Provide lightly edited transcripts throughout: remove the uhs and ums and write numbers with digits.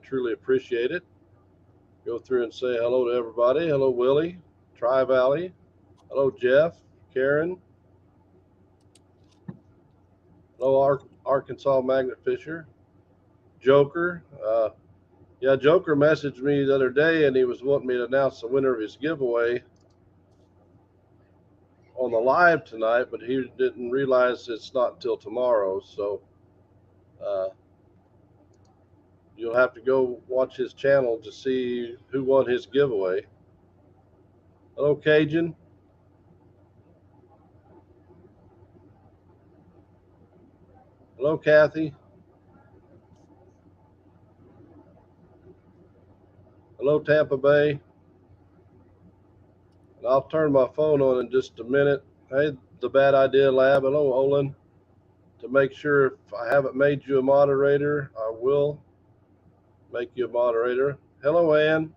truly appreciate it. Go through and say hello to everybody. Hello, Willie, Tri Valley. Hello, Jeff, Karen. Hello, Arkansas Magnet Fisher. Joker. Yeah, Joker messaged me the other day and he was wanting me to announce the winner of his giveaway on the live tonight, but he didn't realize it's not until tomorrow. So uh, you'll have to go watch his channel to see who won his giveaway. Hello, Cajun. Hello, Kathy. Hello, Tampa Bay. And I'll turn my phone on in just a minute. Hey, the Bad Idea Lab. Hello, Olin. To make sure if I haven't made you a moderator, I will make you a moderator. Hello, Ann.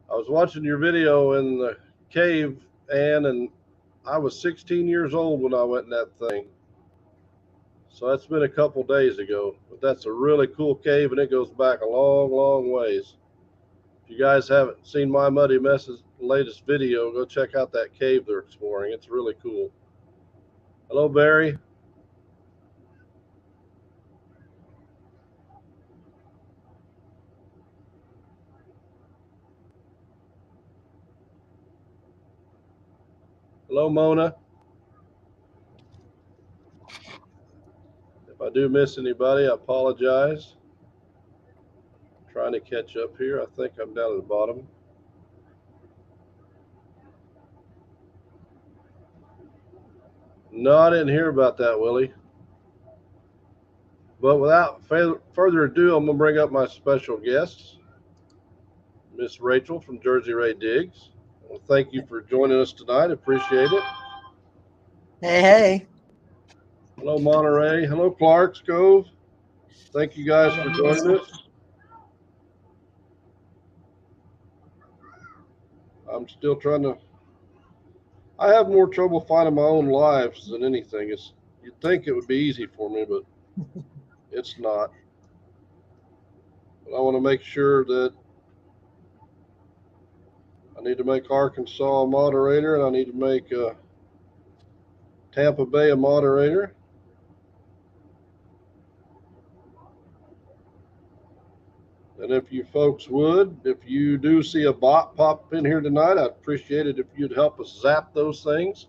I was watching your video in the cave, Ann, and I was 16 years old when I went in that thing. So that's been a couple days ago. But that's a really cool cave, and it goes back a long, long ways. If you guys haven't seen my Muddy Messes latest video, go check out that cave they're exploring. It's really cool. Hello, Barry. Hello, Mona. If I do miss anybody, I apologize. I'm trying to catch up here. I think I'm down at the bottom. No, I didn't hear about that, Willie. But without further ado, I'm going to bring up my special guests, Miss Rachel from JrzyRae Digs. Well, thank you for joining us tonight. Appreciate it. Hey, hey. Hello, Monterey. Hello, Clark's Cove. Thank you guys for joining us. I'm still trying to. I have more trouble finding my own lives than anything. You'd think it would be easy for me, but it's not. But I want to make sure that I need to make Arkansas a moderator, and I need to make Tampa Bay a moderator. And if you folks would, if you do see a bot pop in here tonight, I'd appreciate it if you'd help us zap those things.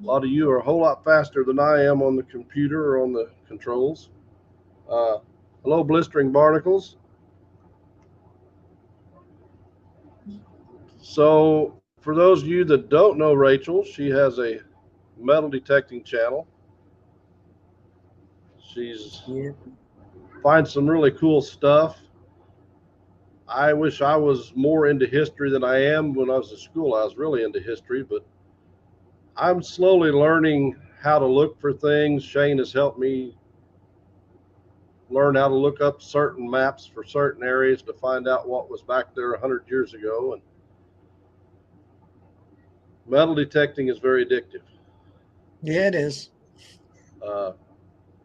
A lot of you are a whole lot faster than I am on the computer or on the controls. Hello, Blistering Barnacles. So for those of you that don't know Rachel, she has a metal detecting channel. She's finds some really cool stuff. I wish I was more into history than I am. When I was at school, I was really into history, but I'm slowly learning how to look for things. Shane has helped me learn how to look up certain maps for certain areas to find out what was back there 100 years ago. And metal detecting is very addictive. Yeah, it is.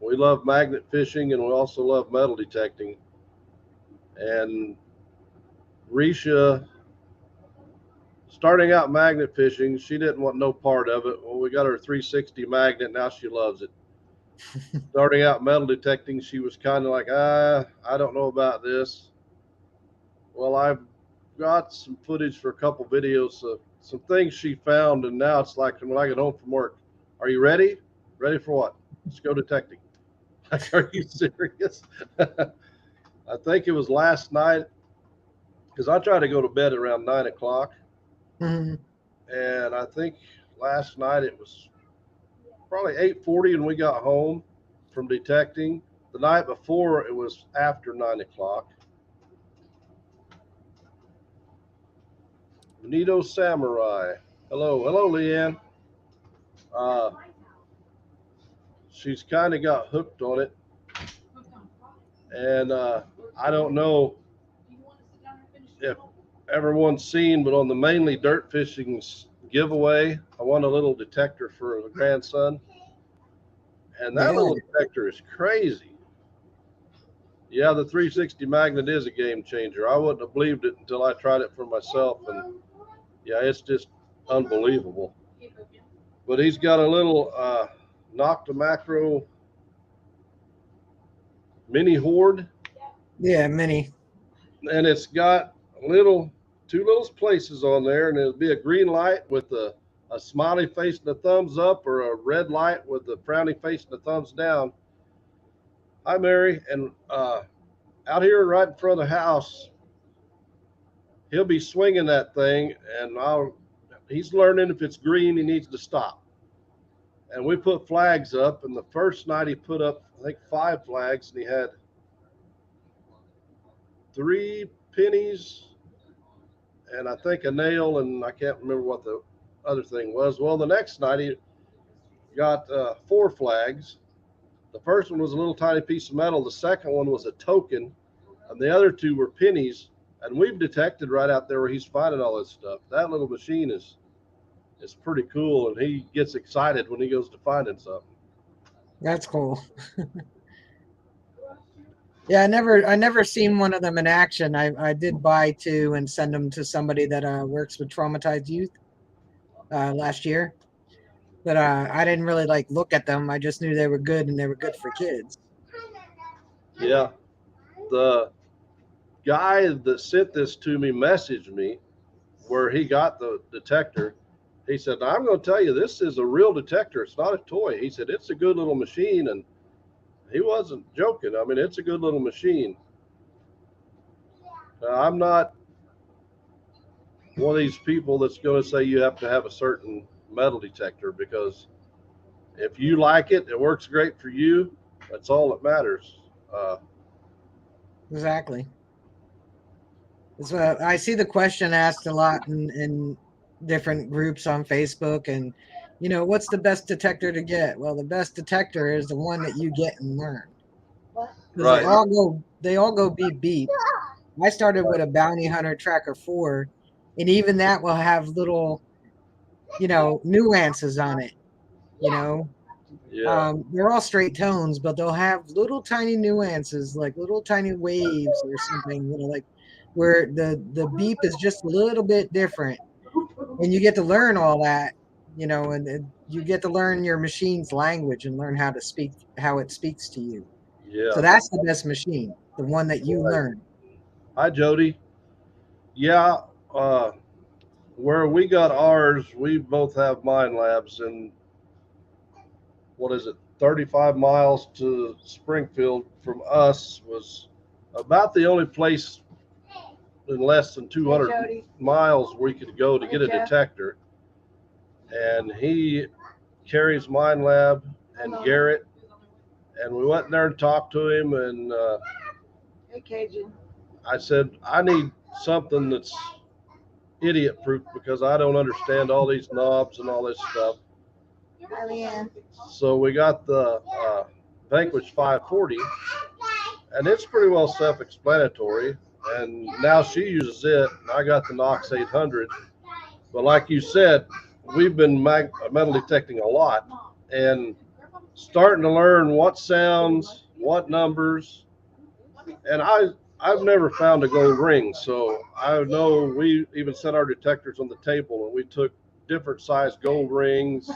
We love magnet fishing, and we also love metal detecting. And Risha, starting out magnet fishing, she didn't want no part of it. Well, we got her 360 magnet. Now she loves it. Starting out metal detecting, she was kind of like, I don't know about this. Well, I've got some footage for a couple videos of some things she found, and now it's like when I get home from work, are you ready? Ready for what? Let's go detecting. Like, are you serious? I think it was last night, because I try to go to bed around 9 o'clock. Mm-hmm. And I think last night it was probably 8:40 when we got home from detecting. The night before it was after 9 o'clock. Benito Samurai. Hello, Leanne. She's kind of got hooked on it. And I don't know if everyone's seen, but on the Mainly Dirt Fishing giveaway, I won a little detector for the grandson. And that little detector is crazy. Yeah, the 360 magnet is a game changer. I wouldn't have believed it until I tried it for myself, and yeah, it's just unbelievable. But he's got a little Nocta Macro mini horde, Yeah, mini. and it's got two little places on there, and it'll be a green light with a smiley face and a thumbs up, or a red light with the frowny face and a thumbs down. Hi, Mary. And out here right in front of the house, he'll be swinging that thing, and he's learning if it's green, he needs to stop. And we put flags up, and the first night he put up, I think, 5 flags, and he had 3 pennies and I think a nail, and I can't remember what the other thing was. Well, the next night he got 4 flags. The first one was a little tiny piece of metal. The second one was a token, and the other 2 were pennies. And we've detected right out there where he's finding all this stuff. That little machine is pretty cool, and he gets excited when he goes to finding something. That's cool. Yeah, I never seen one of them in action. I did buy 2 and send them to somebody that works with traumatized youth last year. But I didn't really look at them. I just knew they were good, and they were good for kids. Yeah. The guy that sent this to me messaged me where he got the detector. He said, I'm going to tell you, this is a real detector. It's not a toy. He said, it's a good little machine. And he wasn't joking. I mean, it's a good little machine. I'm not one of these people that's going to say you have to have a certain metal detector, because if you like it, it works great for you. That's all that matters. Exactly. So I see the question asked a lot in different groups on Facebook, and what's the best detector to get? Well, the best detector is the one that you get and learn. Because Right. they all go beep beep. I started with a Bounty Hunter Tracker 4, and even that will have little, nuances on it. Yeah. They're all straight tones, but they'll have little tiny nuances, like little tiny waves or something, like where the beep is just a little bit different, and you get to learn all that, and you get to learn your machine's language and learn how it speaks to you. So Yeah. that's the best machine, the one that you Right. learn. Hi, Jody. Yeah. Where we got ours, we both have mine labs, and what is it, 35 miles to Springfield from us was about the only place in less than 200 miles we could go to get a detector. And he carries mine lab and Garrett, and we went in there and talked to him, and I said, I need something that's idiot proof, because I don't understand all these knobs and all this stuff. So we got the Vanquish 540, and it's pretty well self-explanatory. And now she uses it, and I got the Knox 800. But like you said, we've been metal detecting a lot, and starting to learn what sounds, what numbers. And I've never found a gold ring, so I know we even set our detectors on the table, and we took different size gold rings,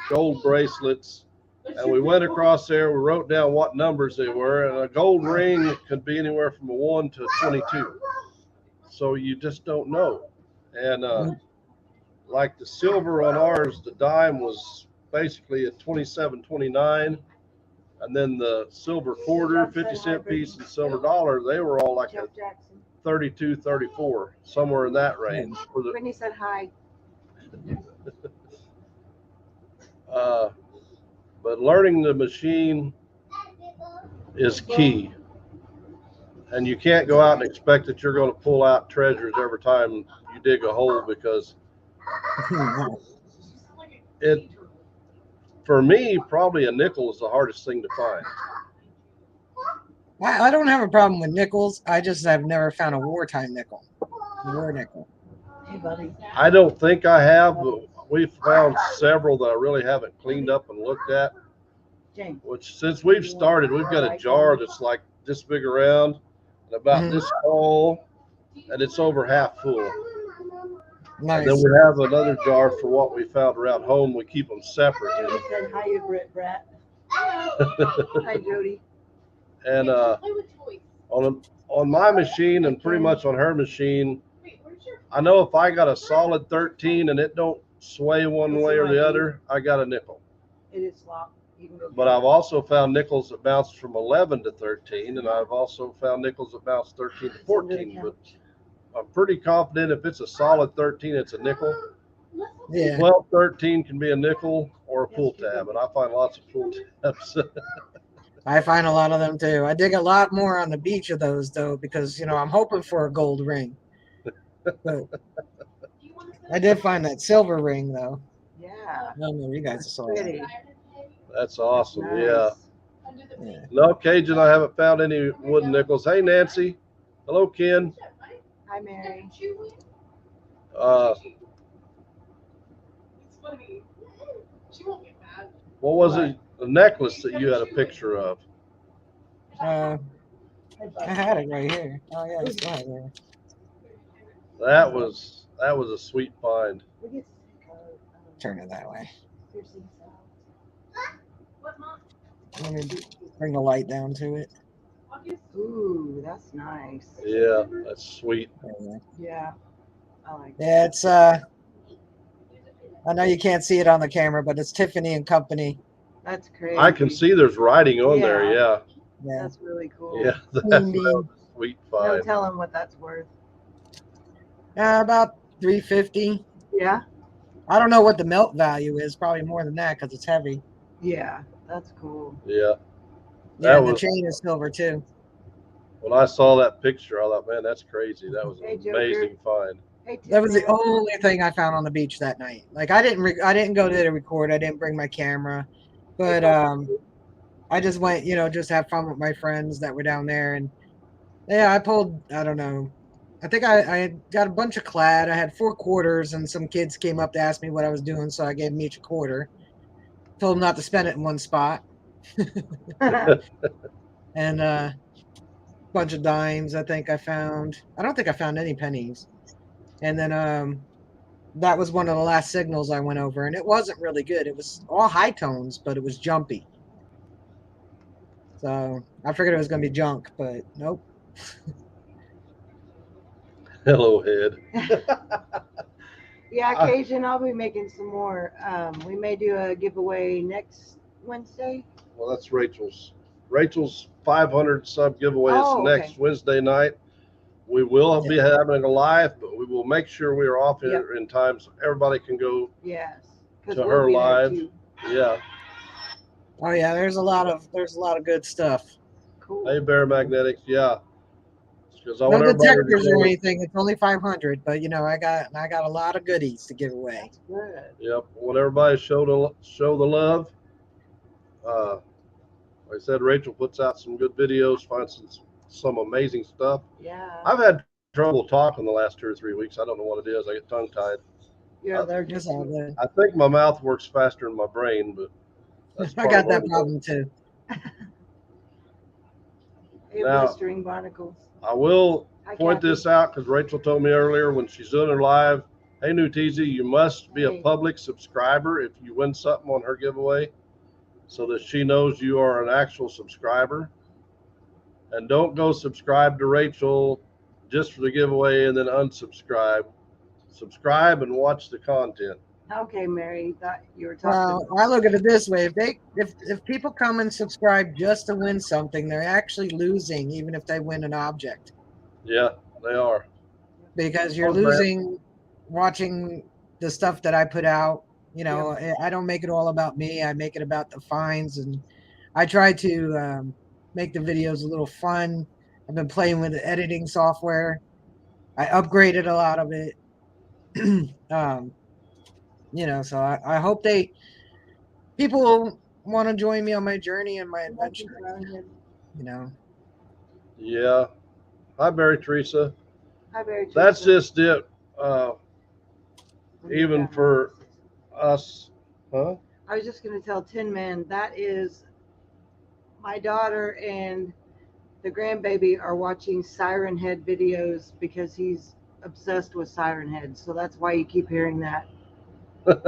gold bracelets, and we went across there. We wrote down what numbers they were, and a gold ring could be anywhere from a 1 to 22. So you just don't know. And like the silver on ours, the dime was basically a 27.29, and then the silver quarter, 50-cent piece, and silver dollar, they were all like a 32, 34, somewhere in that range. Brittany said hi. But learning the machine is key. And you can't go out and expect that you're going to pull out treasures every time you dig a hole, because it, for me, probably a nickel is the hardest thing to find. I don't have a problem with nickels. I just have never found a wartime nickel. War nickel. Hey, buddy. I don't think I have, but we've found several that I really haven't cleaned up and looked at. James. Which, since we've started, we've got a jar that's like this big around and about Mhm. this tall, and it's over half full. And then Nice. we have another jar for what we found around home. We keep them separate. Jody said, hiya, Brat. Hi, Jody. And on my machine and pretty much on her machine, I know if I got a solid 13 and it don't sway one way or the other, I got a nickel. It is slop. You can go But I've also found nickels that bounce from 11 to 13, and I've also found nickels that bounce 13 to 14. But I'm pretty confident if it's a solid 13, it's a nickel. Yeah. 12, 13 can be a nickel or a pull tab, and I find lots of pull tabs. I find a lot of them too. I dig a lot more on the beach of those though, because I'm hoping for a gold ring. But I did find that silver ring though. Yeah. I don't know if you guys saw that. Pretty. That's awesome. Nice. Yeah. Yeah. No, Cajun, I haven't found any wooden nickels. Hey, Nancy. Hello, Ken. Hi, Mary. What was it? The necklace that you had a picture of. I had it right here. Oh yeah, it's right here. That was a sweet find. Turn it that way. Let me bring the light down to it. Ooh, that's nice. Yeah, that's sweet. Yeah. I like that. Yeah, it's I know you can't see it on the camera, but it's Tiffany and Company. That's crazy. I can see there's writing on there. Yeah. Yeah. That's really cool. Yeah, that's Queen bee. a sweet Don't find. tell him what that's worth. About $350. Yeah. I don't know what the melt value is. Probably more than that because it's heavy. Yeah. That's cool. Yeah. Yeah, That the was, chain is silver too. when I saw that picture, I thought, man, that's crazy. That was Hey, an Joker. amazing find. Hey, That was the Tiffany. only thing I found on the beach that night. Like I didn't go there to record. I didn't bring my camera, but I just went, just have fun with my friends that were down there, and yeah, I pulled. I don't know. I think I had got a bunch of clad. I had 4 quarters, and some kids came up to ask me what I was doing, so I gave them each a quarter. Told them not to spend it in one spot, and bunch of dimes. I think I found. I don't think I found any pennies, and then that was one of the last signals I went over, and it wasn't really good. It was all high tones, but it was jumpy. So I figured it was going to be junk, but nope. Hello, Head. Yeah, Cajun, I'll be making some more. We may do a giveaway next Wednesday. Well, that's Rachel's. Rachel's 500 sub giveaway is Oh, next okay. Wednesday night. We will be having a live, but we will make sure we are off Yep. in time so everybody can go Yes. to her live. Yeah. Oh yeah, there's a lot of good stuff. Cool. Hey, Bear Magnetics. Yeah. Because I No want everybody to detectors or go. anything. It's only 500, but I got a lot of goodies to give away. That's good. Yep. I want everybody to show the love. Like I said, Rachel puts out some good videos, finds some amazing stuff. Yeah. I've had trouble talking the last 2 or 3 weeks. I don't know what it is. I get tongue tied. You're allergic It's all to good. I think my mouth works faster than my brain, but that's I got that problem too. Now- blistering barnacles. I will Hi, point Kathy. this out because Rachel told me earlier when she's doing her live, hey, Nutezi, you must be a Hey. public subscriber if you win something on her giveaway so that she knows you are an actual subscriber. And don't go subscribe to Rachel just for the giveaway and then unsubscribe. Subscribe and watch the content. Okay, Mary, thought you were talking. Well, I look at it this way: if people come and subscribe just to win something, they're actually losing, even if they win an object, Yeah, they are. because you're Oh, man. losing watching the stuff that I put out. I don't make it all about me. I make it about the finds, and I try to make the videos a little fun. I've been playing with the editing software. I upgraded a lot of it. So I hope people want to join me on my journey and my adventure. Yeah. Hi, Barry Teresa. Hi, Mary. That's Teresa. just it. Even for us, huh? I was just going to tell Tin Man that is my daughter and the grandbaby are watching Siren Head videos because he's obsessed with Siren Head. So that's why you keep hearing that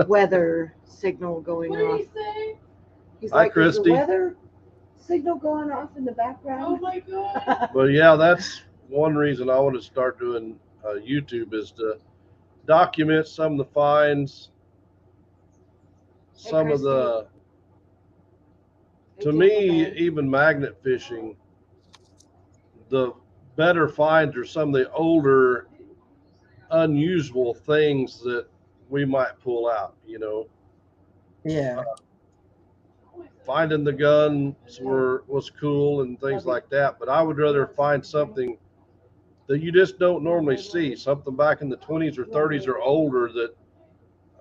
weather signal going What did off. he say? He's Hi, like, "There's a Christy." weather signal going off in the background." Oh my god. But yeah, that's one reason I want to start doing YouTube is to document some of the finds, some of the. To me, even magnet fishing, the better finds are some of the older, unusual things that we might pull out. You know, Yeah. finding the guns was cool and things like that. But I would rather find something that you just don't normally see, something back in the 20s or 30s or older that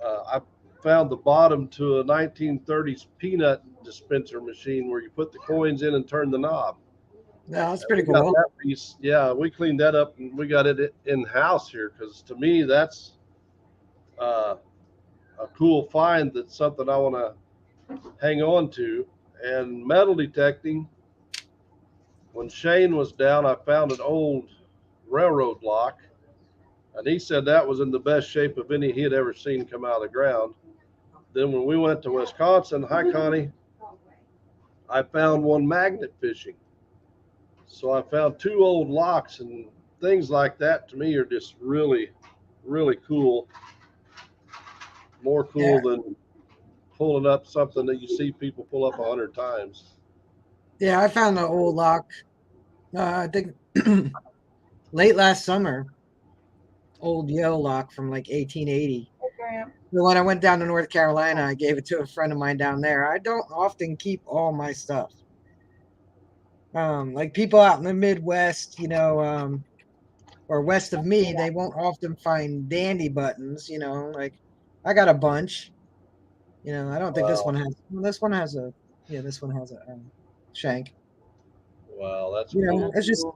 I found the bottom to a 1930s peanut dispenser machine where you put the coins in and turn the knob. No, that's And pretty we got cool. that piece. Yeah, we cleaned that up and we got it in house here because to me that's uh, a cool find. That's something I want to hang on to. And metal detecting. When Shane was down, I found an old railroad lock, and he said that was in the best shape of any he had ever seen come out of the ground. Then when we went to Wisconsin, hi Connie, I found one magnet fishing. So I found two old locks, and things like that to me are just really, really cool. More cool than pulling up something that you see people pull up 100 times. Yeah, I found an old lock. I think late last summer. Old Yale lock from like 1880. So when I went down to North Carolina, I gave it to a friend of mine down there. I don't often keep all my stuff. Like people out in the Midwest, or west of me, they won't often find dandy buttons. Like I got a bunch. I don't think this Wow. one has. Well, this one has a. Yeah, this one has a shank. Wow, that's cool. It's just.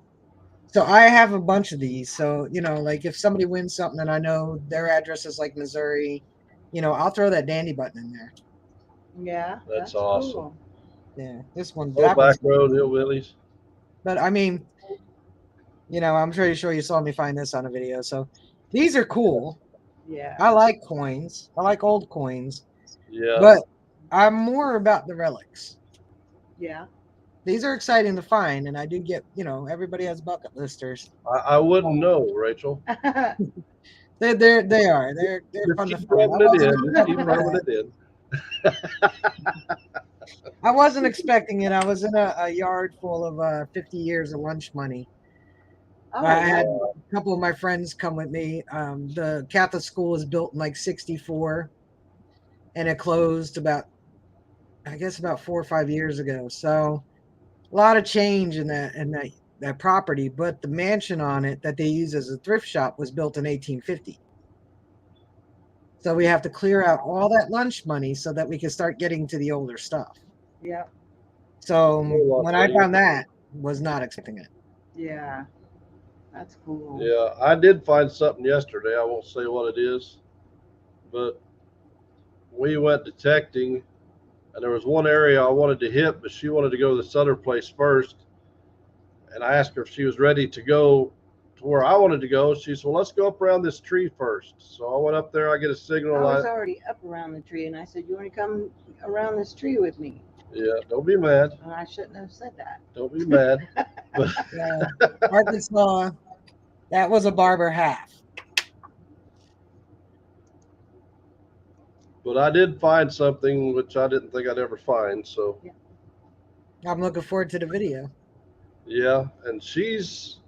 So I have a bunch of these. So like if somebody wins something and I know their address is like Missouri, I'll throw that dandy button in there. Yeah, That's awesome. Cool. Yeah, this one. Oh, That back one's. road hillbillies. But I mean, I'm pretty sure you saw me find this on a video. So these are cool. Yeah. I like coins. I like old coins. Yeah. But I'm more about the relics. Yeah. These are exciting to find, and I do get, everybody has bucket listers. I wouldn't know, Rachel. They are. They're Just fun to keep find. rubbing it in. Just keep rubbing it in. I wasn't expecting it. I was in a yard full of 50 years of lunch money. Oh, I had a couple of my friends come with me. The Catholic school was built in like 64, and it closed about 4 or 5 years ago. So a lot of change in that property. But the mansion on it that they use as a thrift shop was built in 1850. So we have to clear out all that lunch money so that we can start getting to the older stuff. Yeah. So when I found that, was not expecting it. Yeah. That's cool. Yeah, I did find something yesterday. I won't say what it is, but we went detecting, and there was one area I wanted to hit, but she wanted to go to this other place first. And I asked her if she was ready to go to where I wanted to go. She said, "Well, let's go up around this tree first." So I went up there. I get a signal. I was already up around the tree, and I said, "You want to come around this tree with me?" Yeah, don't be mad. And I shouldn't have said that. Don't be mad. Yeah, Arkansas, that was a barber half. But I did find something which I didn't think I'd ever find. So I'm looking forward to the video. yeah, and she's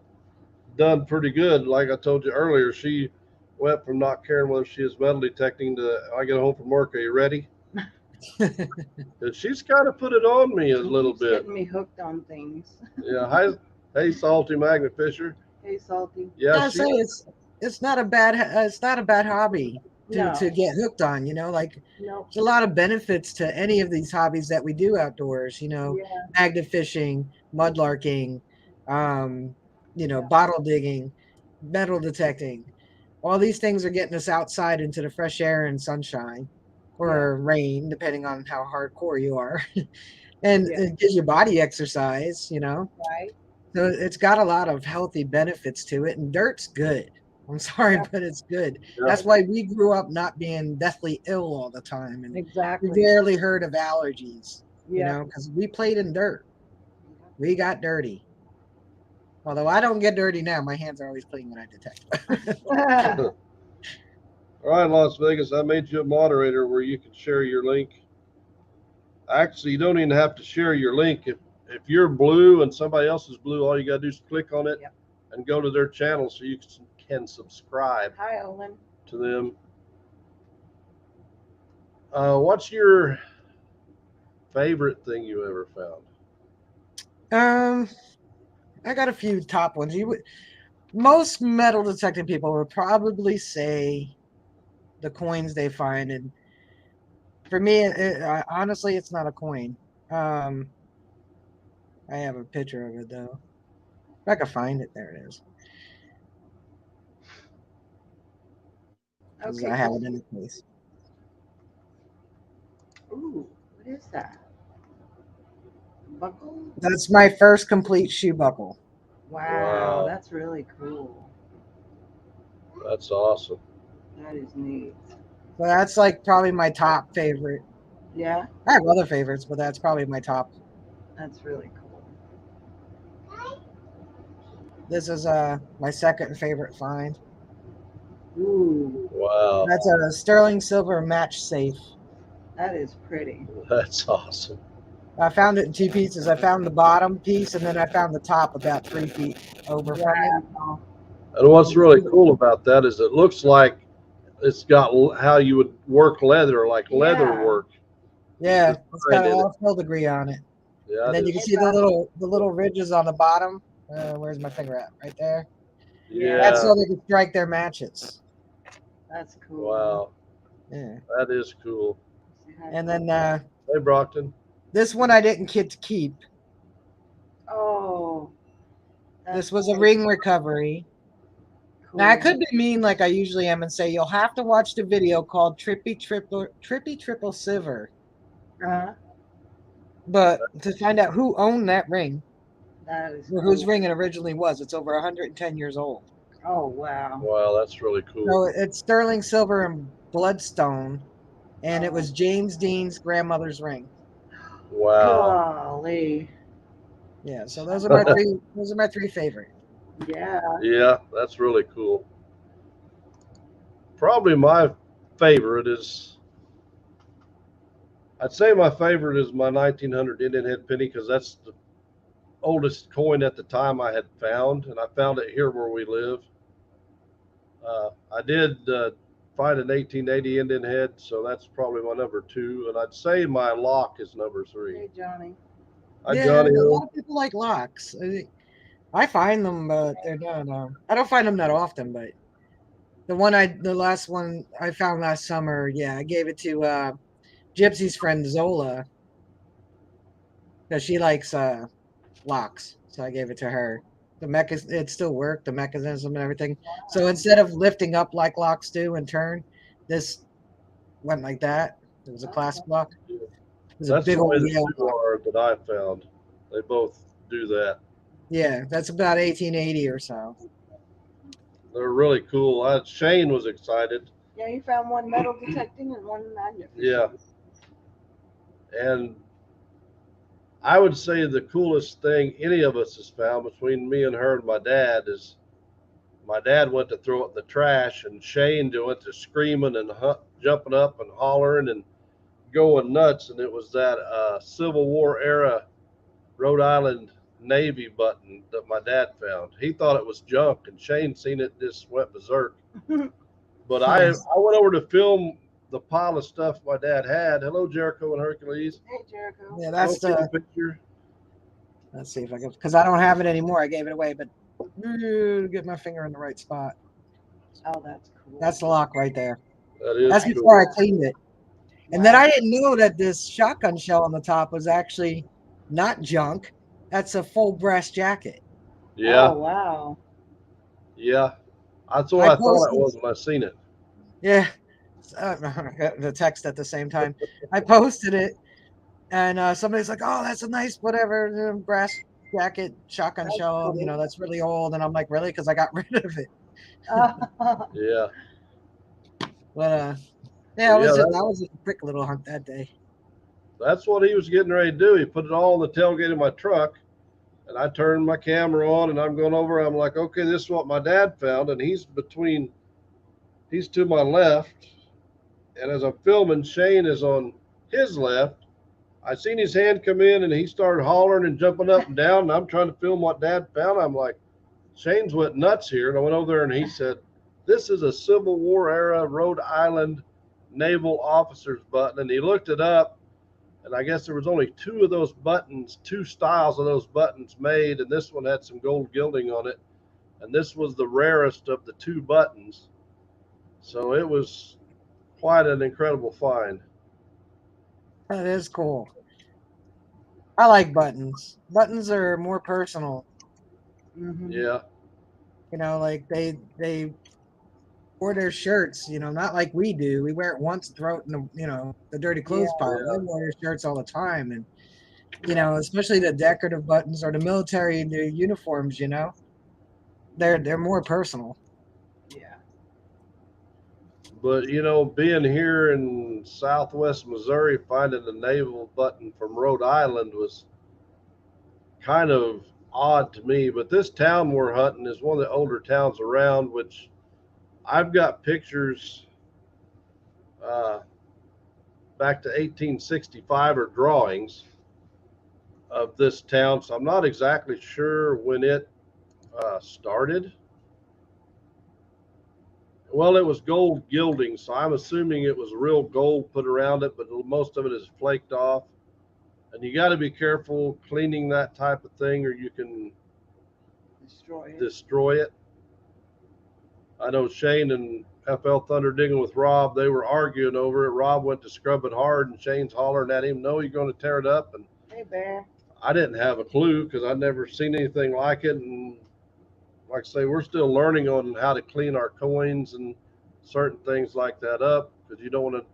done pretty good. Like I told you earlier, she went from not caring whether she is metal detecting to I get home from work. Are you ready? And she's kind of put it on me a little bit. Getting me hooked on things. Yeah. Hi, hey, Salty Magnet Fisher. Hey, Salty. Yeah, I say it's not a bad hobby to get hooked on. Like No. there's a lot of benefits to any of these hobbies that we do outdoors. Magnet fishing, mudlarking, bottle digging, metal detecting. All these things are getting us outside into the fresh air and sunshine, or rain, depending on how hardcore you are. And it gives your body exercise. Right. So it's got a lot of healthy benefits to it, and dirt's good. I'm sorry, but it's good. Yeah. That's why we grew up not being deathly ill all the time, and we Exactly. rarely heard of allergies. You Yeah. know, because we played in dirt. We got dirty. Although I don't get dirty now, my hands are always clean when I detect. All right, Las Vegas, I made you a moderator where you can share your link. Actually, you don't even have to share your link. If you're blue and somebody else is blue, all you got to do is click on it Yep. and go to their channel so you can subscribe Hi, Olin. to them. What's your favorite thing you ever found? I got a few top ones. Most metal detecting people would probably say the coins they find, and for me, honestly, it's not a coin. I have a picture of it though. If I can find it, there it is. Because Okay, I have cool. it in the case. Ooh, what is that? Buckle? That's my first complete shoe buckle. Wow, Wow. that's really cool. That's awesome. That is neat. So that's like probably my top favorite. Yeah, I have other favorites, but that's probably my top. that's really cool. This is my second favorite find. Ooh, Wow. That's a sterling silver match safe. that is pretty. That's awesome. I found it in two pieces. I found the bottom piece, and then I found the top about 3 feet over from it. Wow. And what's really cool about that is it looks like it's got how you would work leather, like leather Yeah. work. Yeah, Design it's got in all filigree on it. Yeah, And then it you can is. see the little ridges on the bottom. Where's my finger at? Right there. Yeah. That's so they can strike their matches. That's cool. Wow. Yeah. That is cool. And then Hey, Brockton. this one I didn't get to keep. Oh. This was a ring recovery. Cool. Now I could be mean like I usually am and say you'll have to watch the video called Trippy Triple Silver. Uh-huh. But to find out who owned that ring, That is or cool. whose ring it originally was, it's over 110 years old. Oh, wow. Wow, that's really cool. So it's sterling silver and bloodstone, and it was James Dean's grandmother's ring. Wow. Golly. Yeah, so those are my three. Those are my three favorite. Yeah. Yeah, that's really cool. Probably my favorite is, I'd say my favorite is my 1900 Indian head penny because that's the oldest coin at the time I had found, and I found it here where we live. I did find an 1880 Indian head, so that's probably my number two, and I'd say my lock is number three. Hey, Johnny. Hi, Yeah, Johnny. a lot of people like locks. I find them, but they're not. I don't find them that often. But the last one I found last summer, yeah, I gave it to Gypsy's friend Zola because she likes locks, so I gave it to her. It still worked, the mechanism and everything. So instead of lifting up like locks do and turn, this went like that. It was a clasp lock. It was a That's big the way old the Yale two lock. are that I found. They both do that. Yeah, that's about 1880 or so. They're really cool. Shane was excited. Yeah, you found one metal detecting and one magnet fishing. Yeah. And I would say the coolest thing any of us has found between me and her and my dad is my dad went to throw it in the trash, and Shane went to screaming and jumping up and hollering and going nuts. And it was that Civil War era Rhode Island Navy button that my dad found. He thought it was junk, and Shane seen it, just went berserk. But I went over to film the pile of stuff my dad had. Hello, Jericho and Hercules. Hey, Jericho. Yeah, that's Don't get the. a picture. Let's see if I can, because I don't have it anymore. I gave it away, but get my finger in the right spot. Oh, that's cool. That's the lock right there. That is That's cool. before I cleaned it. And then I didn't know that this shotgun shell on the top was actually not junk. That's a full brass jacket. Yeah, Oh, wow. yeah. That's what I thought it was when I seen it. Yeah. The text at the same time. I posted it, and somebody's like, "Oh, that's a nice whatever brass." jacket, shotgun That's shell, cool. that's really old. And I'm like, really? Because I got rid of it. Yeah. But yeah, Well, it was yeah, just that was a quick little hunt that day. that's what he was getting ready to do. He put it all in the tailgate of my truck, and I turned my camera on, and I'm going over. I'm like, okay, this is what my dad found, and he's to my left, and as I'm filming, Shane is on his left. I seen his hand come in, and he started hollering and jumping up and down, and I'm trying to film what Dad found. I'm like, Shane's went nuts here, and I went over there, and he said, "This is a Civil War era Rhode Island naval officer's button," and he looked it up. And I guess there was only two of those buttons, two styles of those buttons made, and this one had some gold gilding on it. And this was the rarest of the two buttons. So it was quite an incredible find. That is cool. I like buttons. Buttons are more personal. Mhm. Yeah. Like they or their shirts, not like we do. We wear it once, throw it in the dirty clothes Yeah. pile. They wear their shirts all the time, and especially the decorative buttons or the military the uniforms. They're more personal. Yeah. But, being here in southwest Missouri, finding a naval button from Rhode Island was kind of odd to me. But this town we're hunting is one of the older towns around, which I've got pictures uh, back to 1865 or drawings of this town. So I'm not exactly sure when it started. Well, it was gold gilding, so I'm assuming it was real gold put around it, but most of it is flaked off. And you got to be careful cleaning that type of thing, or you can Destroy it. destroy it. I know Shane and FL Thunder Digging with Rob, they were arguing over it. Rob went to scrub it hard, and Shane's hollering at him, "No, you're going to tear it up." And Hey, Bear. I didn't have a clue because I'd never seen anything like it. And like I say, we're still learning on how to clean our coins and certain things like that up because you don't want to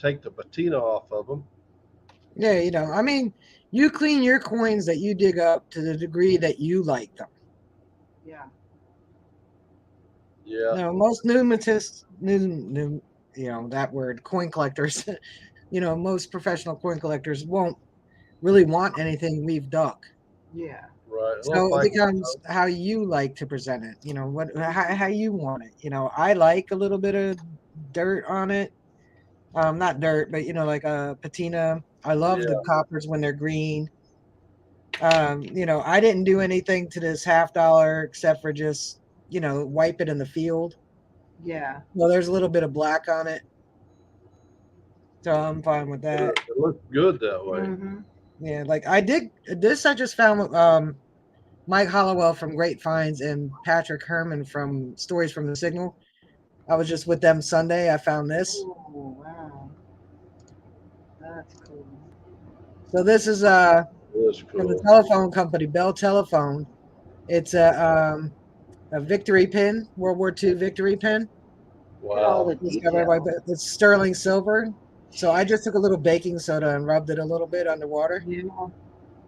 take the patina off of them. Yeah, I mean, you clean your coins that you dig up to the degree that you like them. Yeah. Yeah. No, most pneumatists, that word, coin collectors, most professional coin collectors won't really want anything weaved duck. Yeah. Right. Well, So it becomes how you like to present it. How you want it. I like a little bit of dirt on it. Not dirt, but like a patina. I love the coppers when they're green. I didn't do anything to this $50 except for just, wipe it in the field. Yeah. Well, there's a little bit of black on it. So I'm fine with that. It looks good that way. Mm-hmm. Yeah, like I did this I just found Mike Hollowell from Great Finds and Patrick Herman from Stories from the Signal. I was just with them Sunday. I found this. Oh, wow. That's cool. So this is That's from the cool. telephone company, Bell Telephone. It's a victory pin, World War II victory pin. All Wow. the details. It's sterling silver. So I just took a little baking soda and rubbed it a little bit underwater. Yeah.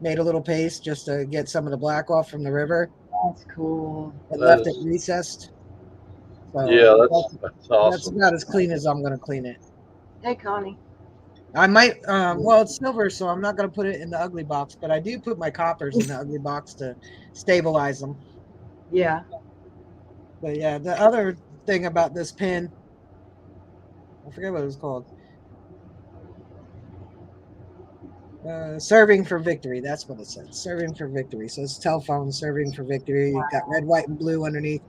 Made a little paste just to get some of the black off from the river. That's cool. And That left is- it recessed. So Yeah, that's that's awesome. about as clean as I'm going to clean it. Hey, Connie. I might, well, it's silver, so I'm not going to put it in the ugly box, but I do put my coppers in the ugly box to stabilize them. Yeah. But yeah, the other thing about this pin, I forget what it was called. Serving for victory. That's what it says. Serving for victory. So it's telephone serving for victory. You've got red, white, and blue underneath.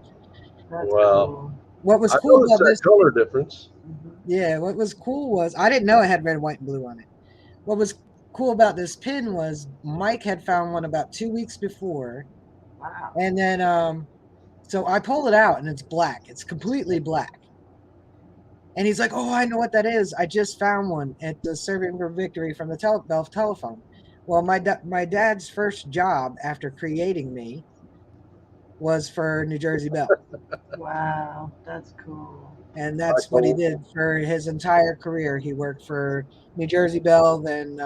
That's Wow. cool. What was I cool noticed about that this? color difference. Mm-hmm. Yeah, what was cool was I didn't know it had red, white, and blue on it. What was cool about this pin was Mike had found one about 2 weeks before, Wow. and then so I pulled it out and it's black. It's completely black. And he's like, "Oh, I know what that is. I just found one at the Serving for Victory from the Bell Telephone." Well, my dad's first job after creating me was for New Jersey Bell. Wow. That's cool. And that's what he did for his entire career. He worked for New Jersey Bell, then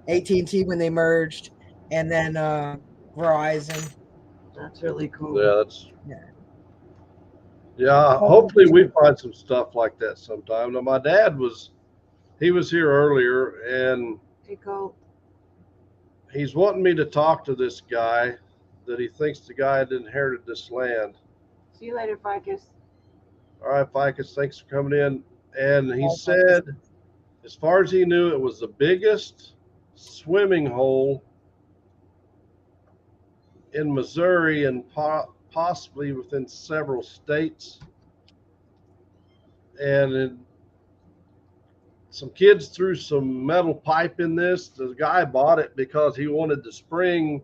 AT&T when they merged, and then Verizon. That's really cool. Yeah, that's Yeah. yeah. Hopefully we find some stuff like that sometime. Now my dad he was here earlier and Hey, Colt. he's wanting me to talk to this guy that he thinks the guy had inherited this land. See you later, Ficus. All right, Ficus, thanks for coming in. And he said, as far as he knew, it was the biggest swimming hole in Missouri and possibly within several states. And some kids threw some metal pipe in this. The guy bought it because he wanted the spring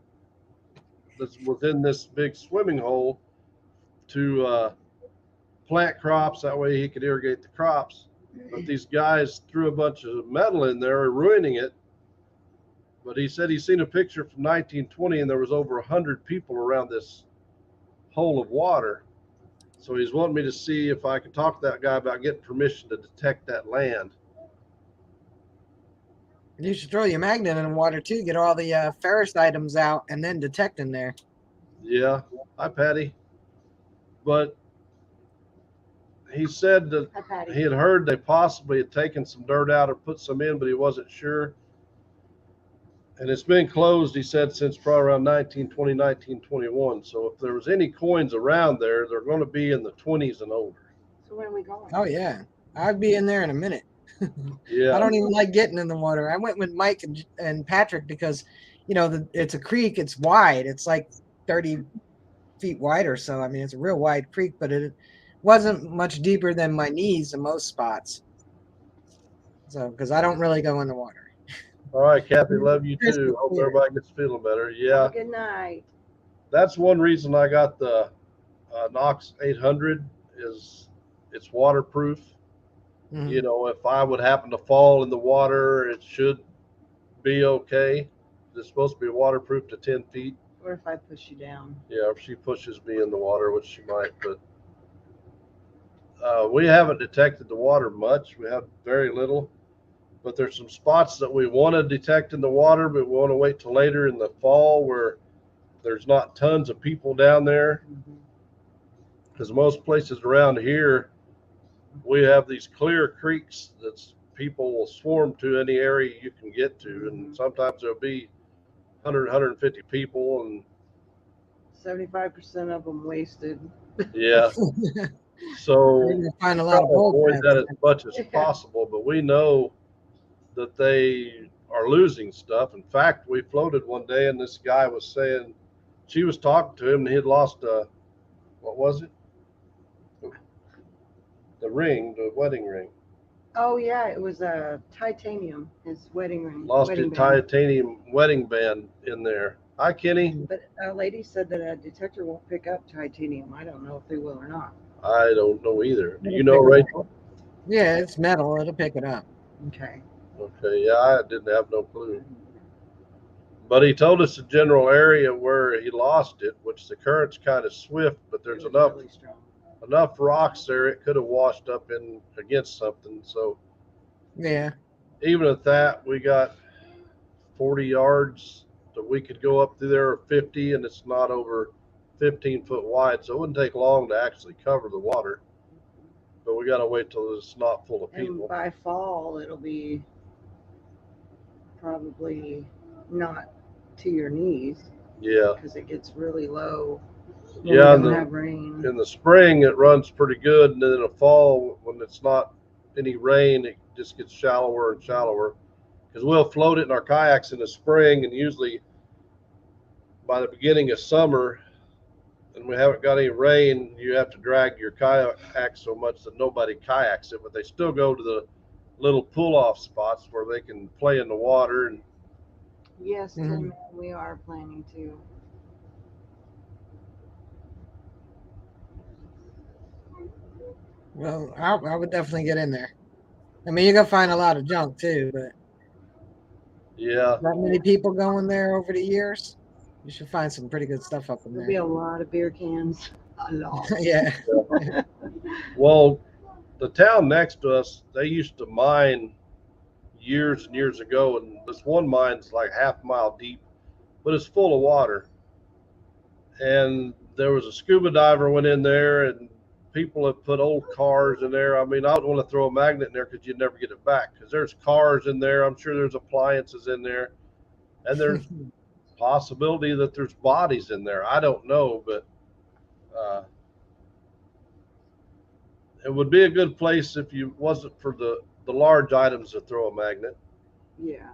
that's within this big swimming hole to plant crops. That way he could irrigate the crops. But these guys threw a bunch of metal in there, ruining it. But he said he's seen a picture from 1920 and there was over 100 people around this hole of water. So he's wanting me to see if I can talk to that guy about getting permission to detect that land. You should throw your magnet in the water too. Get all the ferrous items out and then detect in there. Yeah, hi Patty. But he said that Hi, Patty. he had heard they possibly had taken some dirt out or put some in, but he wasn't sure. And it's been closed, he said, since probably around 1920, 1921. So if there was any coins around there, they're going to be in the 20s and older. So when are we going? Oh yeah, I'd be in there in a minute. Yeah. I don't even like getting in the water. I went with Mike and Patrick because, it's a creek. It's wide. It's like 30 feet wide or so. I mean, it's a real wide creek, but it wasn't much deeper than my knees in most spots. So, because I don't really go in the water. All right, Kathy, love you too. Hope everybody gets feeling better. Yeah. Have a good night. That's one reason I got the Knox 800 is it's waterproof. Mhm. If I would happen to fall in the water, it should be okay. It's supposed to be waterproof to 10 feet. Or if I push you down. Yeah, if she pushes me in the water, which she might, but we haven't detected the water much. We have very little, but there's some spots that we want to detect in the water, but we want to wait till later in the fall where there's not tons of people down there. Because most places around here, we have these clear creeks that people will swarm to any area you can get to, and sometimes there'll be 100, 150 people, and 75% of them wasted. yeah. You're So gonna find a we lot try of to avoid bull that as much as Yeah. possible, but we know that they are losing stuff. In fact, we floated one day, and this guy was saying she was talking to him, and he had lost what was it? The ring, the wedding ring. Oh yeah, it was a titanium. His wedding ring. Lost wedding a band. titanium wedding band in there. Hi, Kenny. But a lady said that a detector won't pick up titanium. I don't know if they will or not. I don't know either. Do you It'll know, pick it Rachel? up. Yeah, it's metal. It'll pick it up. Okay. Okay, yeah, I didn't have no clue. But he told us the general area where he lost it, which the current's kind of swift, but there's It was enough really strong. rocks there it could have washed up in against something. So Yeah. even at that, we got 40 yards that we could go up through there, or 50, and it's not over 15 foot wide, so it wouldn't take long to actually cover the water. But we got to wait till it's not full of people. And by fall, it'll be probably not to your knees Yeah. because it gets really low when Yeah, we don't have rain. in the spring it runs pretty good, and then in the fall when it's not any rain, it just gets shallower and shallower. Because we'll float it in our kayaks in the spring, and usually by the beginning of summer, and we haven't got any rain, you have to drag your kayak so much that nobody kayaks it, but they still go to the little pull-off spots where they can play in the water. And Yes, Mhm. Tim, we are planning to. Well, I would definitely get in there. I mean, you're gonna find a lot of junk too, but yeah, not many people going there over the years. You should find some pretty good stuff up in There'll be there. a lot of beer cans. A lot. Yeah. well, the town next to us, they used to mine years and years ago, and this one mine's like half a mile deep, but it's full of water. and there was a scuba diver went in there, and people have put old cars in there. I mean, I would want to throw a magnet in there because you'd never get it back, because there's cars in there. I'm sure there's appliances in there, and there's possibility that there's bodies in there. I don't know, but it would be a good place if you wasn't for the large items to throw a magnet. Yeah.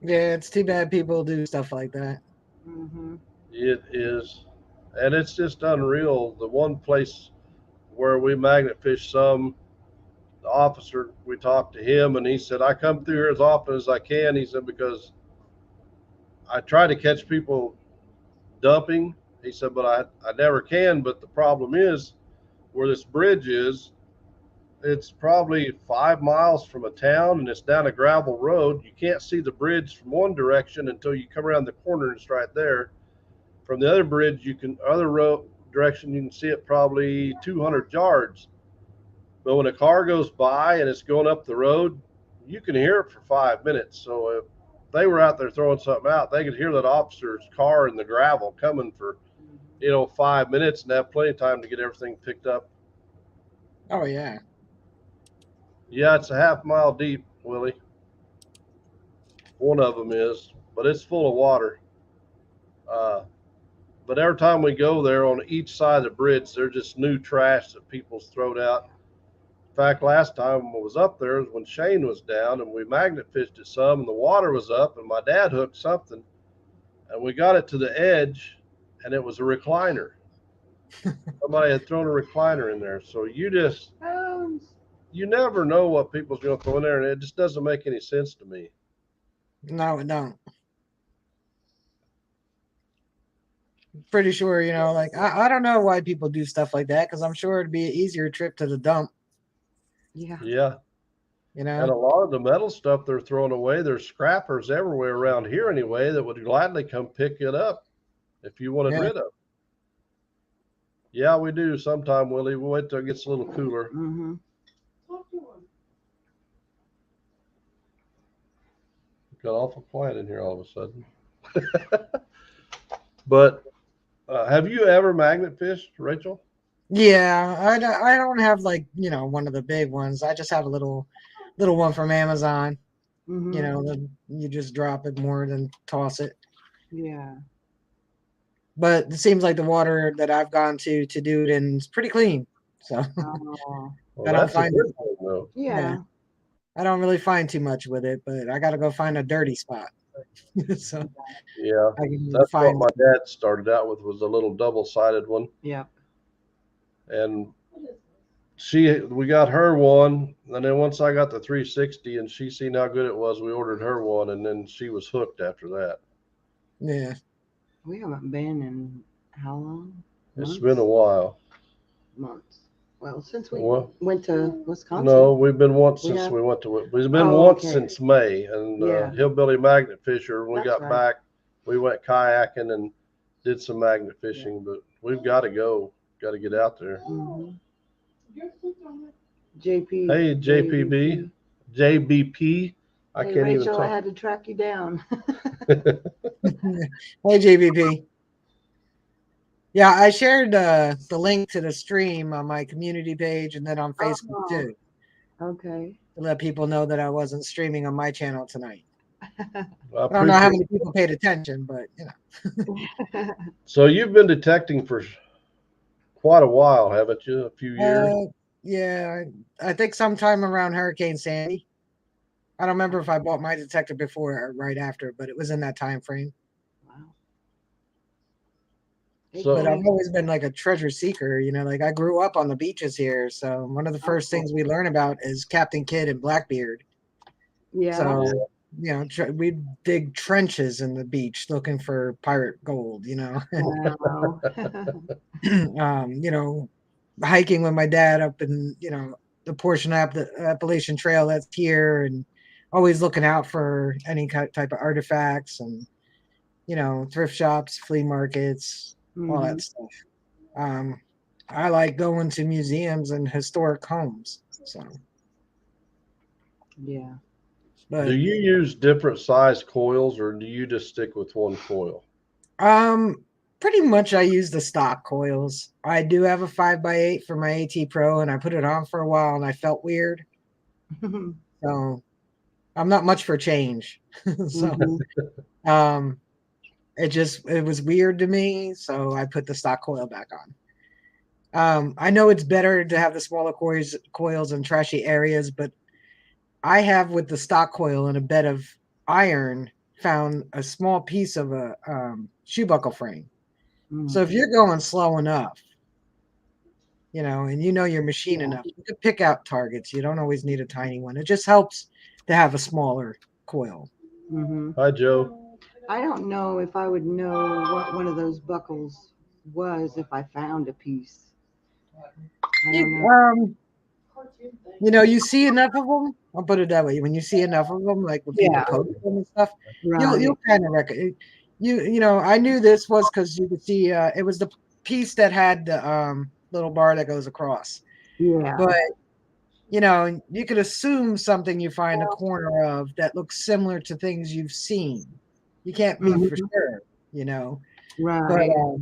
Yeah, it's too bad people do stuff like that. Mhm. It is, and it's just unreal. The one place where we magnet fish some, the officer, we talked to him, and he said, I come through here as often as I can. He said, because I try to catch people dumping. He said, but I never can. But the problem is where this bridge is, it's probably 5 miles from a town, and it's down a gravel road. You can't see the bridge from one direction until you come around the corner and it's right there. From the other bridge, other road direction, you can see it probably 200 yards. But when a car goes by and it's going up the road, you can hear it for 5 minutes. So if they were out there throwing something out, they could hear that officer's car in the gravel coming for, 5 minutes, and have plenty of time to get everything picked up. Oh yeah. Yeah, it's a half-mile deep, Willie. One of them is, but it's full of water. Uh, but every time we go there, on each side of the bridge, there's just new trash that people's thrown out. In fact, last time I was up there was when Shane was down, and we magnet fished it some, and the water was up, and my dad hooked something, and we got it to the edge, and it was a recliner. Somebody had thrown a recliner in there. So you never know what people's going to throw in there, and it just doesn't make any sense to me. No, it don't. Pretty sure, like I don't know why people do stuff like that, because I'm sure it'd be an easier trip to the dump. Yeah. Yeah. And a lot of the metal stuff they're throwing away, there's scrappers everywhere around here anyway that would gladly come pick it up if you wanted rid of. Yeah, we do sometime, Willie. We'll wait till it gets a little cooler. Mhm. Got awful quiet in here all of a sudden. But have you ever magnet fished, Rachel? Yeah, I don't have like one of the big ones. I just have a little one from Amazon. Mhm. You just drop it more than toss it. Yeah. But it seems like the water that I've gone to do it in is pretty clean. So Oh. Well, I don't that's a find good thing, though. Yeah. I don't really find too much with it, but I got to go find a dirty spot. So Yeah, I can that's what find. my dad started out with, was a little double-sided one. Yep. And we got her one, and then once I got the 360 and she seen how good it was, we ordered her one, and then she was hooked after that. Yeah. We haven't been in how long? It's been a while. Months. Well, since we Well, went to Wisconsin. no, we've been once since we went to. We've been once since May, and Hillbilly Magnet Fisher. When we got back, we went kayaking and did some magnet fishing. But we've got to go. Got to get out there. Mhm. JP. Hey, JPB, JBP. I Hey, can't Rachel, even talk. I had to track you down. Hey, JBP. Yeah, I shared the link to the stream on my community page and then on Facebook too. Okay. To let people know that I wasn't streaming on my channel tonight. I don't know how many people paid attention, but So you've been detecting for quite a while, haven't you? A few years. Yeah, I think sometime around Hurricane Sandy. I don't remember if I bought my detector before or right after, but it was in that time frame. Wow. But I've always been like a treasure seeker, like I grew up on the beaches here. So one of the first things we learn about is Captain Kidd and Blackbeard. Yeah. So, we dig trenches in the beach looking for pirate gold, Wow. Hiking with my dad up in, the portion of the Appalachian Trail that's here, and always looking out for any type of artifacts and, thrift shops, flea markets, all that stuff. I like going to museums and historic homes. So, yeah. But do you use different size coils, or do you just stick with one coil? Pretty much I use the stock coils. I do have a 5x8 for my AT Pro, and I put it on for a while and I felt weird. So I'm not much for change. So um it was weird to me, so I put the stock coil back on. I know it's better to have the smaller coils in trashy areas, but I have with the stock coil in a bed of iron found a small piece of a shoe buckle frame. So if you're going slow enough, and your machine enough, you can pick out targets. You don't always need a tiny one. It just helps to have a smaller coil. Hi, Joe. I don't know if I would know what one of those buckles was if I found a piece. I don't know. You see enough of them. I'll put it that way. When you see enough of them, like when people post them and stuff, you'll kind of recognize. I knew this was because you could see it was the piece that had the little bar that goes across. Yeah. But you could assume something you find a corner of that looks similar to things you've seen. You can't be for sure, Right. But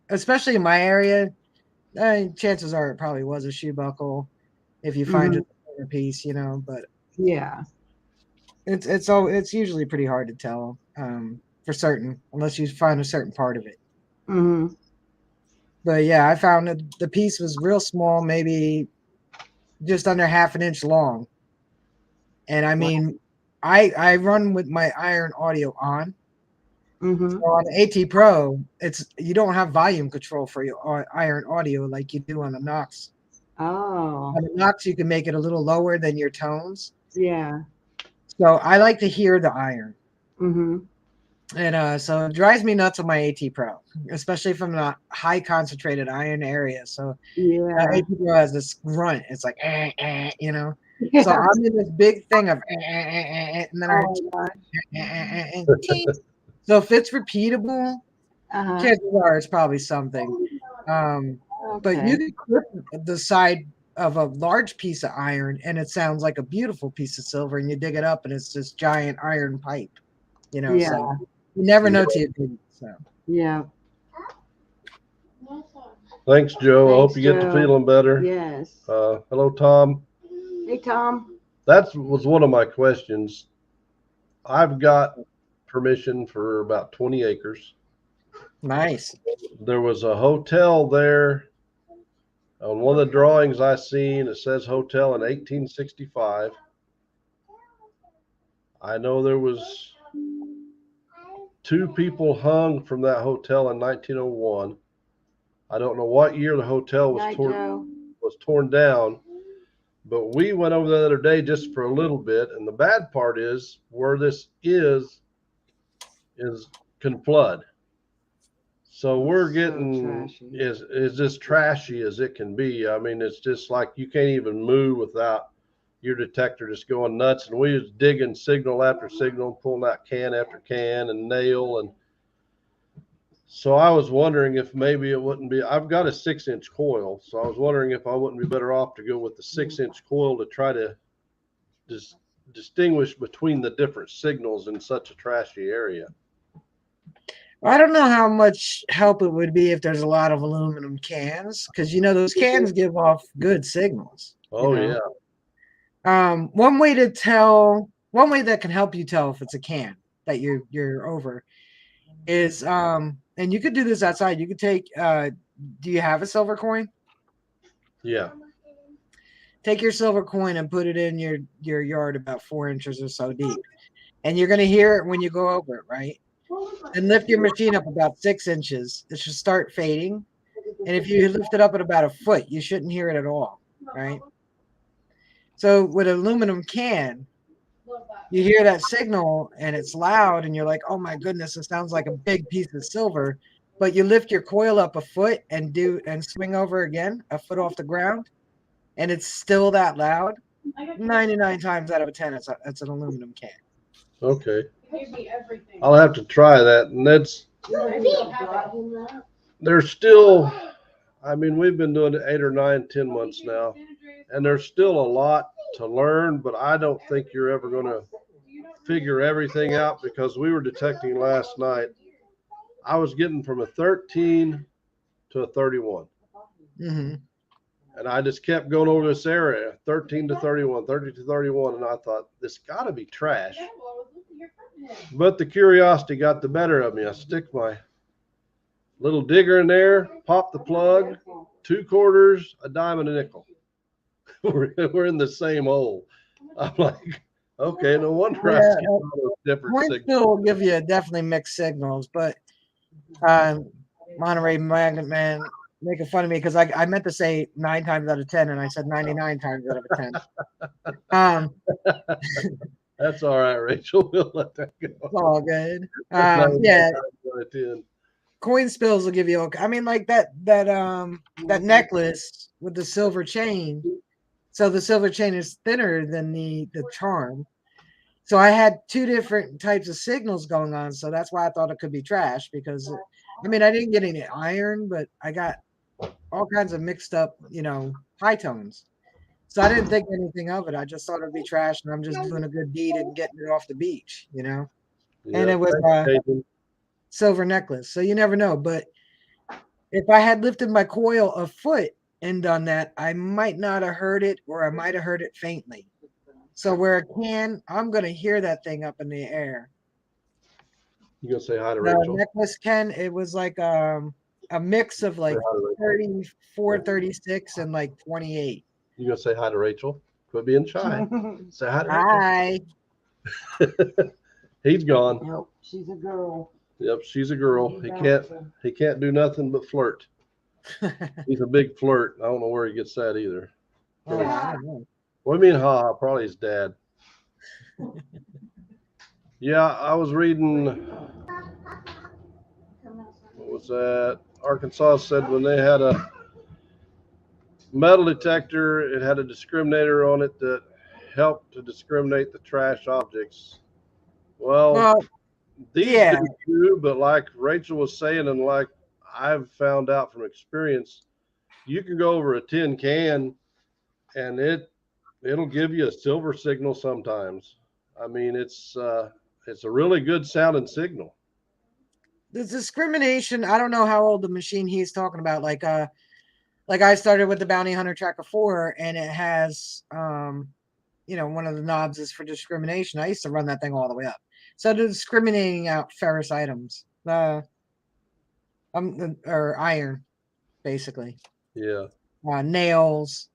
especially in my area, chances are it probably was a shoe buckle if you find just a corner piece, But yeah, it's usually pretty hard to tell for certain unless you find a certain part of it. But yeah, I found that the piece was real small, maybe just under half an inch long. And I mean, I run with my iron audio on. So on the AT Pro, you don't have volume control for your iron audio like you do on the Knox. Oh. On the Knox, you can make it a little lower than your tones. Yeah. So I like to hear the iron. And so it drives me nuts on my AT Pro, especially from a high concentrated iron area. So AT Pro has this grunt. It's like, Yeah. So I'm in this big thing of, and then so if it's repeatable, chances are it's probably something. But you can clip the side of a large piece of iron, and it sounds like a beautiful piece of silver. And you dig it up, and it's this giant iron pipe. So you never know till you do it. So Yeah. Thanks, Joe. I hope you get to feeling better. Yes. Hello, Tom. Hey, Tom. That was one of my questions. I've got permission for about 20 acres. Nice. There was a hotel there. On one of the drawings I seen, it says hotel in 1865. I know there was 2 people hung from that hotel in 1901. I don't know what year the hotel was torn down, but we went over the other day just for a little bit. And the bad part is where this can flood. So we're getting is just trashy as it can be. I mean, it's just like you can't even move without your detector just going nuts. And we was digging signal after signal, pulling out can after can and nail. And so I was wondering if maybe it wouldn't be, I've got a 6-inch coil. So I was wondering if I wouldn't be better off to go with the 6-inch coil to try to distinguish between the different signals in such a trashy area. I don't know how much help it would be if there's a lot of aluminum cans, because those cans give off good signals. Oh yeah. One way that can help you tell if it's a can that you're over is and you could do this outside. You could take do you have a silver coin? Yeah. Take your silver coin and put it in your yard about 4 inches or so deep, and you're gonna hear it when you go over it, right? And lift your machine up about 6 inches. It should start fading. And if you lift it up at about a foot, you shouldn't hear it at all, right? So with an aluminum can, you hear that signal and it's loud and you're like, oh my goodness, it sounds like a big piece of silver. But you lift your coil up a foot and swing over again, a foot off the ground, and it's still that loud. 99 times out of 10, it's an aluminum can. Okay. I'll have to try that. And there's still, I mean, we've been doing it 8 or 9, 10 months now, and there's still a lot to learn, but I don't think you're ever going to figure everything out, because we were detecting last night I was getting from a 13 to a 31. Mm-hmm. And I just kept going over this area, 13 to 31, 30 to 31. And I thought, this got to be trash. But the curiosity got the better of me. I stick my little digger in there, pop the plug, 2 quarters, a dime, and a nickel. We're in the same hole. I'm like, okay, no wonder I see all those different Point signals. still will give you definitely mixed signals, but Monterey Magnet Man making fun of me because I meant to say 9 times out of 10 and I said 99 times out of 10. That's all right, Rachel. We'll let that go. It's all good. 99 Yeah, times out of 10. coin spills will give you. I mean, like that necklace with the silver chain. So the silver chain is thinner than the charm. So I had 2 different types of signals going on. So that's why I thought it could be trash because, I mean, I didn't get any iron, but I got all kinds of mixed up, high tones. So I didn't think anything of it. I just thought it'd be trash, and I'm just doing a good deed and getting it off the beach, And Yeah, it was thanks, Jason. silver necklace. So you never know. But if I had lifted my coil a foot and done that, I might not have heard it, or I might have heard it faintly. So where it can, I'm gonna hear that thing up in the air. You gonna say hi to The Rachel? necklace, Ken, it was like a mix of like Say hi to Rachel. 34, 36, and like 28. You gonna say hi to Rachel? Quit being shy. Say hi to Hi. Rachel. He's gone. Nope, she's a girl. Yep, she's a girl. He can't do nothing but flirt. He's a big flirt. I don't know where he gets that either. Oh, I don't know. What do you mean, ha? Probably his dad. Yeah, I was reading. What was that? Arkansas said when they had a metal detector, it had a discriminator on it that helped to discriminate the trash objects. Well, these yeah. do too, but like Rachel was saying, and like I've found out from experience, you can go over a tin can and it'll give you a silver signal sometimes. I mean, it's a really good sounding signal. The discrimination, I don't know how old the machine he's talking about. Like I started with the Bounty Hunter Tracker 4, and it has one of the knobs is for discrimination. I used to run that thing all the way up. So discriminating out ferrous items. Or iron, basically. Yeah. Nails,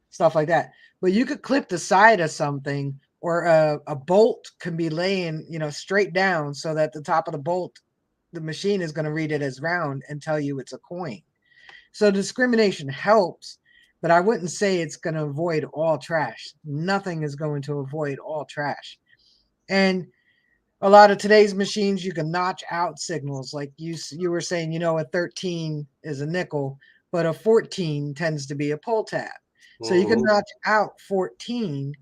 stuff like that. But you could clip the side of something, or a bolt can be laying, straight down, so that the top of the bolt, the machine is going to read it as round and tell you it's a coin. So discrimination helps, but I wouldn't say it's going to avoid all trash. Nothing is going to avoid all trash. And a lot of today's machines, you can notch out signals. Like you were saying, a 13 is a nickel, but a 14 tends to be a pull tab. So you can notch out 14.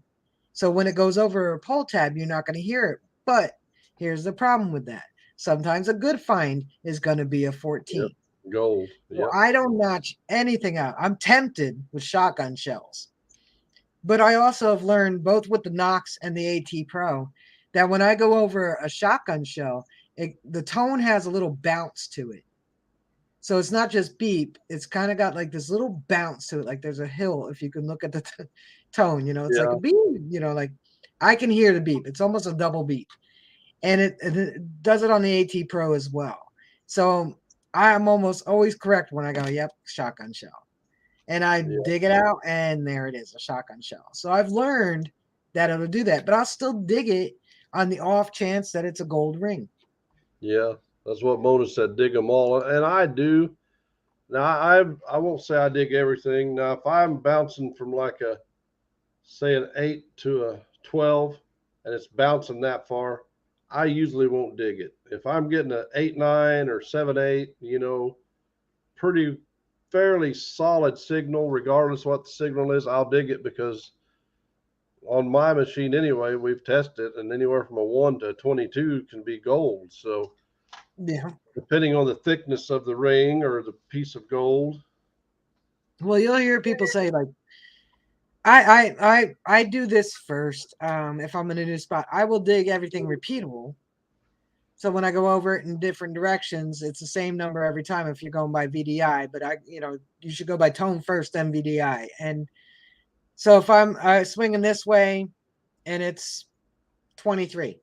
So when it goes over a pull tab, you're not going to hear it. But here's the problem with that. Sometimes a good find is going to be a 14. Yep. Gold. Yep. Well, I don't notch anything out. I'm tempted with shotgun shells. But I also have learned, both with the Nox and the AT Pro, that when I go over a shotgun shell, the tone has a little bounce to it. So it's not just beep. It's kind of got like this little bounce to it. Like there's a hill, if you can look at the tone, it's like a beep, like I can hear the beep. It's almost a double beep. And it does it on the AT Pro as well. So I'm almost always correct when I go, yep, shotgun shell. And I dig it out, and there it is, a shotgun shell. So I've learned that it'll do that, but I'll still dig it on the off chance that it's a gold ring. Yeah, that's what Mona said, dig them all. And I do. Now, I won't say I dig everything. Now, if I'm bouncing from like say an 8 to a 12, and it's bouncing that far, I usually won't dig it. If I'm getting an 8-9 or 7-8, pretty fairly solid signal, regardless what the signal is, I'll dig it, because on my machine anyway, we've tested, and anywhere from a 1 to a 22 can be gold. So yeah, depending on the thickness of the ring or the piece of gold. Well, you'll hear people say, like, I do this first. If I'm in a new spot, I will dig everything repeatable. So when I go over it in different directions, it's the same number every time if you're going by VDI. But you should go by tone first, then VDI. And so if I'm swinging this way, and it's 23,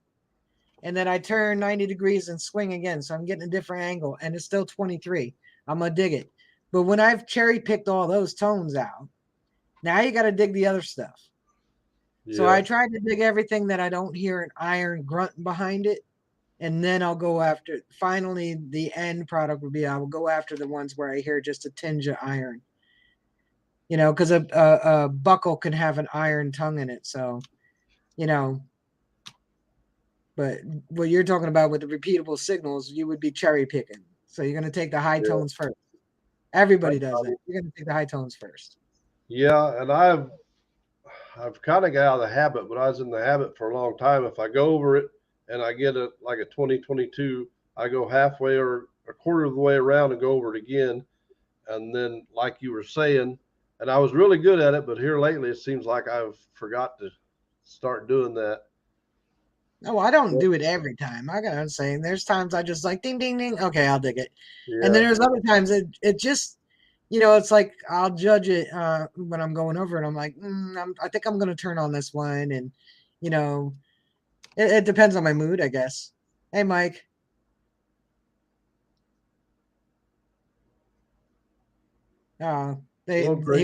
and then I turn 90 degrees and swing again, so I'm getting a different angle, and it's still 23. I'm gonna dig it. But when I've cherry picked all those tones out, now you got to dig the other stuff. Yeah. So I try to dig everything that I don't hear an iron grunt behind it. And then I'll go after, finally, the end product would be I will go after the ones where I hear just a tinge of iron. Because a buckle can have an iron tongue in it. So, but what you're talking about with the repeatable signals, you would be cherry picking. So you're going to take the high tones first. Everybody does it. You're going to take the high tones first. Yeah, and I've kind of got out of the habit, but I was in the habit for a long time. If I go over it and I get it like a 2022, I go halfway or a quarter of the way around and go over it again. And then, like you were saying, and I was really good at it, but here lately it seems like I've forgot to start doing that. No, I don't do it every time. I gotta say, there's times I just like ding, ding, ding. Okay, I'll dig it. Yeah. And then there's other times it just, it's like I'll judge it when I'm going over it. I'm like, I think I'm gonna turn on this one, and it depends on my mood, I guess. Hey, Mike. He went with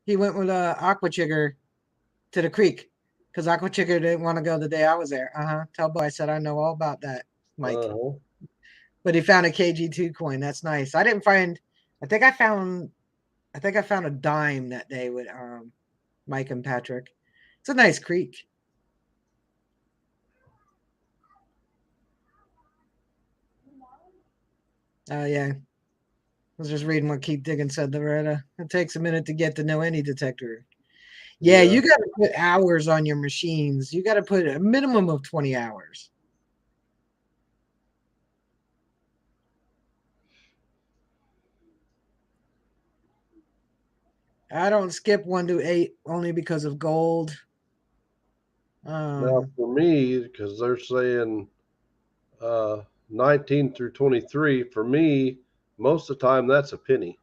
he went with Aqua Chigger to the creek because Aqua Chigger didn't want to go the day I was there. Tell Bo I said I know all about that, Mike. But he found a KG2 coin. That's nice. I didn't find. I think I found a dime that day with Mike and Patrick. It's a nice creek. Yeah. I was just reading what Keep Digging said, Loretta. It takes a minute to get to know any detector. Yeah, you got to put hours on your machines. You got to put a minimum of 20 hours. I don't skip 1 to 8 only because of gold. Now, for me, because they're saying 19 through 23, for me, most of the time that's a penny.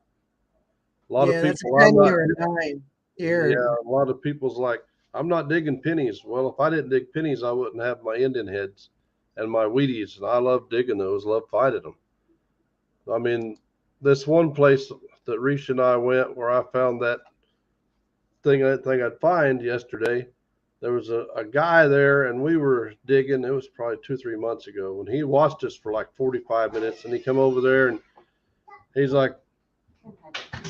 A lot of people, that's a penny or a dime. A lot of people's like, I'm not digging pennies. Well, if I didn't dig pennies, I wouldn't have my Indian heads and my Wheaties, and I love digging those, love finding them. I mean, this one place that Risha and I went where I found that thing I'd find yesterday, there was a guy there, and we were digging. It was probably 2-3 months ago, and he watched us for like 45 minutes, and he come over there, and he's like,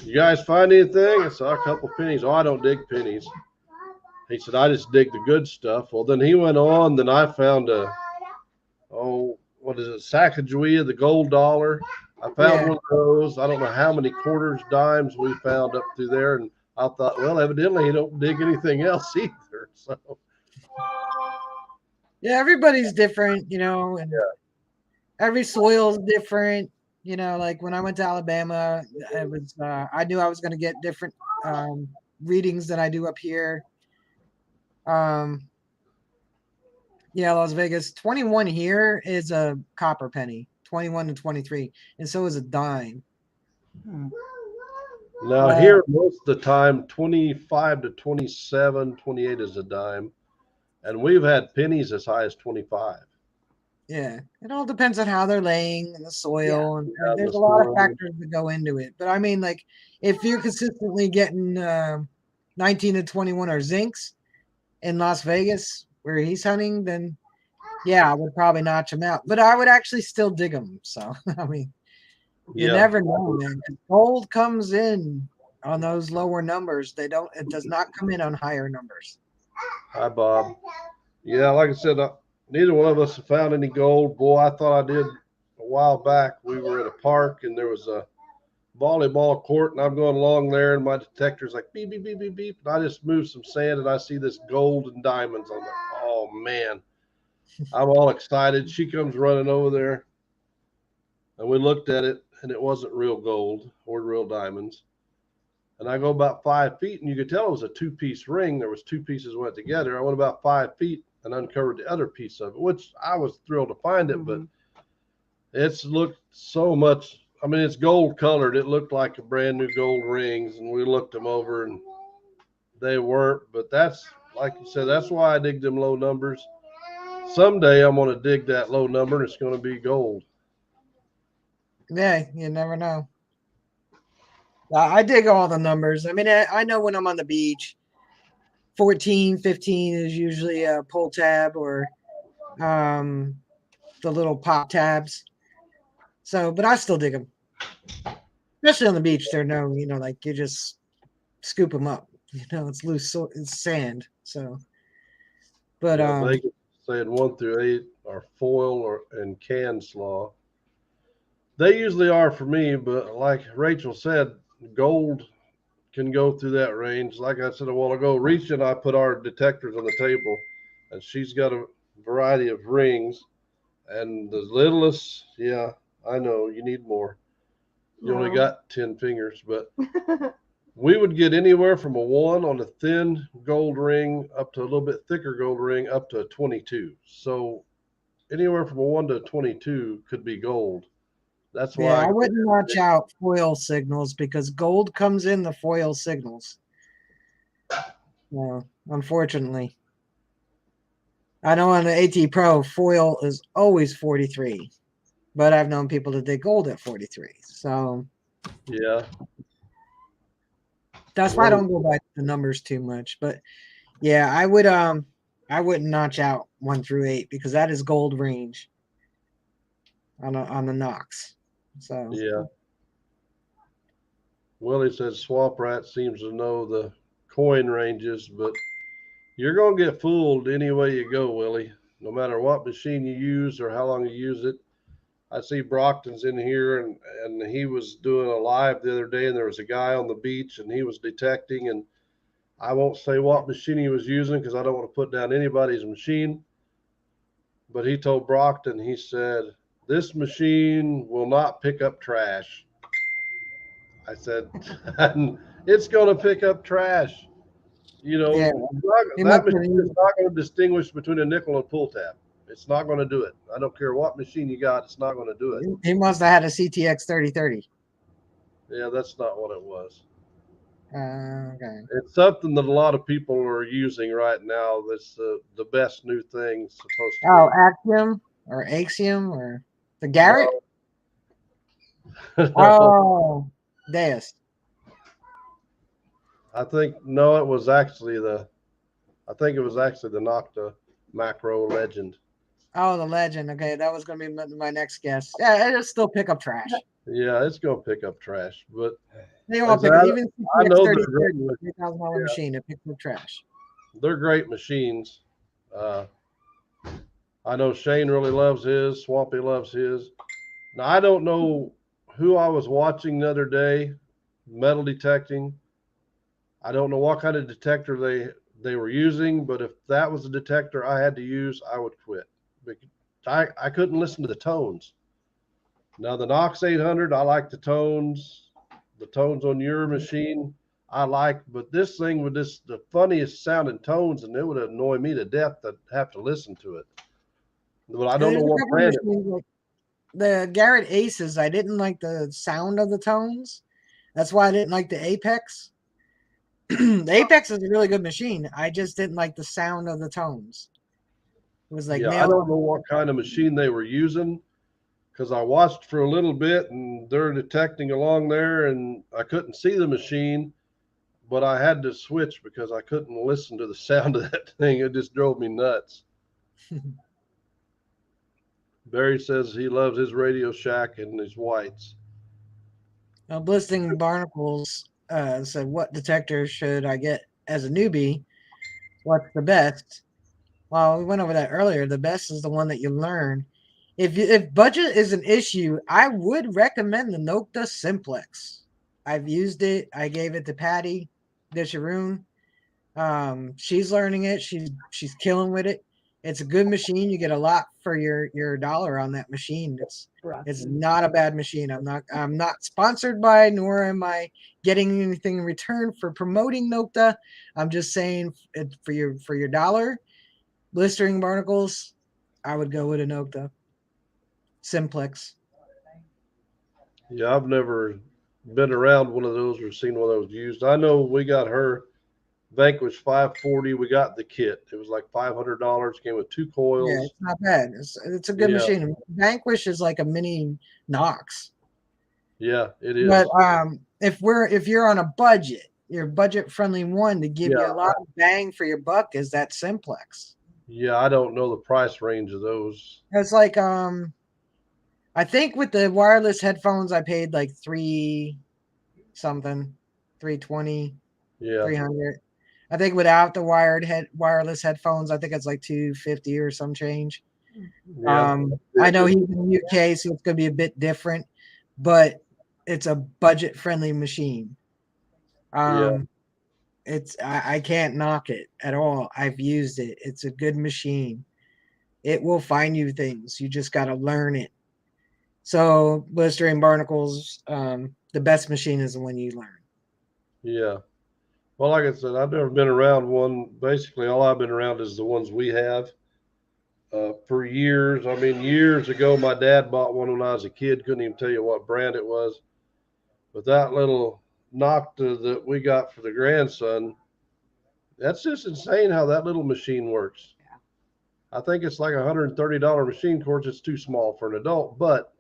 you guys find anything? I saw a couple pennies. Oh, I don't dig pennies. He said, I just dig the good stuff. Well, then he went on. Then I found Sacagawea, the gold dollar. I found one of those. I don't know how many quarters, dimes we found up through there. And I thought, well, evidently he don't dig anything else either. So. Yeah, everybody's different, and every soil's different. Like when I went to Alabama, it was I knew I was going to get different readings than I do up here. Las Vegas 21 here is a copper penny, 21 to 23, and so is a dime. Now here most of the time 25 to 27, 28 is a dime, and we've had pennies as high as 25. Yeah, it all depends on how they're laying and the soil, and there's a lot of factors that go into it. But I mean, like, if you're consistently getting 19 to 21 or zincs in Las Vegas where he's hunting, then I would probably notch him out. But I would actually still dig them. So I mean, you never know, man. Gold comes in on those lower numbers. It does not come in on higher numbers. Hi, Bob. Yeah, like I said, neither one of us have found any gold. Boy, I thought I did a while back. We were at a park and there was a volleyball court, and I'm going along there, and my detector's like beep, beep, beep, beep, beep. And I just moved some sand and I see this gold and diamonds. I'm like, oh man. I'm all excited. She comes running over there, and we looked at it, and it wasn't real gold or real diamonds. And I go about 5 feet, and you could tell it was a 2-piece ring. There was 2 pieces went together. I went about 5 feet. and uncovered the other piece of it, which I was thrilled to find it, but it's looked so much. I mean, it's gold colored. It looked like a brand new gold rings, and we looked them over, and they weren't. But that's, like you said, that's why I dig them low numbers. Someday I'm going to dig that low number, and it's going to be gold. Yeah, you never know. I dig all the numbers. I mean, I know when I'm on the beach, 14, 15 is usually a pull tab or the little pop tabs. So, but I still dig them. Especially on the beach, they're no, like you just scoop them up. It's loose, it's sand. So, but Yeah, Vegas saying 1 through 8 are foil and can slaw. They usually are for me, but like Rachel said, gold can go through that range. Like I said a while ago, Risha and I put our detectors on the table, and she's got a variety of rings. And the littlest, yeah, I know you need more. You only got 10 fingers, but we would get anywhere from a 1 on a thin gold ring up to a little bit thicker gold ring up to a 22. So anywhere from a 1 to a 22 could be gold. That's why I wouldn't watch out foil signals because gold comes in the foil signals. Unfortunately. I know on the AT Pro, foil is always 43, but I've known people that dig gold at 43. So yeah, that's why I don't go by the numbers too much. But yeah, I wouldn't notch out 1 through 8 because that is gold range on the Knox. So yeah. Willie says Swamp Rat seems to know the coin ranges, but you're going to get fooled any way you go, Willie. No matter what machine you use or how long you use it. I see Brockton's in here, and he was doing a live the other day, and there was a guy on the beach, and he was detecting, and I won't say what machine he was using because I don't want to put down anybody's machine. But he told Brockton, he said, this machine will not pick up trash. I said, it's going to pick up trash. yeah, That machine is not going to distinguish between a nickel and pull tab. It's not going to do it. I don't care what machine you got. It's not going to do it. He must have had a CTX 3030. Yeah, that's not what it was. Okay. It's something that a lot of people are using right now. That's the best new thing supposed to be. Oh, Axiom or Axiom or the Garrett? No. Oh, Deus. I think no, it was actually the Nocta Macro Legend. Oh, the Legend. Okay, that was going to be my next guess. Yeah, it'll still pick up trash. Yeah, it's gonna pick up trash, but they all pick up. Even I know $30,000 machine, it picks up trash. They're great machines. I know Shane really loves his. Swampy loves his. Now I don't know who I was watching the other day, metal detecting. I don't know what kind of detector they were using, but if that was a detector I had to use, I would quit. I couldn't listen to the tones. Now the Knox 800, I like the tones. The tones on your machine, I like, but this thing with the funniest sounding tones, and it would annoy me to death to have to listen to it. But I don't know what brand it was. Like the Garrett Aces, I didn't like the sound of the tones. That's why I didn't like the Apex. The Apex is a really good machine. I just didn't like the sound of the tones. It was like, I don't know what kind of machine they were using because I watched for a little bit and they're detecting along there and I couldn't see the machine, but I had to switch because I couldn't listen to the sound of that thing. It just drove me nuts. Barry says he loves his Radio Shack and his whites. Blissing Barnacles said, what detector should I get as a newbie? What's the best? Well, we went over that earlier. The best is the one that you learn. If budget is an issue, I would recommend the Nocta Simplex. I've used it. I gave it to Patty Disharoon. She's learning it. She's killing with it. It's a good machine. You get a lot for your dollar on that machine. It's not a bad machine. I'm not sponsored by, nor am I getting anything in return for promoting Nocta. I'm just saying it for your dollar. blistering barnacles, I would go with an Okta Simplex. Yeah, I've never been around one of those or seen one of those used. I know we got her Vanquish 540. We got the kit. It was like $500. Came with 2 Yeah, coils. it's not bad. It's a good Yeah, machine. Vanquish is like a mini Knox. yeah, it But is. if you're on a budget, your budget friendly one to give Yeah, you a lot of bang for your buck is that Simplex. yeah. I don't know the price range of those. It's like I think with the wireless headphones I paid like 3 something, 320, Yeah, 300. I think without the wireless headphones, I think it's like 250 or some change. yeah, I know he's in the UK, so it's gonna be a bit different, but it's a budget friendly machine. yeah, Um, I can't knock it at all. I've used it. It's a good machine. It will find you things. You just got to learn it. So blistering barnacles, the best machine is the one you learn. yeah. Well, like I said, I've never been around one. Basically, all I've been around is the ones we have for years. I mean, years ago, my dad bought one when I was a kid. Couldn't even tell you what brand it was. But that little Nocta that we got for the grandson, that's just insane how that little machine works. I think it's like $130 machine. Of course, it's too small for an adult, but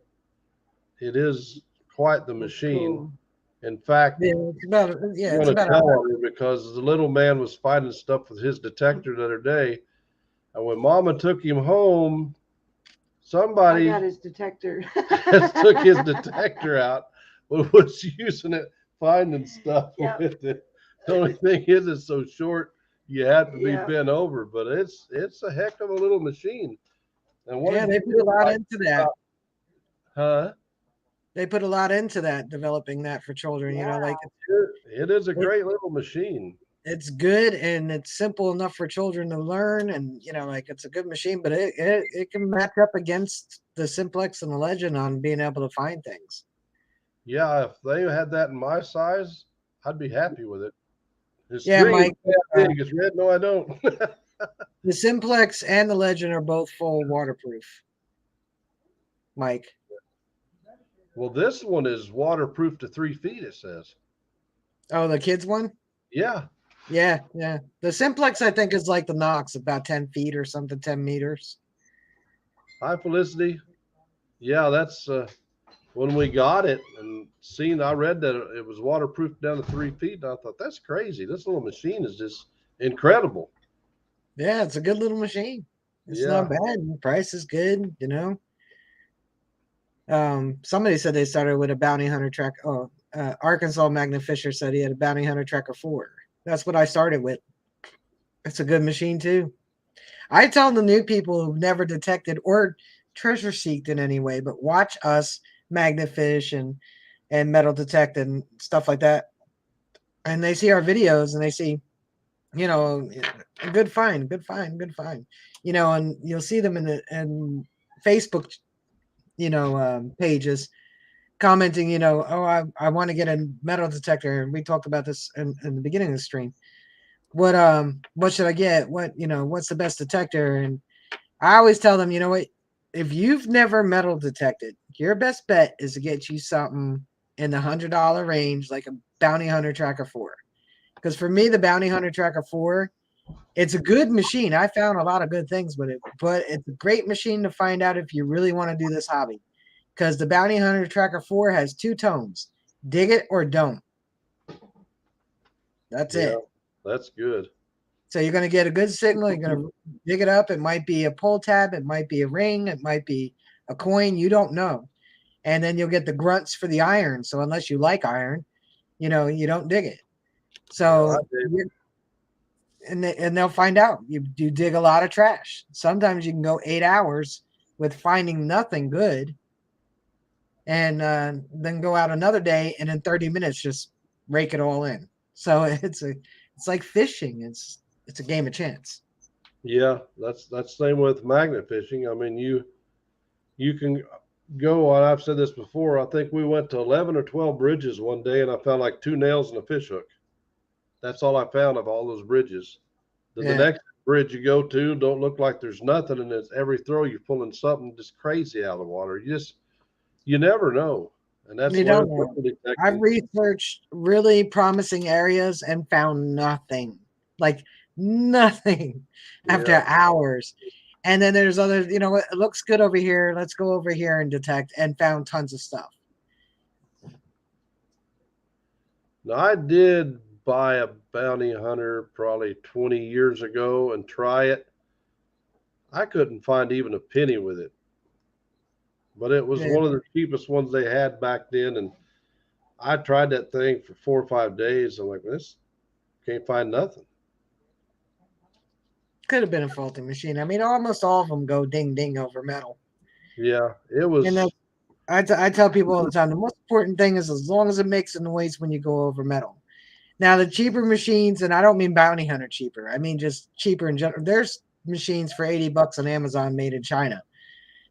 it is quite the machine. Cool. In fact, I'm It's going to about tell on her because the little man was finding stuff with his detector the other day. And when Mama took him home, I somebody got his detector. took his detector out, but was using it finding stuff Yep. with it. The only thing is, it's so short, you have to be Yep. bent over. But it's a heck of a little machine. And what yeah, did they you put a lot like into that. about, huh? They put a lot into that, developing that for children. You Yeah. know, like It is a great little machine. it's good and it's simple enough for children to learn, and you know, like it's a good machine, but it can match up against the Simplex and the Legend on being able to find things. Yeah, if they had that in my size, I'd be happy with it. It's Yeah, green, Mike. big. It's red. No, I don't. The Simplex and the Legend are both full waterproof. Mike. Well, this one is waterproof to 3 feet. It says. Oh, the kids one? Yeah, Yeah, yeah. The Simplex, I think, is like the Knox, about 10 feet or something, 10 meters. high Felicity. Yeah, that's when we got it and seen. I read that it was waterproof down to 3 feet. And I thought that's crazy. This little machine is just incredible. Yeah, it's a good little machine. It's Yeah, not bad. The price is good, you know. Somebody said they started with a bounty hunter track. Oh, Arkansas Magna Fisher said he had a bounty hunter tracker 4. That's what I started with. It's a good machine too. I tell the new people who've never detected or treasure seeked in any way, but watch us magnafish and metal detect and stuff like that, and they see our videos and they see, you know, a good find, good find, good find, you know, and you'll see them in the Facebook, you know, pages commenting, you know, oh, I want to get a metal detector, and we talked about this in the beginning of the stream. What should I get? What, you know, what's the best detector? And I always tell them, you know what, if you've never metal detected, your best bet is to get you something in the $100 range, like a Bounty Hunter Tracker 4. Because for me, the Bounty Hunter Tracker 4, it's a good machine. I found a lot of good things with it, but it's a great machine to find out if you really want to do this hobby. Because the Bounty Hunter Tracker 4 has 2 tones: dig it or don't. That's yeah, it. that's good. So you're going to get a good signal. You're going to dig it up. It might be a pull tab. It might be a ring. It might be a coin. You don't know. And then you'll get the grunts for the iron. So unless you like iron, you know, you don't dig it. Yeah, So and they'll find out you dig a lot of trash. Sometimes you can go 8 hours with finding nothing good, and then go out another day and in 30 minutes just rake it all in. So it's like fishing. It's a game of chance. yeah, that's same with magnet fishing. I mean, you can go on. I've said this before. I think we went to 11 or 12 bridges one day, and I found like 2 nails and a fish hook. That's all I found of all those bridges. The next bridge you go to don't look like there's nothing, and it's every throw you're pulling something just crazy out of the water. You never know, and that's You where don't the know. metal I've detecting. researched really promising areas and found nothing. Like nothing after Yeah. hours. And then there's other, it looks good over here. Let's go over here and detect, and found tons of stuff. Now I did buy a bounty hunter probably 20 years ago and try it. I couldn't find even a penny with it, but it was Yeah. one of the cheapest ones they had back then. And I tried that thing for 4 or 5 days. I'm like, this can't find nothing. Could have been a faulty machine. I mean, almost all of them go ding ding over metal. Yeah, it And was. I tell people all the time, the most important thing is as long as it makes a noise when you go over metal. Now, the cheaper machines, and I don't mean bounty hunter cheaper, I mean just cheaper in general. There's machines for $80 on Amazon made in China.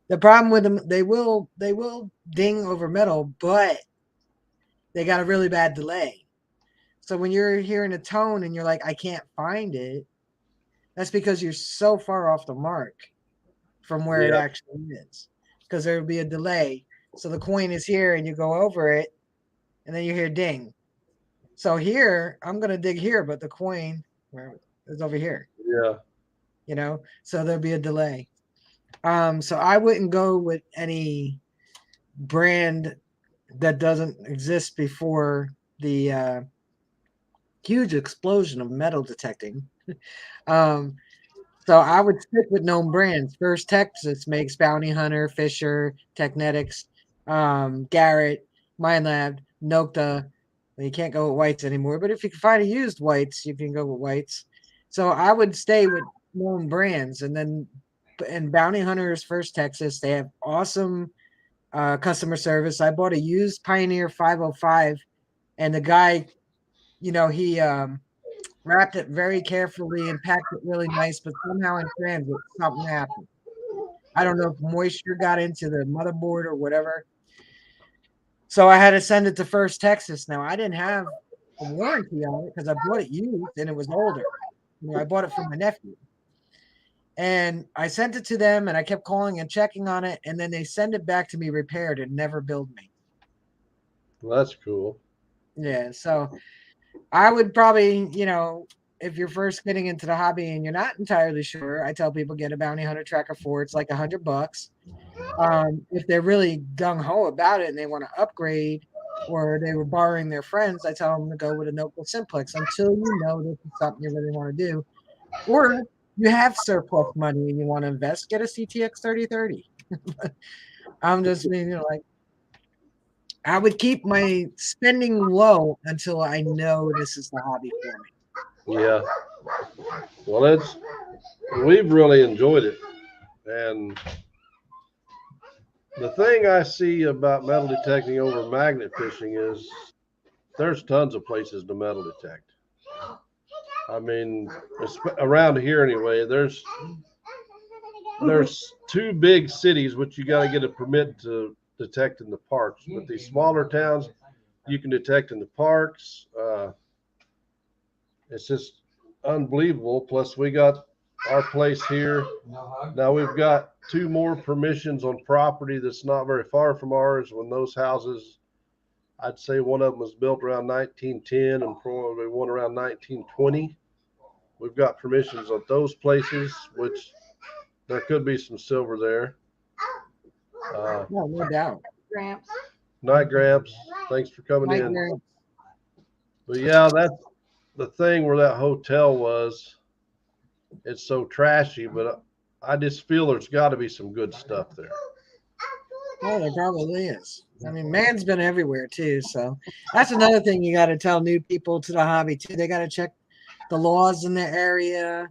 The problem with them, they will ding over metal, but they got a really bad delay. So when you're hearing a tone and you're like, I can't find it, that's because you're so far off the mark from where it Yeah, actually is. Because there will be a delay. So the coin is here and you go over it, and then you hear ding. So here, I'm gonna dig here, but the coin is over here, yeah, so there'll be a delay. So I wouldn't go with any brand that doesn't exist before the huge explosion of metal detecting. um, so I would stick with known brands. First Texas makes Bounty Hunter, Fisher, Technetics, Garrett, MindLab, Nokta. Well, you can't go with whites anymore, but if you can find a used whites, you can go with whites. So I would stay with known brands, and Bounty Hunters, First Texas, they have awesome customer service. I bought a used Pioneer 505, and the guy, he wrapped it very carefully and packed it really nice, but somehow in transit, something happened. I don't know if moisture got into the motherboard or whatever. So I had to send it to First Texas. Now I didn't have a warranty on it because I bought it used and it was older. I bought it for my nephew. And I sent it to them and I kept calling and checking on it. And then they send it back to me repaired and never billed me. well, that's cool. Yeah. So I would probably, if you're first getting into the hobby and you're not entirely sure, I tell people get a Bounty Hunter Tracker 4. It's like $100. If they're really gung ho about it and they want to upgrade, or they were borrowing their friends, I tell them to go with a Notebook Simplex until you know this is something you really want to do. Or you have surplus money and you want to invest, get a CTX 3030. I'm just being, like, I would keep my spending low until I know this is the hobby for me. Yeah. Well, we've really enjoyed it, and the thing I see about metal detecting over magnet fishing is there's tons of places to metal detect. I mean, around here anyway, there's two big cities which you got to get a permit to detect in the parks, but these smaller towns you can detect in the parks. It's just unbelievable. Plus, we got our place here. Now we've got two more permissions on property that's not very far from ours. When those houses, I'd say one of them was built around 1910 and probably one around 1920. We've got permissions at those places, which there could be some silver there. No doubt. Gramps. Night Gramps, thanks for coming Mike, in. But yeah, that's the thing where that hotel was. It's so trashy, but I just feel there's got to be some good stuff there. oh, there probably is. I mean, man's been everywhere too. So that's another thing you got to tell new people to the hobby too. They got to check the laws in their area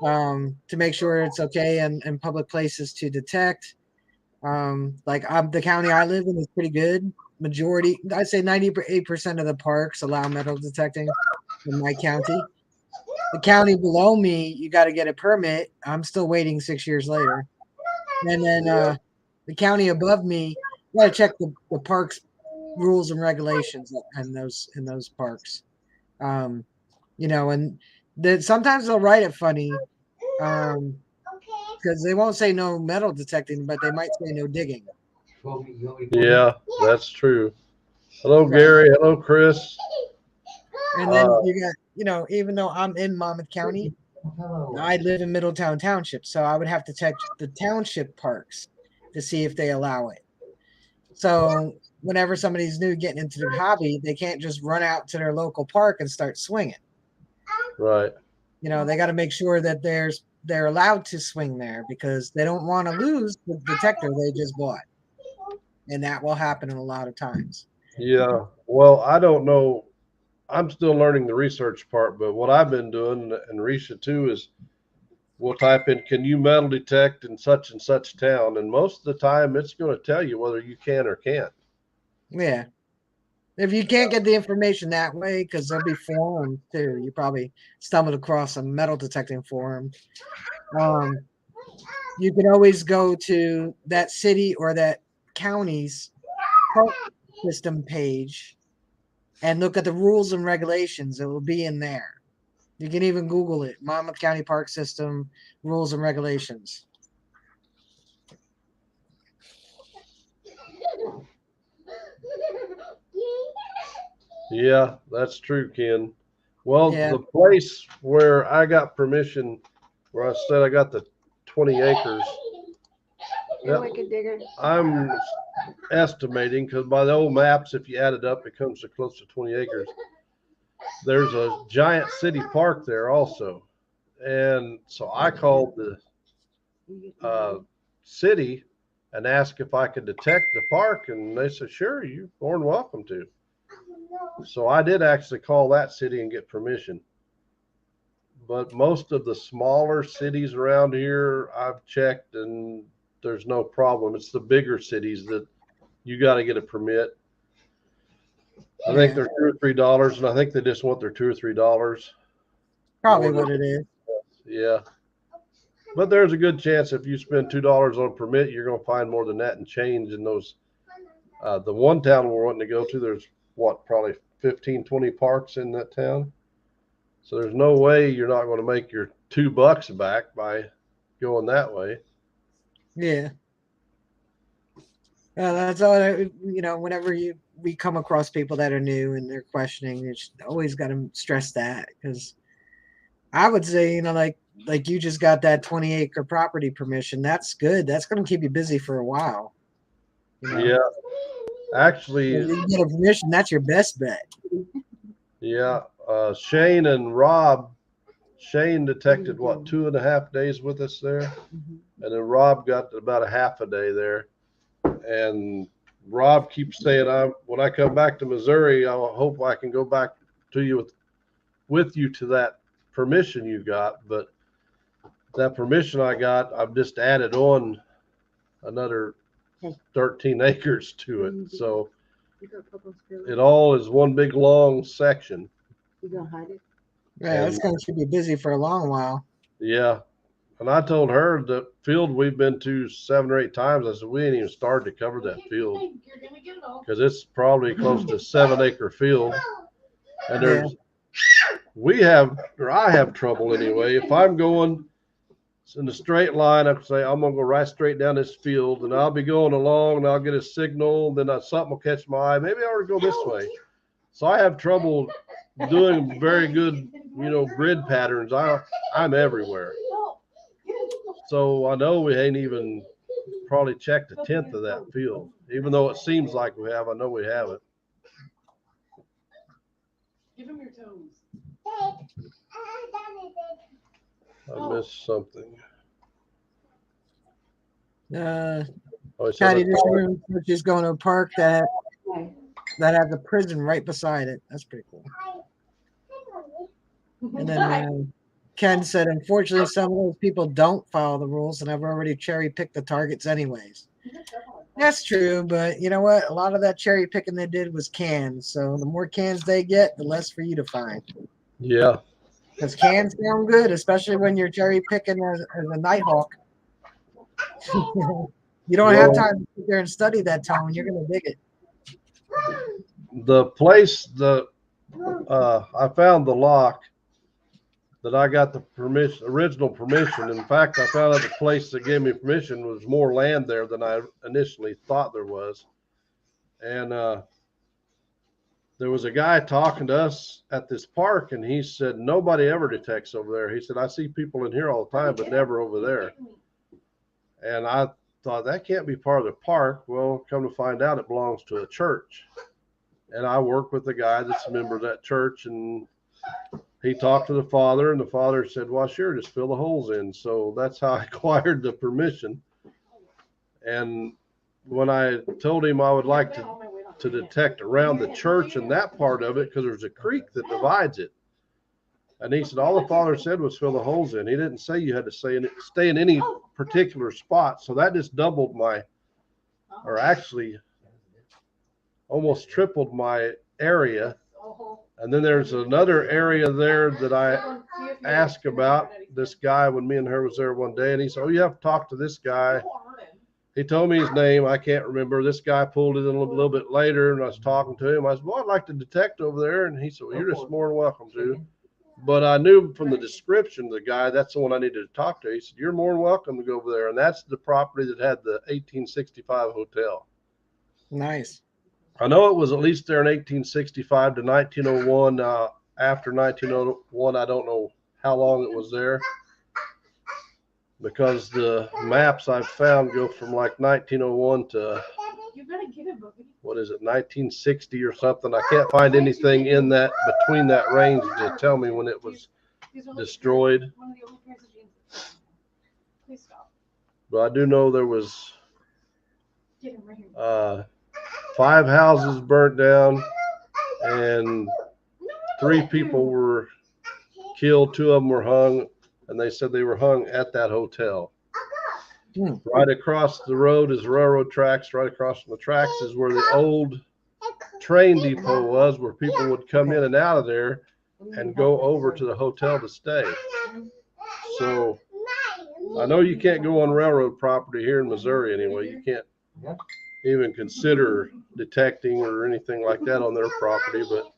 to make sure it's okay in public places to detect. The county I live in is pretty good. Majority, I'd say 98% of the parks allow metal detecting in my county. The county below me, you got to get a permit. I'm still waiting 6 years later. And then the county above me, you got to check the parks rules and regulations in those parks. And That sometimes they'll write it funny, because they won't say no metal detecting, but they might say no digging. Yeah, that's true. Hello, So, Gary. Hello, Chris. and then you got, even though I'm in Monmouth County, I live in Middletown Township, so I would have to check the township parks to see if they allow it. So whenever somebody's new getting into the hobby, they can't just run out to their local park and start swinging. Right. They got to make sure that they're allowed to swing there, because they don't want to lose the detector they just bought, and that will happen a lot of times. Yeah. Well, I don't know. I'm still learning the research part, but what I've been doing, and Risha too, is we'll type in, can you metal detect in such and such town? And most of the time it's going to tell you whether you can or can't. Yeah. If you can't get the information that way, because there'll be forums too. You probably stumbled across a metal detecting forum. You can always go to that city or that county's park system page and look at the rules and regulations. It will be in there. You can even Google it, Monmouth County Park System rules and regulations. Yeah, that's true, Ken. Well, Yeah. the place where I got permission, where I said I got the 20 acres, You're wicked digger. I'm estimating, because by the old maps, if you add it up, it comes to close to 20 acres. There's a giant city park there also. And so I called the city and asked if I could detect the park, and they said, sure, you're more than welcome to. So I did actually call that city and get permission. But most of the smaller cities around here, I've checked and there's no problem. It's the bigger cities that you got to get a permit. I think they're $2 or $3, and I think they just want their $2 or $3. Probably what it is. Yeah. But there's a good chance if you spend $2 on a permit, you're going to find more than that and change in those. The one town we're wanting to go to, there's probably 15, 20 parks in that town. So there's no way you're not going to make your $2 back by going that way. Yeah. That's all. Whenever we come across people that are new and they're questioning, you always got to stress that, because I would say, like you just got that 20-acre property permission. That's good. That's going to keep you busy for a while. Yeah. Actually, if you get a permission, that's your best bet. Yeah. Shane and Rob, Shane detected 2.5 days with us there. And then Rob got about a half a day there. And Rob keeps saying, when I come back to Missouri, I hope I can go back to you with you to that permission you got. But that permission I got, I've just added on another 13 acres to it. So it all is one big long section. You gonna hide it? Yeah, it's going to keep you busy for a long while. Yeah. And I told her the field we've been to 7 or 8 times, I said, we ain't even started to cover that field, because it's probably close to 7-acre field. And I have trouble anyway. If I'm going in a straight line, I say, I'm going to go right straight down this field, and I'll be going along and I'll get a signal. Then something will catch my eye. Maybe I ought to go this way. So I have trouble doing very good, grid patterns. I'm everywhere. So I know we ain't even probably checked a tenth of that field, even though it seems like we have. I know we haven't. Give him your toes. I missed something. Patty just moved. She's going to a park that has a prison right beside it. That's pretty cool. And then Ken said, unfortunately, some of those people don't follow the rules, and I've already cherry picked the targets anyways. That's true, but you know what? A lot of that cherry picking they did was cans. So the more cans they get, the less for you to find. Yeah. Because cans sound good, especially when you're cherry picking as a nighthawk. You don't have time to sit there and study that tone. You're going to dig it. The place I found the lock. that I got the original permission. In fact, I found out the place that gave me permission was more land there than I initially thought there was. And there was a guy talking to us at this park, and he said, nobody ever detects over there. He said, I see people in here all the time, but never over there. And I thought, that can't be part of the park. Well, come to find out, it belongs to a church. And I work with a guy that's a member of that church, and he talked to the father, and the father said, well, sure, just fill the holes in. So that's how I acquired the permission. And when I told him I would like to detect around the church and that part of it, because there's a creek that divides it. And he said, all the father said was fill the holes in. He didn't say you had to stay in any particular spot. So that just doubled or actually almost tripled my area. And then there's another area there that I asked about this guy when me and her was there one day. And he said, oh, you have to talk to this guy. He told me his name. I can't remember. This guy pulled it in a little bit later, and I was talking to him. I said, well, I'd like to detect over there. And he said, well, you're just more than welcome to. But I knew from the description of the guy, that's the one I needed to talk to. He said, you're more than welcome to go over there. And that's the property that had the 1865 hotel. Nice. I know it was at least there in 1865 to 1901. After 1901, I don't know how long it was there, because the maps I've found go from like 1901 to, what is it, 1960 or something. I can't find anything in that, between that range, to tell me when it was destroyed. But I do know there was 5 houses burnt down, and 3 people were killed. 2 of them were hung, and they said they were hung at that hotel. Right across the road is railroad tracks. Right across from the tracks is where the old train depot was, where people would come in and out of there and go over to the hotel to stay. So I know you can't go on railroad property here in Missouri anyway. You can't even consider detecting or anything like that on their property, but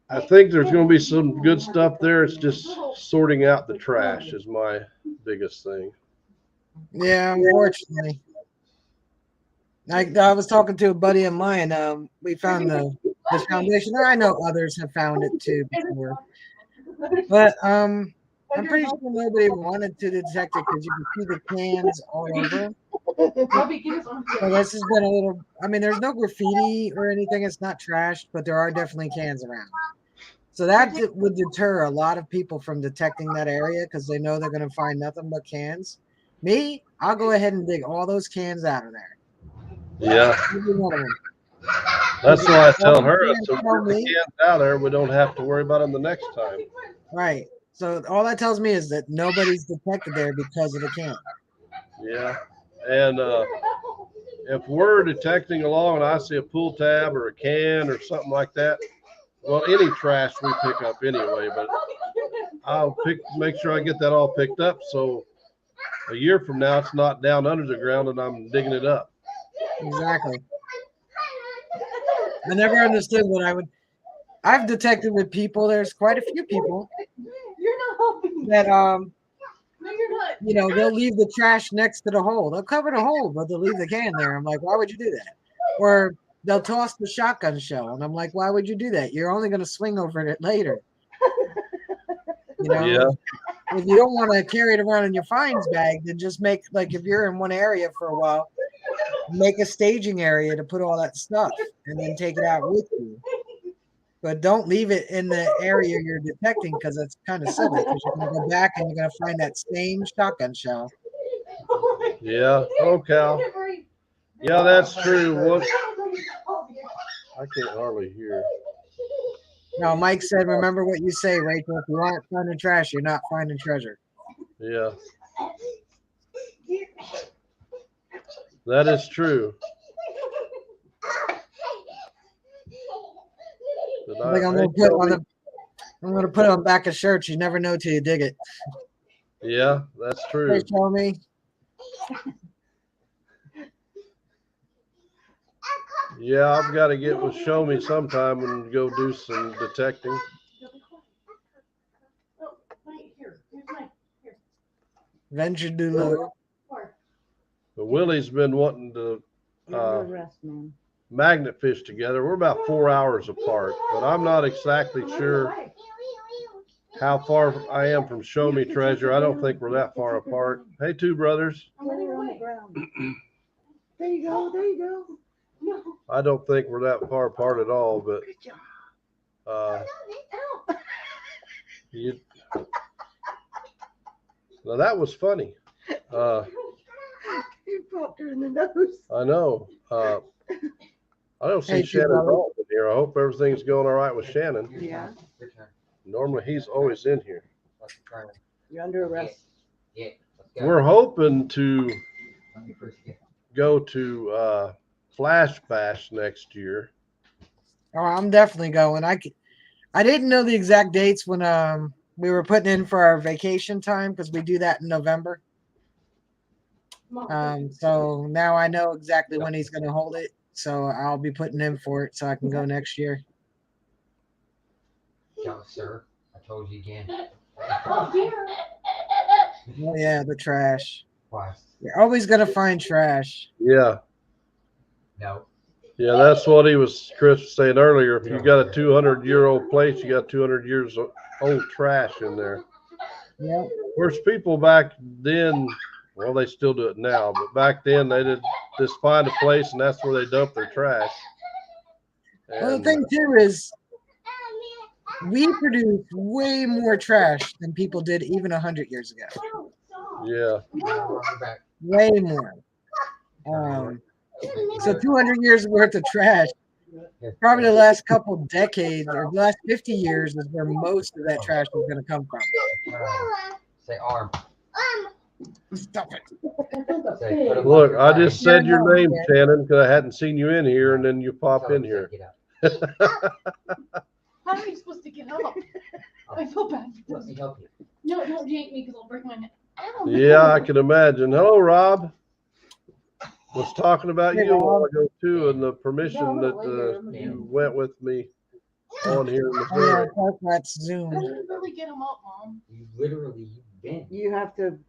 I think there's going to be some good stuff there. It's just sorting out the trash is my biggest thing. Yeah, unfortunately. I was talking to a buddy of mine. We found this foundation. I know others have found it too before, but I'm pretty sure nobody wanted to detect it because you can see the cans all over. So this has been a little. I mean, there's no graffiti or anything. It's not trashed, but there are definitely cans around. So that would deter a lot of people from detecting that area because they know they're going to find nothing but cans. Me, I'll go ahead and dig all those cans out of there. Yeah. Every one of them. That's why I tell her, so get the cans out there, we don't have to worry about them the next time. Right. So all that tells me is that nobody's detected there because of the can. Yeah. And if we're detecting along and I see a pull tab or a can or something like that, well, any trash we pick up anyway, but I'll make sure I get that all picked up, so a year from now it's not down under the ground and I'm digging it up. Exactly. I never understood what I've detected with people. There's quite a few people that you know, they'll leave the trash next to the hole. They'll cover the hole, but they'll leave the can there. I'm like, why would you do that? Or they'll toss the shotgun shell, and I'm like, why would you do that? You're only going to swing over it later. You know, Yeah. If you don't want to carry it around in your finds bag, then just make, like, if you're in one area for a while, make a staging area to put all that stuff and then take it out with you. But don't leave it in the area you're detecting because it's kind of silly because you're going to go back and you're going to find that same shotgun shell. Yeah. Okay. Yeah, that's true. I can't hardly hear. Now, Mike said, remember what you say, Rachel. If you aren't finding trash, you're not finding treasure. Yeah. That is true. I think I'm going to put on the back of shirts. You never know till you dig it. Yeah, that's true. Hey, show me. Yeah, I've got to get with Show Me sometime and go do some detecting. Venture du Loup. But Willie's been wanting to You're under arrest, man. magnet fish together. We're about 4 hours apart, but I'm not exactly sure how far I am from Show Me Treasure. I don't think we're that far apart. Hey, two brothers. You're on the ground. There you go. There you go. No. I don't think we're that far apart at all, but you, now that was funny. You popped her in the nose. I know. I don't see Hey, two Shannon brothers. Dalton here. I hope everything's going all right with Shannon. Yeah. Normally he's always in here. You're under arrest. Yeah. Let's go. We're hoping to Let me first get- go to Flash Bash next year. Oh, I'm definitely going. I didn't know the exact dates when we were putting in for our vacation time because we do that in November. So now I know exactly when he's going to hold it. So I'll be putting in for it so I can go next year. No, sir. I told you again. Oh yeah, the trash. Twice. You're always going to find trash. Yeah. No. Yeah, that's what Chris was saying earlier. If you got a 200-year-old place, you got 200 years old trash in there. Yep. Of course, people back then, well, they still do it now, but back then they did just find a place and that's where they dump their trash. Well, the And, thing too is we produce way more trash than people did even 100 years ago. yeah, We're back. Way more. So 200 years worth of trash. Probably the last couple decades or the last 50 years is where most of that trash is going to come from. Say arm. Stop it. Say, put it look, like I your just thigh. said your name, Shannon, because I hadn't seen you in here, and then you pop Tell in him, here. say, get up. How am I supposed to get up? I feel bad. Let me help you. No, don't yank me because I'll break my neck. Ow. Yeah, I can imagine. Hello, Rob. Was talking about you a while ago too, and the permission that you went with me on here in Oh, yeah, Missouri. that's Zoom. How do you really get him up, Mom? You literally, you've been. You have to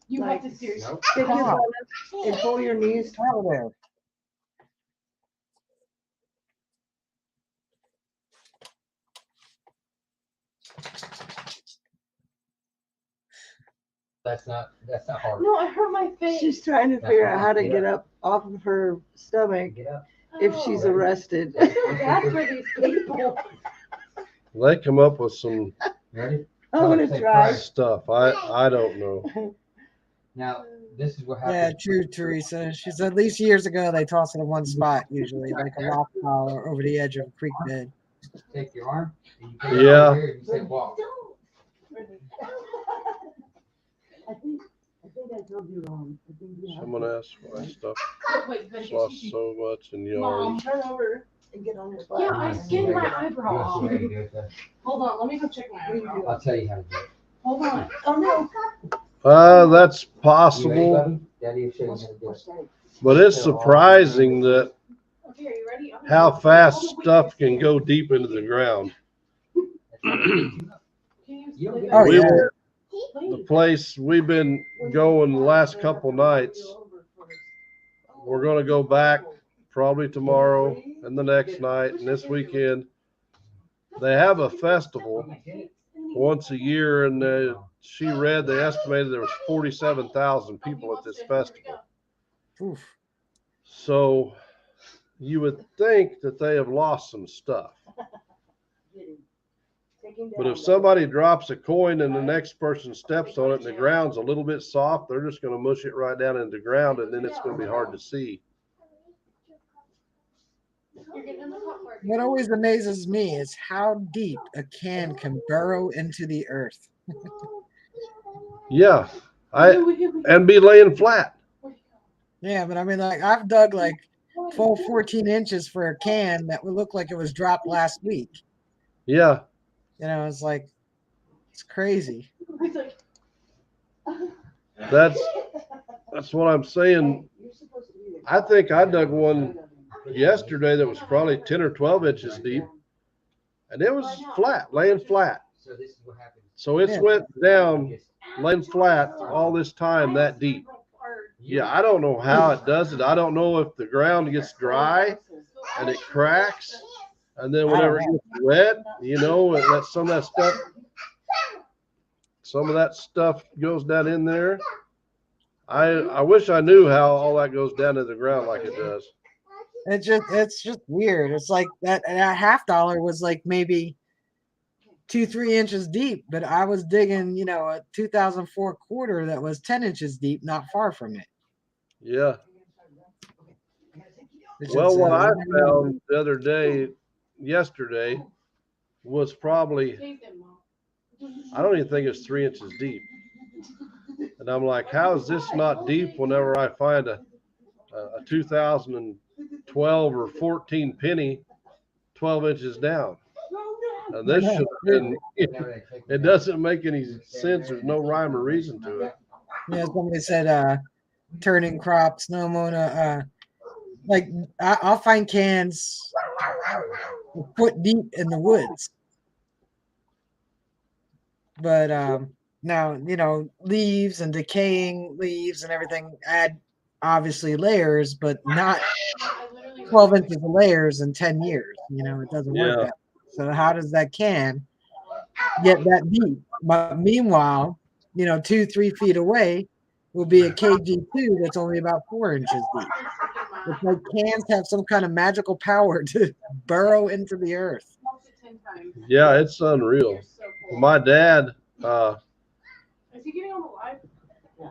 You Like, have to seriously. Nope. stick your butt up and pull your knees. Out of there. That's not hard. No, I hurt my face. She's trying to figure out how to get up off of her stomach Get up. if she's Oh, arrested. I feel bad for these people. They come up with some Ready? I'm gonna Say try. prayer. stuff. I don't know. Now, this is what Yeah, happens. true, Teresa. She said at least years ago they toss it in one spot, usually like a rock pile or over the edge of a creek bed. Take your arm. And you put it Yeah. over here and you say walk. I think I told you wrong. I think you have Someone asked why stuff Wait, gotta get lost Gigi. so much in Mom, yards. turn over and get on your butt. Yeah, I skinned my eyebrow You off. want to see how you do it, though? Hold on, let me go check my eyebrow. I'll tell you how to do it. Hold on. Oh no. That's You ready, possible, buddy? Daddy will show you how to do it. but it's surprising that Okay, are you ready? I'm how gonna- fast Oh, wait, stuff can go deep into the ground. That's how you do it. Can You don't you get- Oh, We yeah. were the place we've been going the last couple nights. We're gonna go back probably tomorrow and the next night and this weekend. They have a festival once a year, and she read they estimated there was 47,000 people at this festival. Oof. So you would think that they have lost some stuff. But if somebody drops a coin and the next person steps on it and the ground's a little bit soft, they're just gonna mush it right down into the ground, and then it's gonna be hard to see. You're getting in the hot part. What always amazes me is how deep a can can burrow into the earth. Yeah, and be laying flat. Yeah, but I mean, like I've dug like full 14 inches for a can that would look like it was dropped last week. Yeah, You know, it's like it's crazy. He's like, that's what I'm saying. I think I dug one yesterday that was probably 10 or 12 inches deep, and it was flat, laying flat. So this is what happens. So it's Yeah. went down laying flat all this time that deep. Yeah, I don't know how it does it. I don't know if the ground gets dry and it cracks, and then whenever it gets wet, you know, and that some of that stuff goes down in there. I wish I knew how all that goes down to the ground like it does. It's just weird. It's like that $half was like maybe 2-3 inches deep, but I was digging, a 2004 quarter that was 10 inches deep, not far from it. Yeah. It's Well, just, what I found the other day, yesterday, was probably, I don't even think it's 3 inches deep. And I'm like, how is this not deep whenever I find a 2012 or 14 penny 12 inches down? And this should have been, it doesn't make any sense. There's no rhyme or reason to it. Yeah, somebody said turning crops, no Mona. Like I'll find cans a foot deep in the woods. But now, leaves and decaying leaves and everything add obviously layers, but not 12 inches of layers in 10 years. It doesn't work that way. So how does that can get that deep? But meanwhile, 2-3 feet away will be a KG2 that's only about 4 inches deep. It's like cans have some kind of magical power to burrow into the earth. Yeah, it's unreal. My dad,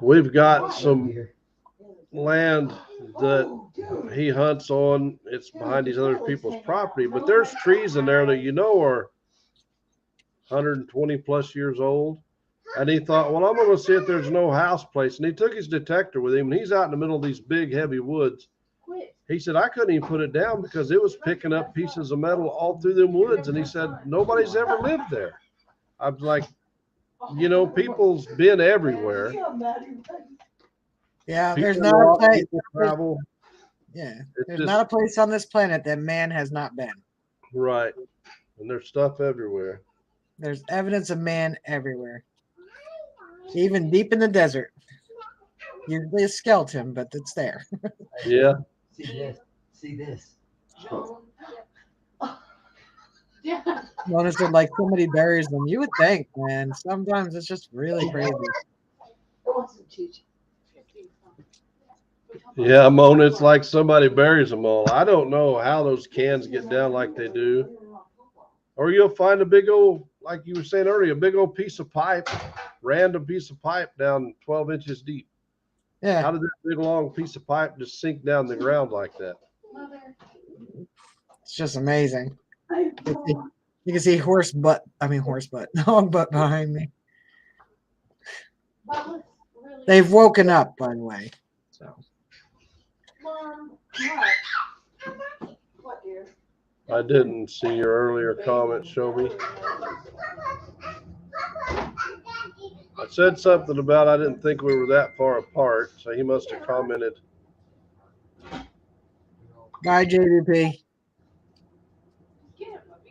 we've got some land that he hunts on. It's behind these other people's property, but there's trees in there that are 120 plus years old. And he thought, well, I'm going to see if there's no house place. And he took his detector with him, and he's out in the middle of these big, heavy woods. He said, I couldn't even put it down because it was picking up pieces of metal all through them woods. And he said, nobody's ever lived there. I was like, people's been everywhere. Yeah, People there's not a place. Travel. Yeah, there's not a place on this planet that man has not been. Right. And there's stuff everywhere. There's evidence of man everywhere. Even deep in the desert. Usually a skeleton, but it's there. Yeah. See this. Yeah. Notice that like somebody buries them. You would think, man. Sometimes it's just really crazy. Yeah, Mona, it's like somebody buries them all. I don't know how those cans get down like they do. Or you'll find a big old, like you were saying earlier, a big old piece of pipe, random piece of pipe down 12 inches deep. Yeah. How did that big long piece of pipe just sink down the ground like that? It's just amazing. You can see dog butt behind me. They've woken up, by the way. So. Mom, what, dear? I didn't see your earlier comment, Shelby. I said something about I didn't think we were that far apart, so he must have commented. Bye, JDP.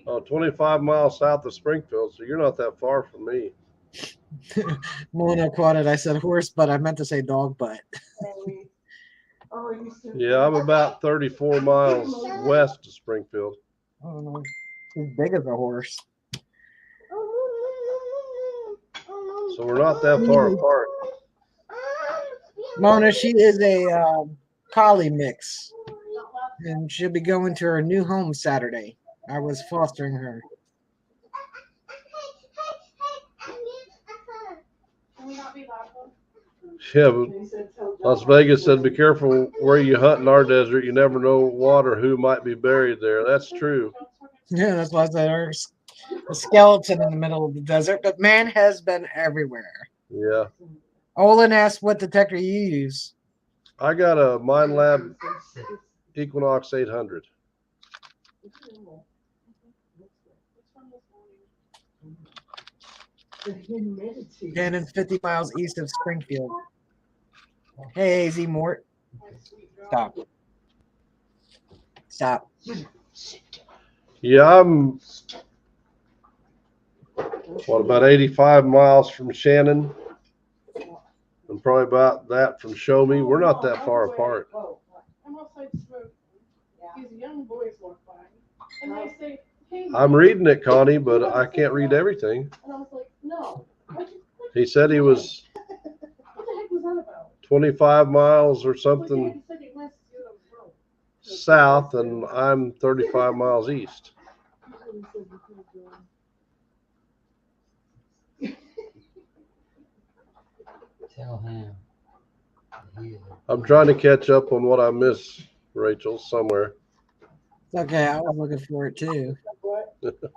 Oh, 25 miles south of Springfield, so you're not that far from me. Mona quoted, I said horse butt. I meant to say dog butt. Yeah, I'm about 34 miles west of Springfield. Oh, no. He's big as a horse. So we're not that far apart. Mona, she is a collie mix. And she'll be going to her new home Saturday. I was fostering her. Yeah, but Las Vegas said, be careful where you hunt in our desert. You never know what or who might be buried there. That's true. Yeah, that's why I said there's a skeleton in the middle of the desert, but man has been everywhere. Yeah. Olin asked what detector you use. I got a Mind Lab Equinox 800. And it's 50 miles east of Springfield. Hey, AZ Mort. Stop. Yeah, I'm about 85 miles from Shannon, and probably about that from Show Me. We're not that far apart. I'm outside smoking. These young boys walk by, and they say, "Hey." I'm reading it, Connie, but I can't read everything. And I was like, "No." He said he was What the heck was that about? 25 miles or But something Dad said he wants to do it on south, and I'm 35 miles east. Tell him. that he is a- I'm trying to catch up on what I missed, Rachel, somewhere. It's okay. I was looking for it too. he's a-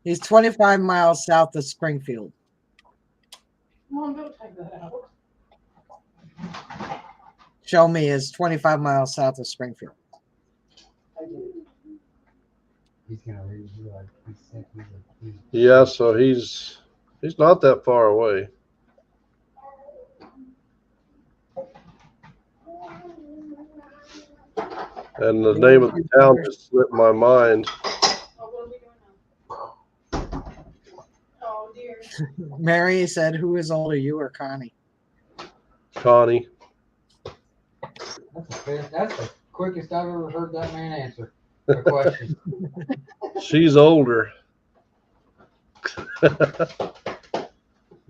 He's 25 miles south of Springfield. Mom, don't type that out. Show Me is 25 miles south of Springfield. He's gonna read you like he said he's a. Yeah, so he's not that far away. And the name of the town just slipped my mind. Oh, what are we doing now? Oh, dear. Mary said, "Who is older, you or Connie?" Connie. That's the quickest I've ever heard that man answer a question. She's older.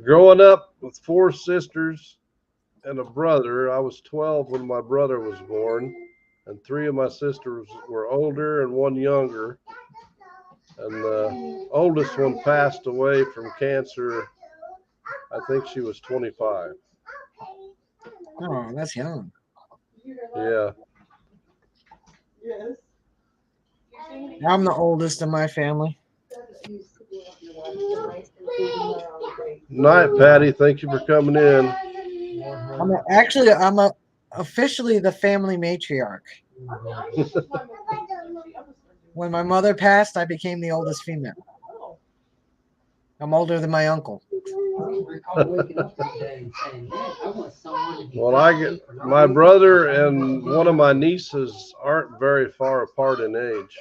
Growing up with 4 sisters and a brother, I was 12 when my brother was born, and 3 of my sisters were older and 1 younger. And the oldest one passed away from cancer. I think she was 25. Oh, that's young. Did you hear that? Yeah. Yes. You're saying it I'm the oldest in my family. Night, Patty. Thank you for coming in. I'm officially the family matriarch. I just took my mistake. When my mother passed, I became the oldest female. Oh. I'm older than my uncle. I recall waking up that day and saying, "Man, I want someone to be." Well, I get my brother and one of my nieces aren't very far apart in age.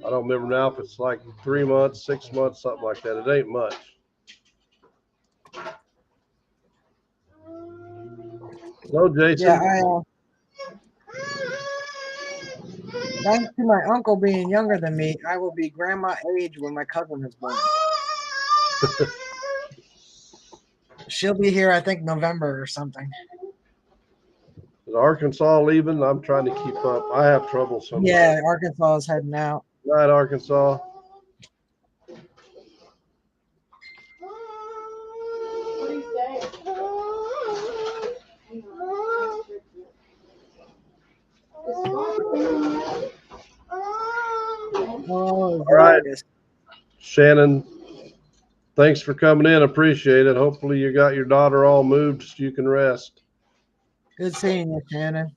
I don't remember now if it's like 3 months, 6 months, something like that. It ain't much. Hello, Jason. Yeah, thanks to my uncle being younger than me, I will be grandma age when my cousin is born. She'll be here, I think, November or something. Is Arkansas leaving? I'm trying to keep up. I have trouble sometimes. Yeah, Arkansas is heading out. Night, Arkansas. What do you say? Oh, right. goodness. Shannon, thanks for coming in. Appreciate it. Hopefully you got your daughter all moved so you can rest. Good seeing you, Shannon.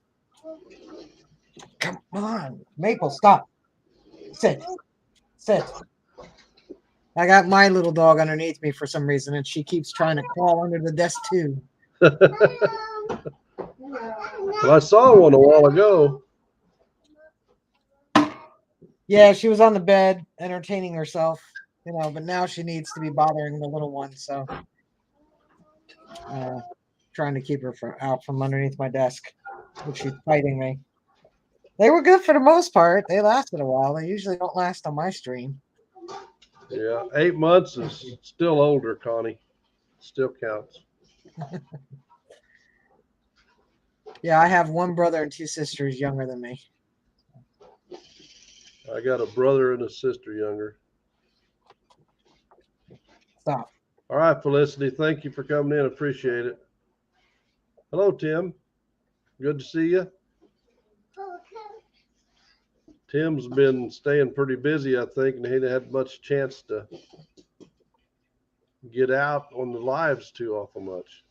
Come on. Maple, stop. Sit. Sit. I got my little dog underneath me for some reason, and she keeps trying to crawl under the desk, too. Well, I saw one a while ago. Yeah, she was on the bed entertaining herself, but now she needs to be bothering the little one, so trying to keep her out from underneath my desk, but she's fighting me. They were good for the most part. They lasted a while. They usually don't last on my stream. Yeah, 8 months is still older, Connie. Still counts. Yeah, I have 1 brother and 2 sisters younger than me. I got a brother and a sister younger. Stop. All right, Felicity, thank you for coming in. Appreciate it. Hello, Tim. Good to see you. Tim's been staying pretty busy, I think, and he hadn't had much chance to get out on the lives too awful much.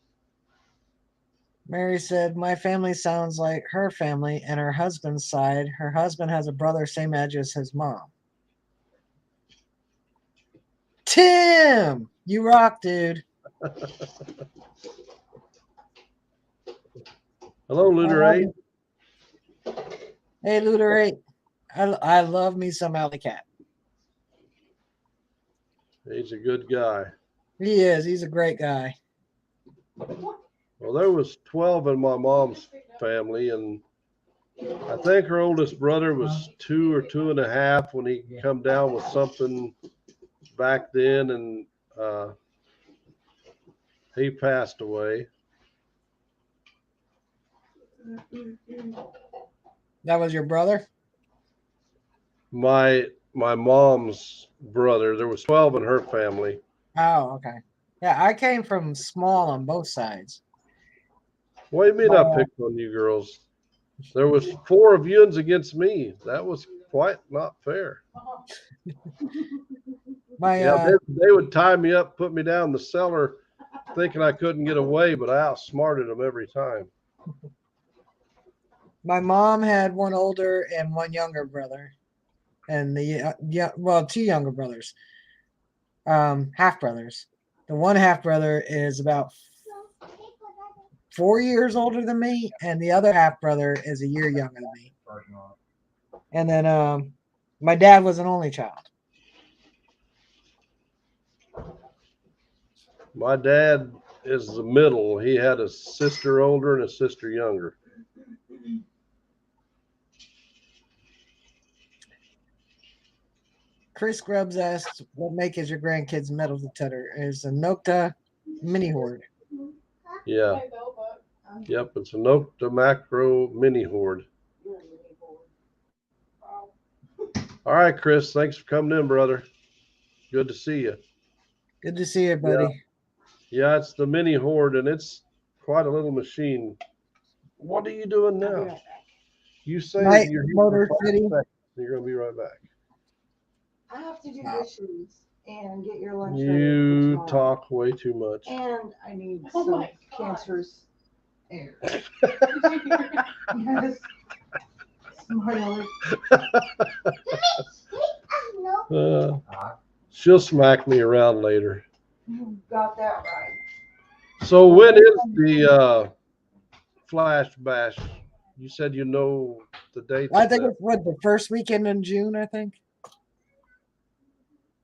Mary said, my family sounds like her family and her husband's side. Her husband has a brother same age as his mom. Tim, you rock, dude. Hello, Looter 8. Hey, Looter 8. I love me some Alley Cat. He's a good guy. He is. He's a great guy. Well, there was 12 in my mom's family, and I think her oldest brother was 2 or 2.5 when he come down with something back then, and he passed away. That was your brother? My mom's brother. There was 12 in her family. Oh, okay. Yeah, I came from small on both sides. What do you mean I picked on you girls? There was 4 of yous against me. That was quite not fair. They would tie me up, put me down in the cellar, thinking I couldn't get away, but I outsmarted them every time. My mom had one older and one younger brother, and well, 2 younger brothers, half brothers. The one half brother is about 4 years older than me, and the other half brother is a year younger than me. And then my dad was an only child. My dad is the middle. He had a sister older and a sister younger. Chris Grubbs asked, "What make is your grandkids' metal detector?" Is a Nokta mini horde. Yeah. Yep, it's a Nokta macro mini horde. All right, Chris. Thanks for coming in, brother. Good to see you. Good to see you, buddy. Yeah, it's the mini horde, and it's quite a little machine. What are you doing now? You say Night, you're here Motor for 5 City. seconds. You're gonna be right back. I have to do dishes and get your lunch ready You for tomorrow. talk way too much. And I need some cancerous air. Yes. Smart aleck. She'll smack me around later. You got that right. So when is the Flash Bash? You said you know the date. I think it's the first weekend in June, I think.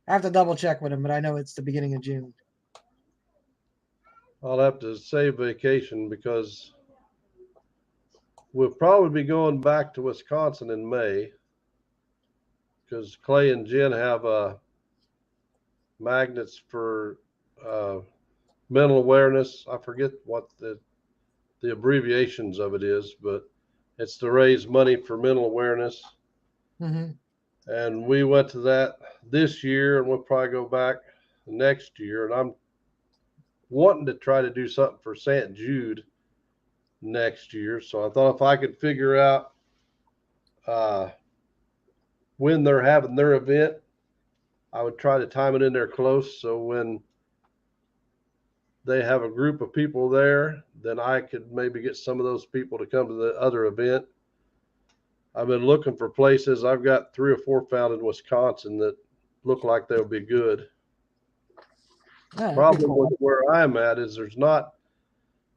I have to double check with him, but I know it's the beginning of June. I'll have to save vacation because we'll probably be going back to Wisconsin in May because Clay and Jen have magnets for mental awareness. I forget what the abbreviations of it is, but it's to raise money for mental awareness. Mm-hmm. And we went to that this year, and we'll probably go back next year. And I'm wanting to try to do something for St. Jude next year. So I thought if I could figure out when they're having their event, I would try to time it in there close. So when they have a group of people there, then I could maybe get some of those people to come to the other event. I've been looking for places. I've got 3 or 4 found in Wisconsin that look like they'll be good. Problem with where I'm at is there's not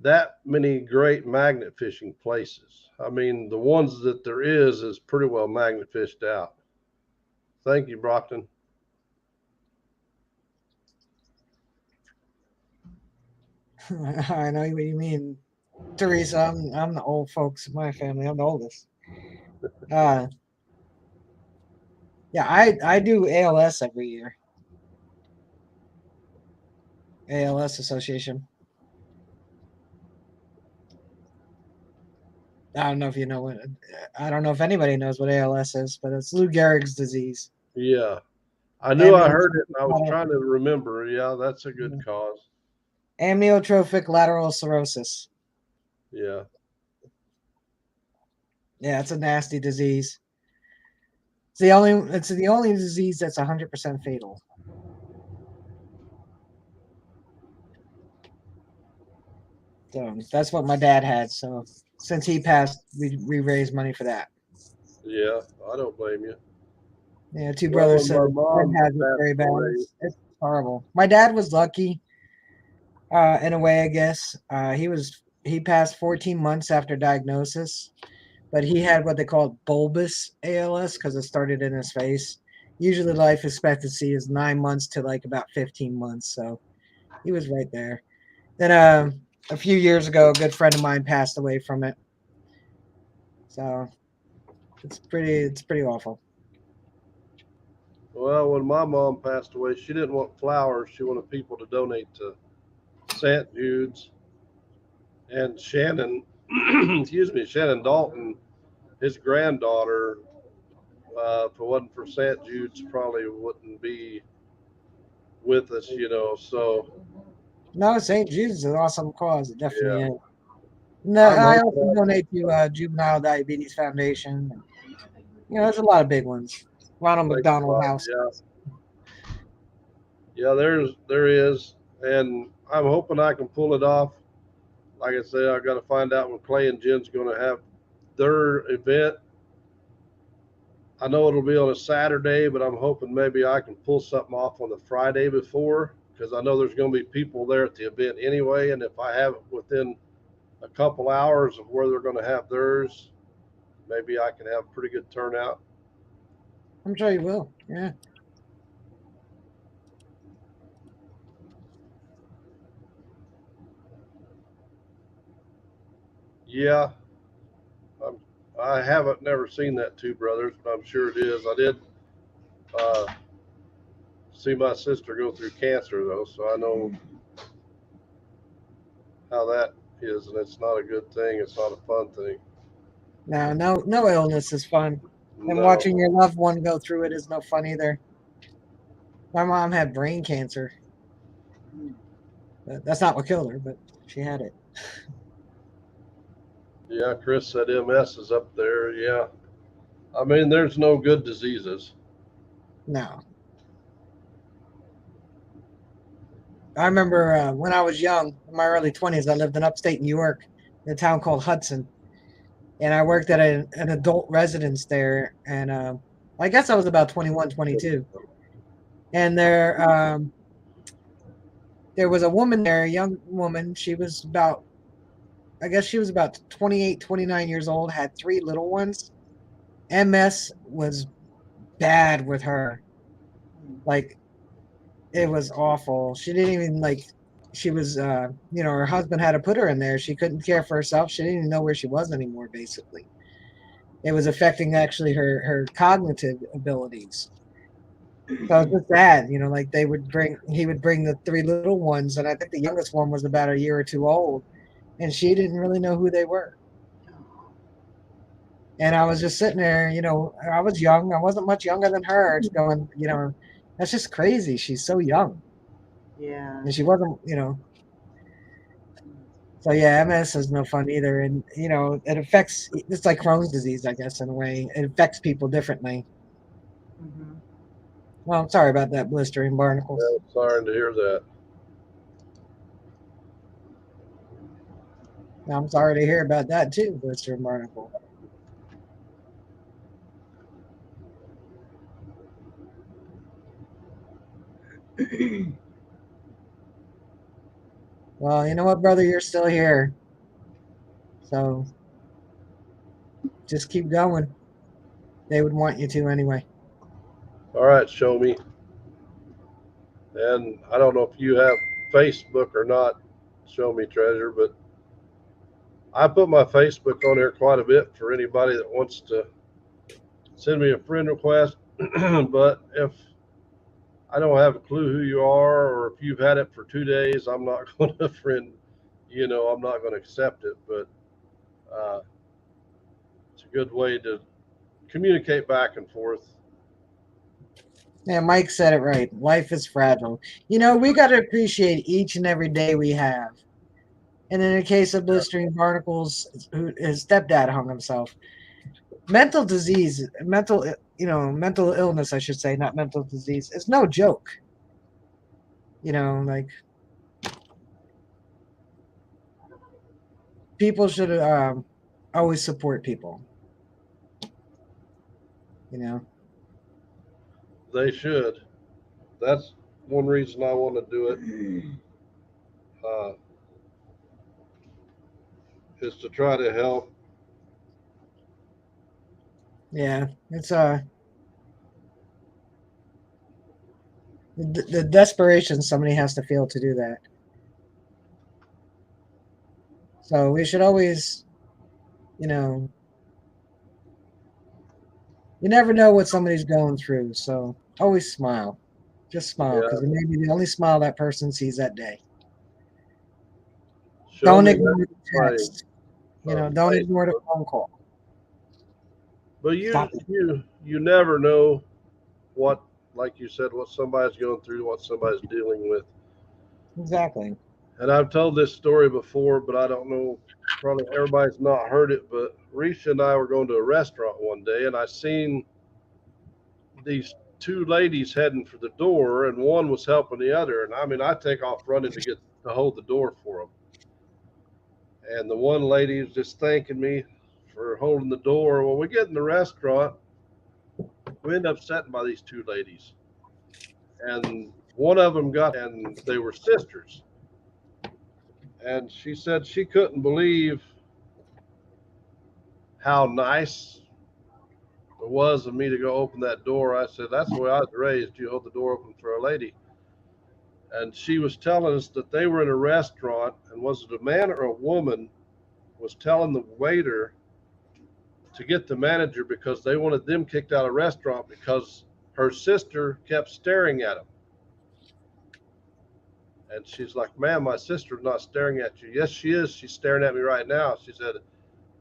that many great magnet fishing places. I mean, the ones that there is pretty well magnet fished out. Thank you, Brockton. I know what you mean, Teresa. I'm the old folks in my family. I'm the oldest. Yeah, I do ALS every year. ALS Association. I don't know if you know what. I don't know if anybody knows what ALS is, but it's Lou Gehrig's disease. Yeah, I knew I heard it, and I was trying to remember. Yeah, that's a good cause. Amyotrophic lateral sclerosis. Yeah. Yeah, it's a nasty disease. It's the only disease that's 100% fatal. So that's what my dad had. So since he passed, we raised money for that. Yeah, I don't blame you. Yeah, 2 brothers said mom has it very bad. It's horrible. My dad was lucky, in a way, I guess. He passed 14 months after diagnosis, but he had what they call bulbous ALS because it started in his face. Usually, life expectancy is 9 months to like about 15 months, so he was right there. Then a few years ago, a good friend of mine passed away from it. So it's pretty awful. Well, when my mom passed away, she didn't want flowers. She wanted people to donate to St. Jude's. And Shannon, excuse me, Shannon Dalton, his granddaughter, if it wasn't for St. Jude's, probably wouldn't be with us, So No, St. Jude's is an awesome cause. It definitely yeah, is. No, I'm I hoping also donate to Juvenile Diabetes Foundation. There's a lot of big ones. Ronald thanks a McDonald lot. House. Yeah, there is, and I'm hoping I can pull it off. Like I said, I got to find out when Clay and Jen's going to have their event. I know it'll be on a Saturday, but I'm hoping maybe I can pull something off on the Friday before, because I know there's going to be people there at the event anyway. And if I have it within a couple hours of where they're going to have theirs, maybe I can have pretty good turnout. I'm sure you will. Yeah. Yeah, I haven't never seen that Two Brothers, but I'm sure it is. I did see my sister go through cancer though, so I know how that is, and it's not a good thing. It's not a fun thing. No illness is fun, and No. watching your loved one go through it is no fun either. My mom had brain cancer. That's not what killed her, but she had it. Yeah, Chris said MS is up there. Yeah. I mean, there's no good diseases. No. I remember when I was young, in my early 20s, I lived in upstate New York, in a town called Hudson. And I worked at an adult residence there. And I guess I was about 21, 22. And there was a woman there, a young woman. I guess she was about 28, 29 years old, had 3 little ones. MS was bad with her. Like, it was awful. She didn't even she was, her husband had to put her in there. She couldn't care for herself. She didn't even know where she was anymore, basically. It was affecting actually her cognitive abilities. So it was just sad, like he would bring the 3 little ones, and I think the youngest one was about a year or 2 old, and she didn't really know who they were. And I was just sitting there, I was young. I wasn't much younger than her. Just going, that's just crazy. She's so young. Yeah. And she wasn't, So yeah, MS is no fun either. And, it affects, it's like Crohn's disease, I guess, in a way. It affects people differently. Mhm. Well, I'm sorry about that, blistering barnacles. Yeah, sorry to hear that. I'm sorry to hear about that too, blistering barnacle. Well, you know what, brother? You're still here. So just keep going. They would want you to anyway. All right, show me. And I don't know if you have Facebook or not, Show Me Treasure, but I put my Facebook on there quite a bit for anybody that wants to send me a friend request. But if I don't have a clue who you are, or if you've had it for 2 days, I'm not going to I'm not going to accept it. But it's a good way to communicate back and forth. Yeah, Mike said it right. Life is fragile. We got to appreciate each and every day we have. And in the case of blistering barnacles, his stepdad hung himself. Mental disease, mental illness, I should say, not mental disease. It's no joke. Like people should always support people. They should. That's one reason I want to do it. Is to try to help. Yeah, it's the desperation somebody has to feel to do that. So we should always, you know, you never know what somebody's going through. So always smile. Just smile, Yeah. because it may be the only smile that person sees that day. Show Don't me ignore that the my, text. Don't ignore the phone call. but Stop it. you never know what, like you said, what somebody's going through, what somebody's dealing with. Exactly. And I've told this story before, but I don't know, probably everybody's not heard it. But Risha and I were going to a restaurant one day, and I seen these two ladies heading for the door, and one was helping the other. And I mean, I take off running to hold the door for them. And the one lady was just thanking me for holding the door. Well, we get in the restaurant, we end up sitting by these two ladies, and one of them and they were sisters. And she said she couldn't believe how nice it was of me to go open that door. I said, that's the way I was raised. You hold the door open for a lady. And she was telling us that they were in a restaurant, and was it a man or a woman was telling the waiter to get the manager because they wanted them kicked out of the restaurant because her sister kept staring at him. And she's like, ma'am, my sister's not staring at you. Yes, she is. She's staring at me right now. She said,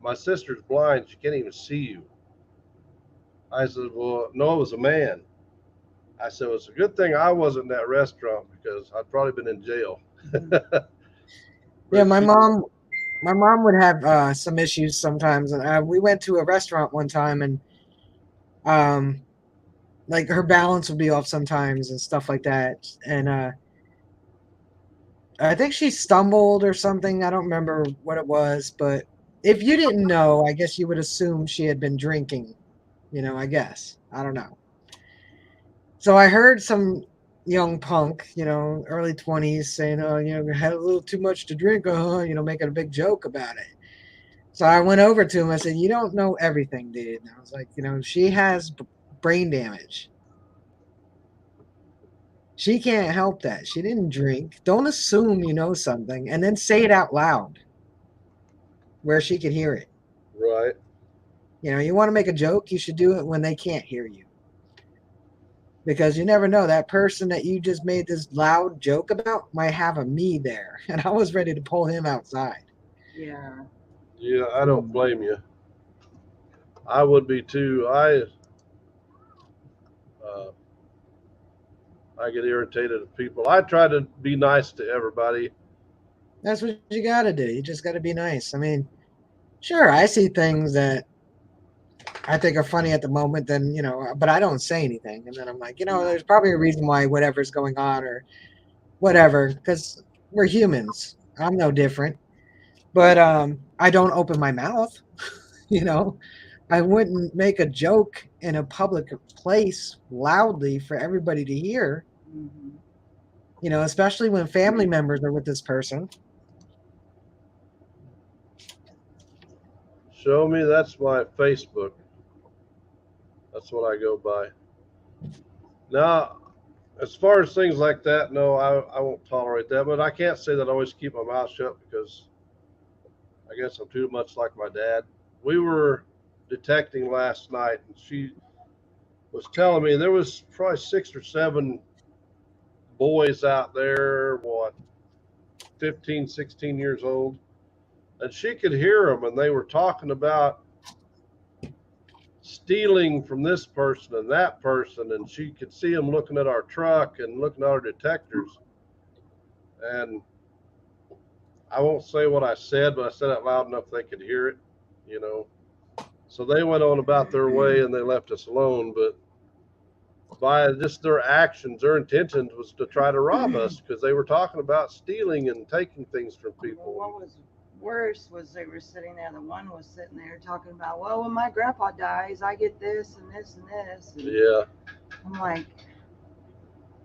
my sister's blind. She can't even see you. I said, well, no, it was a man. I said, well, it's a good thing I wasn't in that restaurant because I'd probably been in jail. Yeah, my mom would have some issues sometimes. And we went to a restaurant one time, and like her balance would be off sometimes and stuff like that. And I think she stumbled or something. I don't remember what it was, but if you didn't know, I guess you would assume she had been drinking. I guess. I don't know. So I heard some young punk, early 20s saying, oh, had a little too much to drink, making a big joke about it. So I went over to him. I said, you don't know everything, dude. And I was like, she has brain damage. She can't help that. She didn't drink. Don't assume you know something and then say it out loud where she could hear it. Right. You want to make a joke, you should do it when they can't hear you. Because you never know, that person that you just made this loud joke about might have a me there. And I was ready to pull him outside. Yeah. Yeah, I don't blame you. I would be too. I get irritated at people. I try to be nice to everybody. That's what you got to do. You just got to be nice. I mean, sure, I see things that I think are funny at the moment, then, but I don't say anything. And then I'm like, there's probably a reason why whatever's going on or whatever, because we're humans. I'm no different. But I don't open my mouth, I wouldn't make a joke in a public place loudly for everybody to hear, especially when family members are with this person. Show me, that's my Facebook. That's what I go by. Now, as far as things like that, no, I won't tolerate that. But I can't say that I always keep my mouth shut because I guess I'm too much like my dad. We were detecting last night, and she was telling me there was probably 6 or 7 boys out there, 15, 16 years old, and she could hear them, and they were talking about stealing from this person and that person, and she could see them looking at our truck and looking at our detectors. And I won't say what I said, but I said it loud enough they could hear it, you know. So they went on about their way and they left us alone. But by just their actions, their intentions was to try to rob us because they were talking about stealing and taking things from people. Well, what was worse was they were sitting there. The one was sitting there talking about, well, when my grandpa dies, I get this and this and this. And Yeah. I'm like,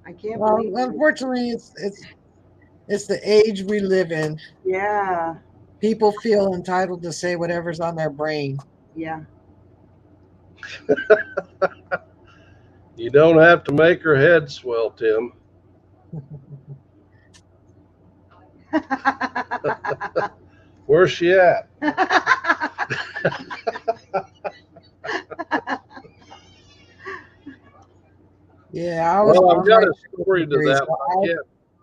I can't Well, believe it. unfortunately, it's the age we live in. Yeah. People feel entitled to say whatever's on their brain. Yeah. You don't have to make her head swell, Tim. Where's she at? Yeah, I was. Well, I've got right a story to there. that, So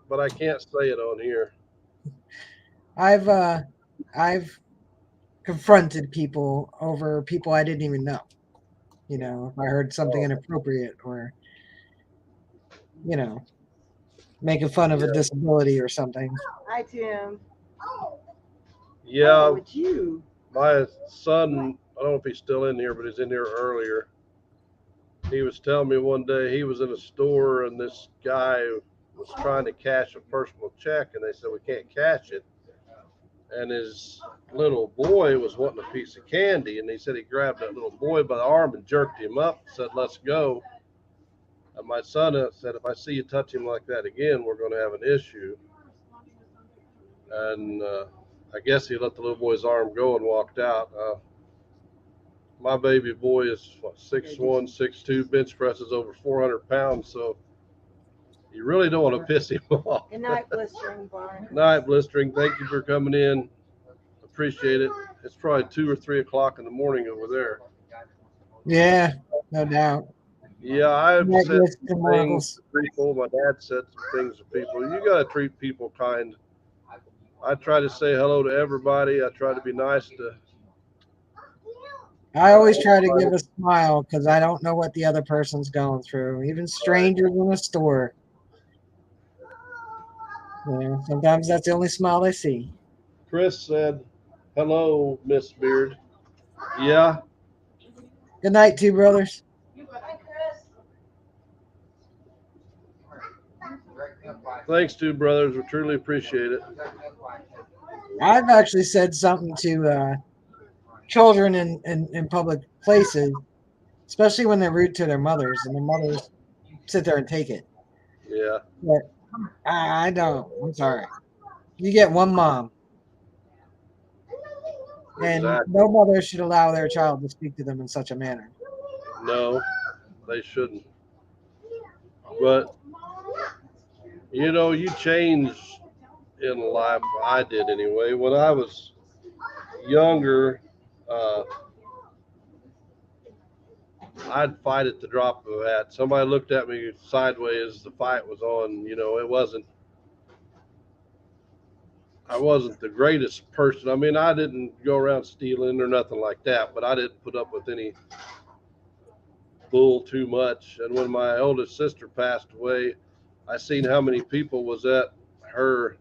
but I can't say it on here. I've confronted people over people I didn't even know. You know, if I heard something inappropriate or, you know, making fun of a disability or something. Hi, Tim. Yeah, It's you. my son, I don't know if he's still in here, but he's in here earlier. He was telling me one day he was in a store and this guy was trying to cash a personal check, and they said, we can't cash it. And his little boy was wanting a piece of candy, and he said he grabbed that little boy by the arm and jerked him up and said, let's go. And my son said, if I see you touch him like that again, we're going to have an issue. And I guess he let the little boy's arm go and walked out. My baby boy is 6'1", 6'2", bench presses over 400 pounds, so you really don't want to piss him off. Good night, blistering barn. Night, blistering. Thank you for coming in. Appreciate it. It's probably 2 or 3 o'clock in the morning over there. Yeah, no doubt. Yeah, I've Yeah, said yes, some Tim things Ruggles. to people. My dad said some things to people. You got to treat people kind. I try to say hello to everybody. I try to be nice to. I always try to give a smile because I don't know what the other person's going through. Even strangers in a store. You know, sometimes that's the only smile they see. Chris said, hello, Miss Beard. Yeah. Good night, two brothers. Thanks, two brothers. We truly appreciate it. I've actually said something to children in public places, especially when they're rude to their mothers, and the mothers sit there and take it. Yeah. But I don't. I'm sorry. You get one mom, and Exactly. no mother should allow their child to speak to them in such a manner. No, they shouldn't. But, you know, you change in life. I did anyway. When I was younger, I'd fight at the drop of a hat. Somebody looked at me sideways, the fight was on. You know, I wasn't the greatest person. I mean, I didn't go around stealing or nothing like that, but I didn't put up with any bull too much. And when my oldest sister passed away, I seen how many people was at her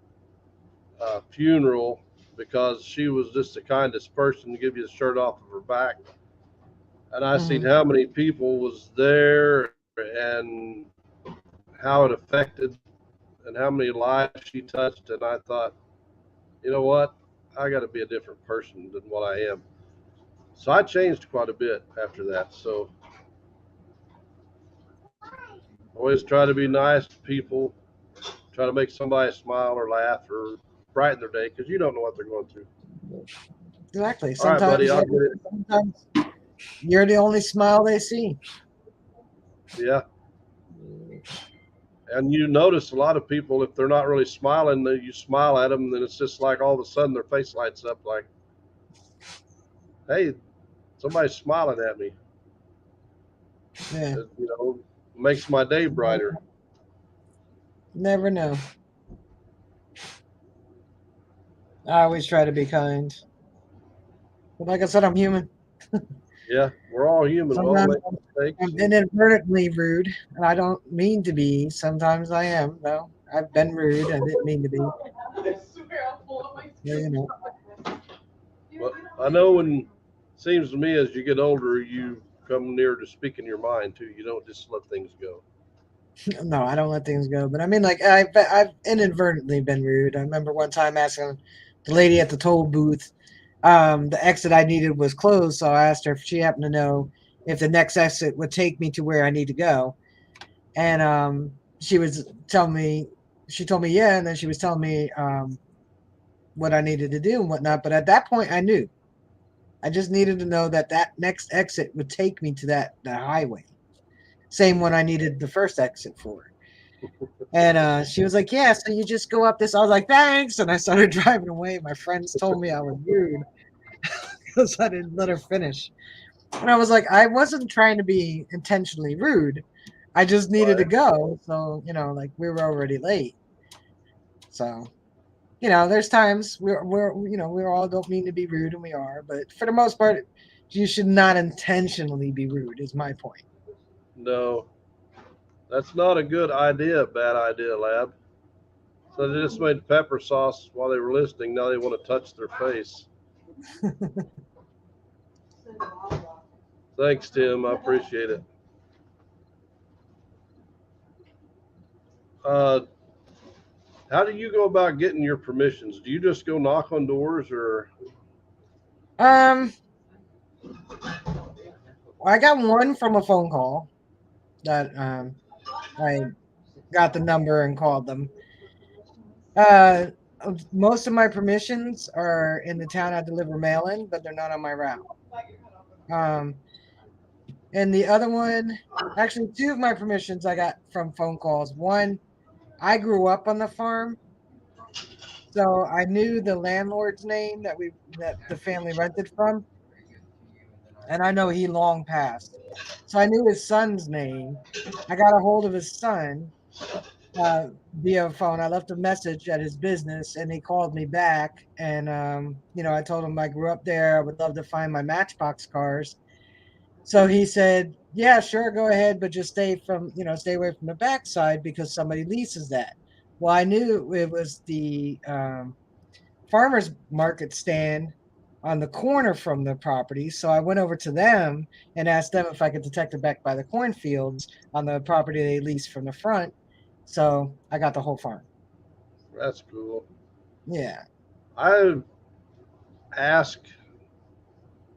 funeral, because she was just the kindest person to give you the shirt off of her back. And I seen how many people was there and how it affected and how many lives she touched. And I thought, you know what? I got to be a different person than what I am. So I changed quite a bit after that. So always try to be nice to people, try to make somebody smile or laugh or brighten their day, because you don't know what they're going through. Exactly. All right, buddy, I'll get it. Sometimes you're the only smile they see. Yeah. And you notice a lot of people, if they're not really smiling, you smile at them, then it's just like all of a sudden their face lights up like, hey, somebody's smiling at me. Yeah. You know, makes my day brighter. Never know. I always try to be kind. But like I said, I'm human. Yeah, we're all human. We all Sometimes make mistakes. I'm inadvertently rude, and I don't mean to be. Sometimes I am, though. I've been rude. I didn't mean to be. I swear I'll pull up my Yeah, you know. But I know when, seems to me, as you get older, you come near to speaking your mind too. You don't just let things go. No, I don't let things go. But I mean, like, I've inadvertently been rude. I remember one time asking the lady at the toll booth, the exit I needed was closed, so I asked her if she happened to know if the next exit would take me to where I need to go. And she was telling me, she told me yeah, and then she was telling me what I needed to do and whatnot. But at that point, I knew. I just needed to know that that next exit would take me to that highway. Same one I needed the first exit for. And she was like, yeah, so you just go up this. I was like, thanks. And I started driving away. My friends told me I was rude because I didn't let her finish. And I was like, I wasn't trying to be intentionally rude. I just needed to go. So, like we were already late. So, there's times we're all don't mean to be rude and we are, but for the most part, you should not intentionally be rude is my point. No, that's not a good idea. Bad idea, lad. So they just made pepper sauce while they were listening. Now they want to touch their face. Thanks, Tim. I appreciate it. How do you go about getting your permissions? Do you just go knock on doors, or? I got one from a phone call that I got the number and called them. Most of my permissions are in the town I deliver mail in, but they're not on my route. And the other one, actually, two of my permissions I got from phone calls. One, I grew up on the farm, so I knew the landlord's name that the family rented from, and I know he long passed. So I knew his son's name. I got a hold of his son uh, via phone. I left a message at his business, and he called me back. And I told him I grew up there. I would love to find my Matchbox cars. So he said, "Yeah, sure, go ahead, but just stay away from the backside because somebody leases that." Well, I knew it was the farmers market stand on the corner from the property, so I went over to them and asked them if I could detect it back by the cornfields on the property they leased from the front. So I got the whole farm. That's cool. Yeah. I've asked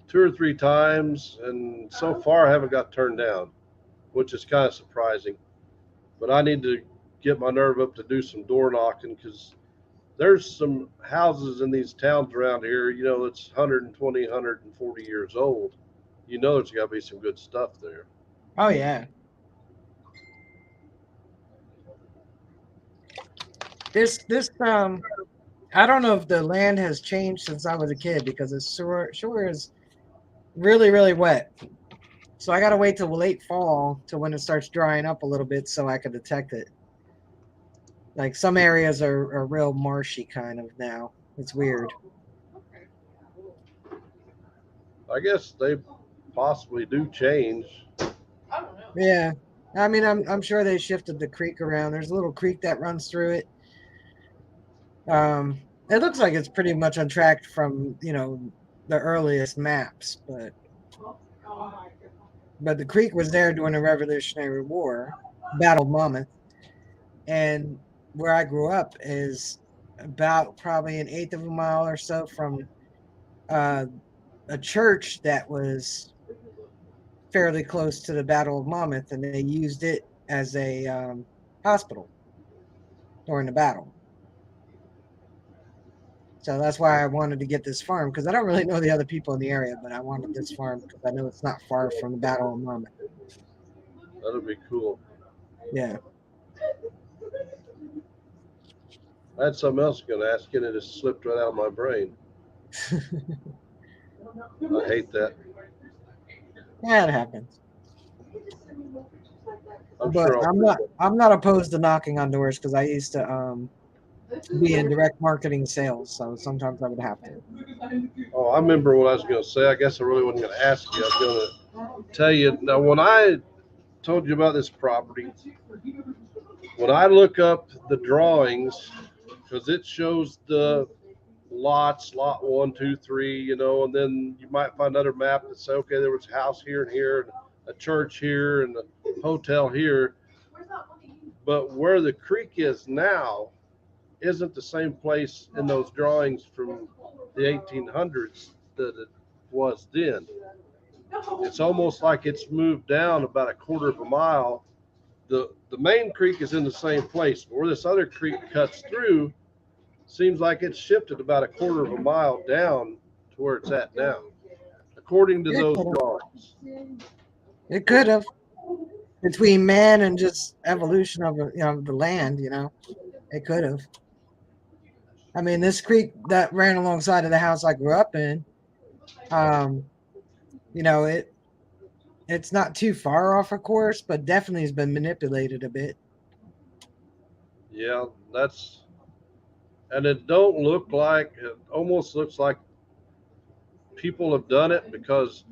2 or 3 times, and so far I haven't got turned down, which is kind of surprising. But I need to get my nerve up to do some door knocking because there's some houses in these towns around here, that's 120, 140 years old. There's got to be some good stuff there. Oh yeah. This I don't know if the land has changed since I was a kid because it sure is really, really wet. So I gotta wait till late fall to when it starts drying up a little bit so I can detect it. Like some areas are real marshy kind of now. It's weird. I guess they possibly do change. I don't know. Yeah. I mean I'm sure they shifted the creek around. There's a little creek that runs through it. It looks like it's pretty much on track from, the earliest maps, but the creek was there during the Revolutionary War, Battle of Monmouth, and where I grew up is about probably an eighth of a mile or so from uh, a church that was fairly close to the Battle of Monmouth, and they used it as a hospital during the battle. So that's why I wanted to get this farm because I don't really know the other people in the area, but I wanted this farm because I know it's not far from the Battle of Monmouth. That'll be cool. Yeah. I had something else going to ask you, and it just slipped right out of my brain. I hate that. Yeah, it happens. I'm But sure I'm not opposed to knocking on doors because I used to be in direct marketing sales, so sometimes I would have to. Oh, I remember what I was going to say. I guess I really wasn't going to ask you. I was going to tell you. Now, when I told you about this property, when I look up the drawings, because it shows the lots, lot 1, 2, 3, and then you might find another map that say, okay, there was a house here and here, and a church here, and a hotel here. But where the creek is now isn't the same place in those drawings from the 1800s that it was then. It's almost like it's moved down about a quarter of a mile. The main creek is in the same place, but where this other creek cuts through, seems like it's shifted about a quarter of a mile down to where it's at now, according to those drawings. It could have. between man and just evolution of the land. It could have. I mean, this creek that ran alongside of the house I grew up in, um, it's not too far off a course, but definitely has been manipulated a bit. Yeah, and it don't look like, it almost looks like people have done it, because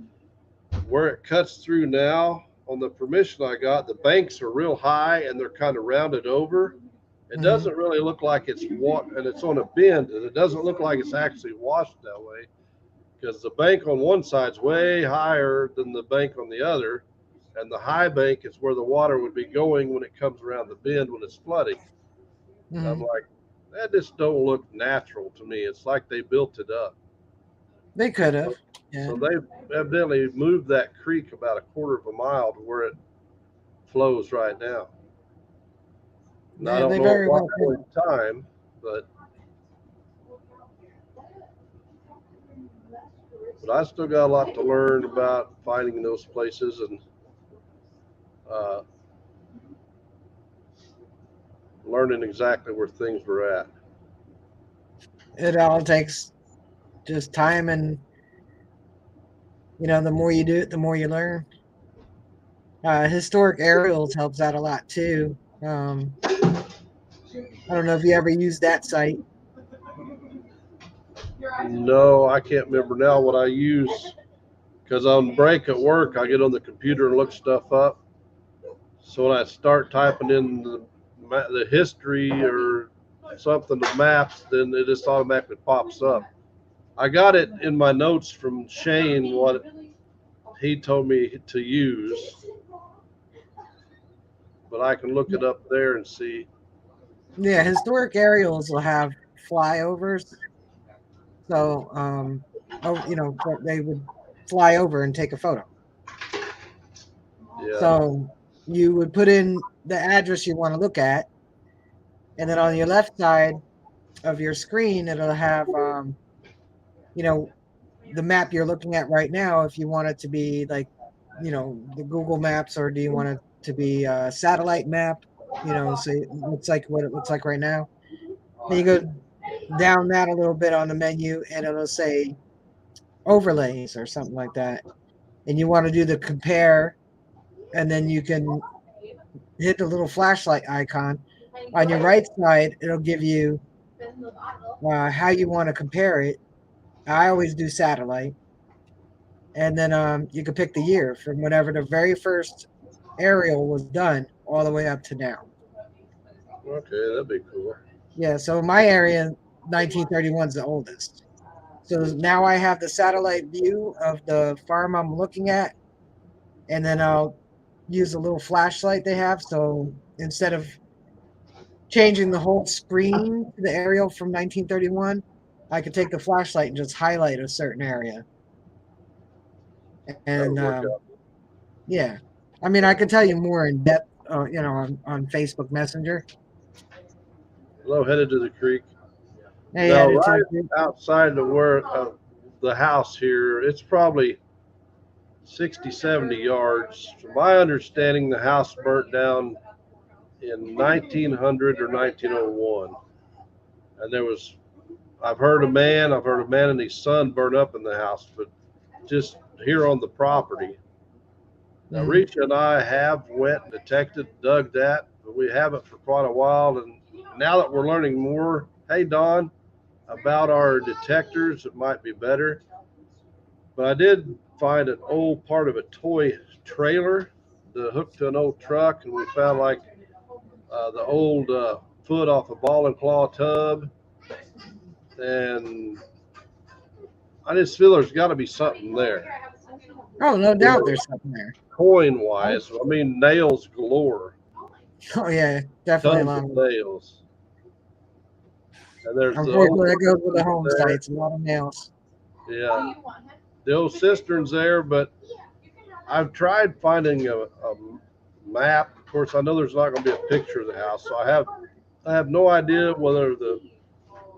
where it cuts through now, on the permission I got, the banks are real high and they're kind of rounded over. It doesn't really look like it's and it's on a bend, and it doesn't look like it's actually washed that way, because the bank on one side's way higher than the bank on the other, and the high bank is where the water would be going when it comes around the bend when it's flooding. And I'm like, that just don't look natural to me. It's like they built it up. They could have. Yeah. So they evidently moved that creek about a quarter of a mile to where it flows right now. And I don't they know very at what well point in time, but I still got a lot to learn about finding those places and learning exactly where things were at. It all takes just time, and the more you do it, the more you learn. Historic aerials helps out a lot too. I don't know if you ever used that site. No, I can't remember now what I use, because on break at work, I get on the computer and look stuff up. So when I start typing in the history or something of maps, then it just automatically pops up. I got it in my notes from Shane, what he told me to use, but I can look it up there and see. Yeah, historic aerials will have flyovers. So, they would fly over and take a photo. Yeah. So you would put in the address you want to look at, and then on your left side of your screen, it'll have, the map you're looking at right now. If you want it to be like, the Google Maps, or do you want it to be a satellite map? So it looks like what it looks like right now. Then you go down that a little bit on the menu, and it'll say overlays or something like that. And you want to do the compare, and then you can hit the little flashlight icon. On your right side, it'll give you how you want to compare it. I always do satellite. And then you can pick the year from whenever the very first aerial was done all the way up to now. Okay, that'd be cool. Yeah, so my area, 1931 is the oldest. So now I have the satellite view of the farm I'm looking at, and then I'll use a little flashlight they have. So instead of changing the whole screen to the aerial from 1931, I could take the flashlight and just highlight a certain area. And yeah, I mean, I could tell you more in depth, on Facebook Messenger. Hello, headed to the creek. Hey, Now, right outside of the house here, it's probably 60, 70 yards. From my understanding, the house burnt down in 1900 or 1901. And I've heard a man and his son burn up in the house, but just here on the property. Now, Rich and I have went, detected, dug that, but we haven't for quite a while. And now that we're learning more, hey, Don, about our detectors, it might be better. But I did find an old part of a toy trailer that hooked to an old truck, and we found like the old foot off a ball and claw tub. And I just feel there's got to be something there. Oh, no doubt there's something there. Coin wise, I mean, nails galore. Oh, yeah, definitely a lot of nails. And there's unfortunately, that goes with the home sites, a lot of nails. Yeah. The old cistern's there, but I've tried finding a map. Of course, I know there's not going to be a picture of the house, so I have no idea whether the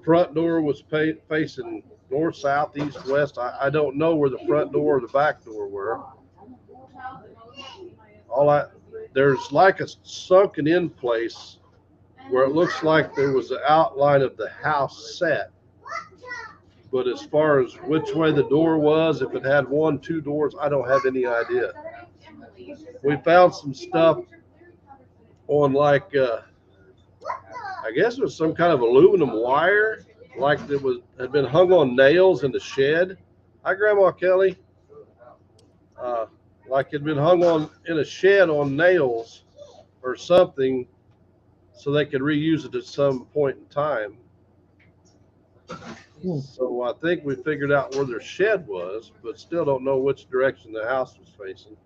front door was facing north, south, east, west. I don't know where the front door or the back door were. there's like a sunken in place where it looks like there was an outline of the house set. But as far as which way the door was, if it had 1, 2 doors, I don't have any idea. We found some stuff on like, I guess it was some kind of aluminum wire, like it had been hung on nails in the shed. Hi, Grandma Kelly. Like it had been hung on in a shed on nails or something, so they could reuse it at some point in time. So I think we figured out where their shed was, but still don't know which direction the house was facing.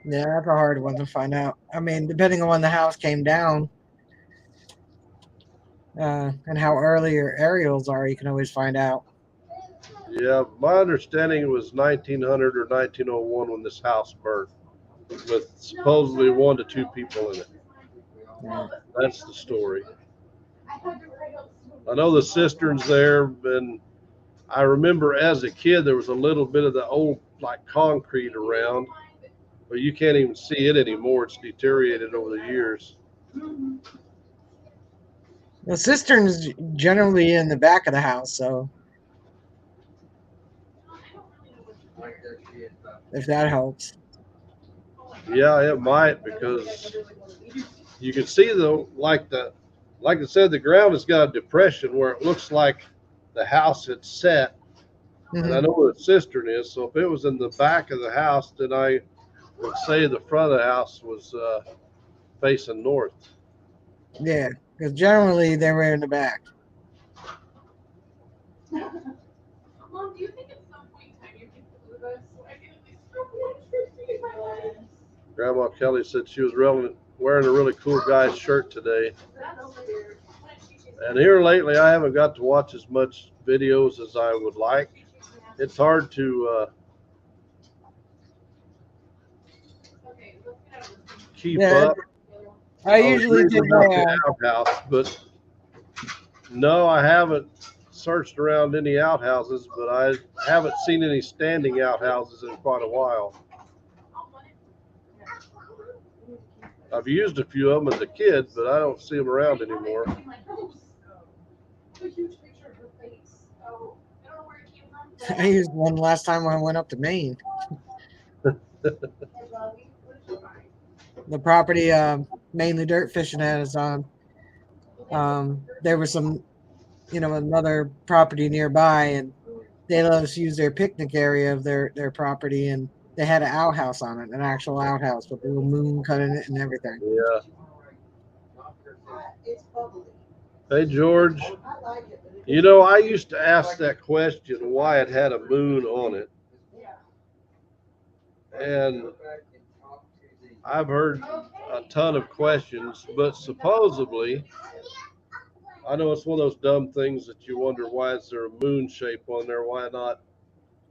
Yeah, that's a hard one to find out. I mean, depending on when the house came down and how early your aerials are, you can always find out. Yeah, my understanding it was 1900 or 1901 when this house burned, with supposedly 1 to 2 people in it. Yeah. That's the story. I know the cistern's there, and I remember as a kid there was a little bit of the old like concrete around, but you can't even see it anymore. It's deteriorated over the years. The cistern's generally in the back of the house, so if that helps. Yeah, it might, because you can see like I said, the ground has got a depression where it looks like the house had set. And I know where the cistern is, so if it was in the back of the house, then I would say the front of the house was facing north. Yeah, because generally they were in the back. Mom, do you think at some point in time you can glue this so I can at least stroke one in my life? Grandma Kelly said she was wearing a really cool guy's shirt today. And here lately, I haven't got to watch as much videos as I would like. It's hard to keep up. I usually was did reading about that. the outhouse, but no, I haven't searched around any outhouses, but I haven't seen any standing outhouses in quite a while. I've used a few of them as a kid, but I don't see them around anymore. I used one last time when I went up to Maine. The property, mainly dirt fishing had us on. There was some, another property nearby, and they let us use their picnic area of their property, and they had an outhouse on it, an actual outhouse with a little moon cut in it and everything. Yeah. Hey, George. I used to ask that question why it had a moon on it. And I've heard a ton of questions, but supposedly, I know it's one of those dumb things that you wonder, why is there a moon shape on there? Why not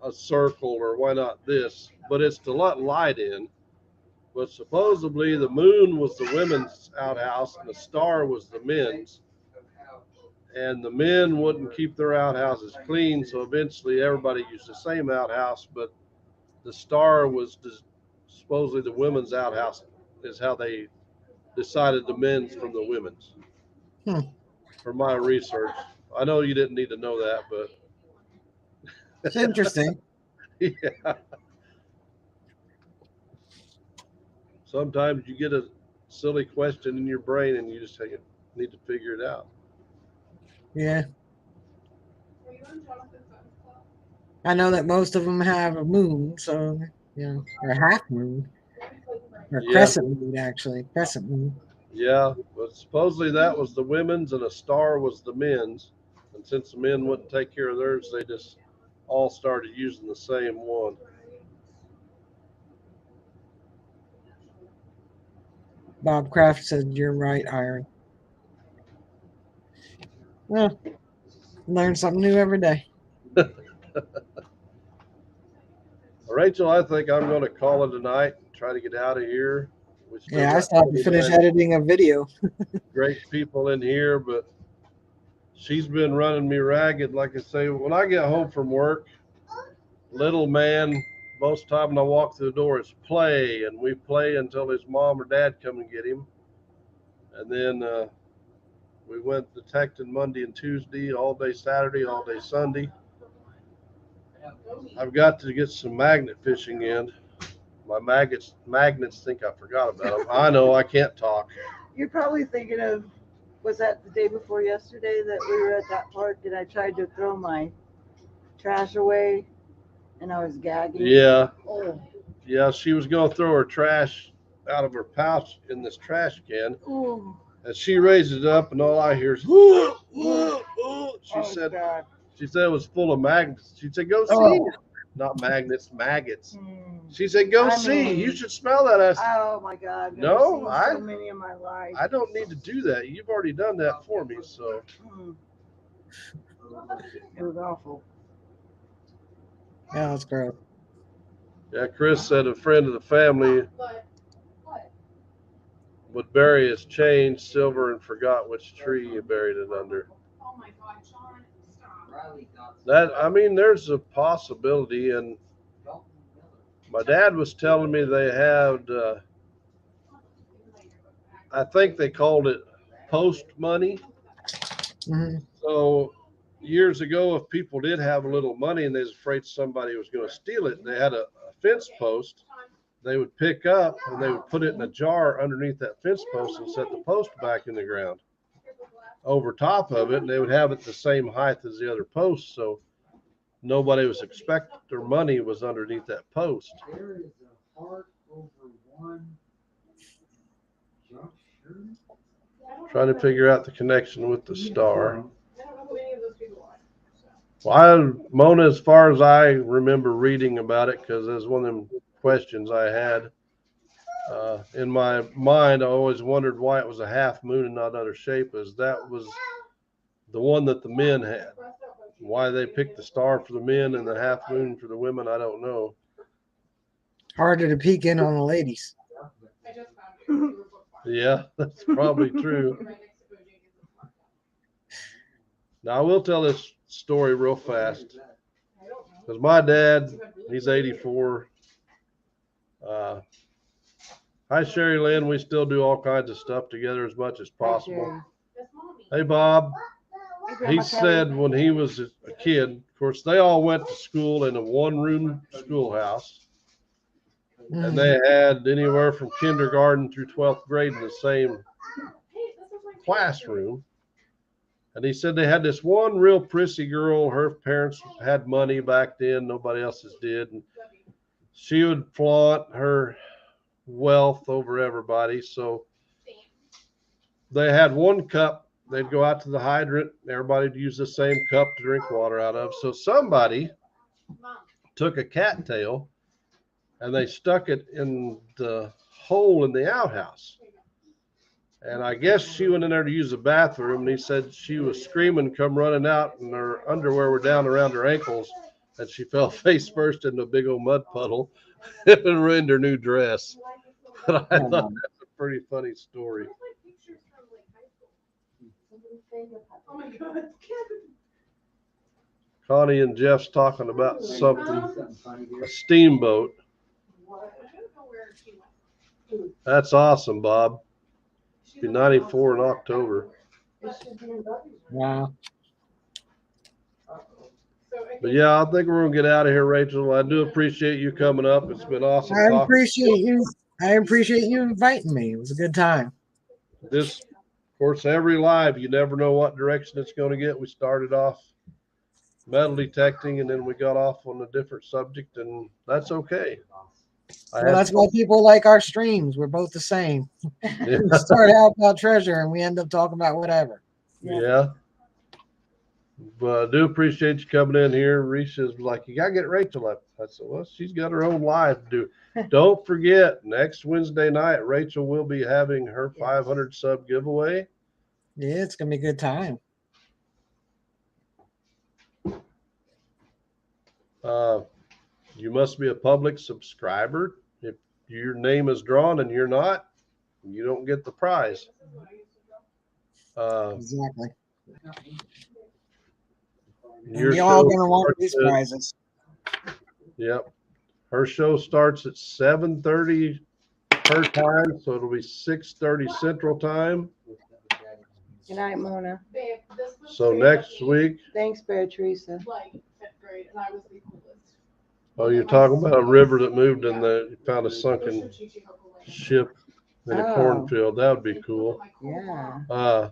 a circle, or why not this? But it's to let light in. But supposedly the moon was the women's outhouse and the star was the men's. And the men wouldn't keep their outhouses clean, so eventually everybody used the same outhouse, but the star was supposedly the women's outhouse is how they decided the men's from the women's. From my research. I know you didn't need to know that, but it's interesting. Yeah. Sometimes you get a silly question in your brain and you just need to figure it out. Yeah. I know that most of them have a moon, so, or a half moon. Or crescent moon, actually. Crescent moon. Yeah, but supposedly that was the women's and a star was the men's. And since the men wouldn't take care of theirs, they just all started using the same one. Bob Kraft said, "You're right, Iron." Well, learn something new every day. Rachel, I think I'm going to call it a night and try to get out of here. I still have to finish editing a video. Great people in here, but she's been running me ragged. Like I say, when I get home from work, little man most of the time when I walk through the door, it's play, and we play until his mom or dad come and get him. And then we went detecting Monday and Tuesday, all day Saturday, all day Sunday. I've got to get some magnet fishing in. My magnets think I forgot about them. I know I can't talk. You're probably thinking of, was that the day before yesterday that we were at that park and I tried to throw my trash away and I was gagging? Yeah. Oh. Yeah, she was going to throw her trash out of her pouch in this trash can. Ooh. And she raises it up, and all I hear is, ooh, ooh, ooh. She said it was full of magnets. She said, go see. Not magnets, maggots. She said, go see. You should smell that. I said, oh my God. I've no, seen so many in my life. I don't need to do that. You've already done that for me. So it was awful. Yeah, that's gross. Yeah, Chris said a friend of the family would bury his chain silver and forgot which tree he buried it under. Oh my God, John, stop. That, I mean, there's a possibility, and my dad was telling me they had, I think they called it post money. Mm-hmm. So years ago, if people did have a little money and they was afraid somebody was going to steal it, they had a fence post they would pick up and they would put it in a jar underneath that fence post and set the post back in the ground over top of it, and they would have it the same height as the other posts, so nobody was expecting their money was underneath that post. There is a heart over one juncture. Trying to figure out the connection with the star. I don't know who any of those people are. Well, Mona, as far as I remember reading about it, because it was one of them questions I had in my mind, I always wondered why it was a half moon and not another shape, as that was the one that the men had. Why they picked the star for the men and the half moon for the women, I don't know. Harder to peek in on the ladies. I just found it. Yeah, that's probably true. Now, I will tell this story real fast, because my dad, he's 84. Hi, Sherry Lynn. We still do all kinds of stuff together as much as possible. Hey, Bob. He said when he was a kid, of course, they all went to school in a one-room schoolhouse. And they had anywhere from kindergarten through 12th grade in the same classroom. And he said they had this one real prissy girl. Her parents had money back then. Nobody else's did. And she would flaunt her wealth over everybody. So they had one cup. They'd go out to the hydrant. Everybody would use the same cup to drink water out of. So somebody took a cattail and they stuck it in the hole in the outhouse. And I guess she went in there to use the bathroom, and he said she was screaming, come running out, and her underwear were down around her ankles, and she fell face first into a big old mud puddle and ruined her new dress. But I thought that's a pretty funny story. Oh my God. Connie and Jeff's talking about something, a steamboat. That's awesome, Bob. Be 94 in October. Wow. But yeah, I think we're gonna get out of here, Rachel. I do appreciate you coming up. It's been awesome. I appreciate you inviting me. It was a good time. This, of course, every live, you never know what direction it's going to get. We started off metal detecting, and then we got off on a different subject, and that's okay. Well, that's why people like our streams. We're both the same. Yeah. We start out about treasure and we end up talking about whatever. Yeah. But I do appreciate you coming in here. Risha's like, you got to get Rachel up. I said, well, she's got her own live to do. Don't forget, next Wednesday night, Rachel will be having her 500 sub giveaway. Yeah, it's going to be a good time. You must be a public subscriber. If your name is drawn and you're not, you don't get the prize. Exactly. You're all going to want these prizes. Yep. Her show starts at 7:30 her time, so it'll be 6:30 Central Time. Good night, Mona. Babe, this was So next week, Thanks, Teresa. like 5th grade, and I was the coolest. oh, you're talking about a river that moved in the, found a sunken ship in a Oh. cornfield. That would be cool. Yeah.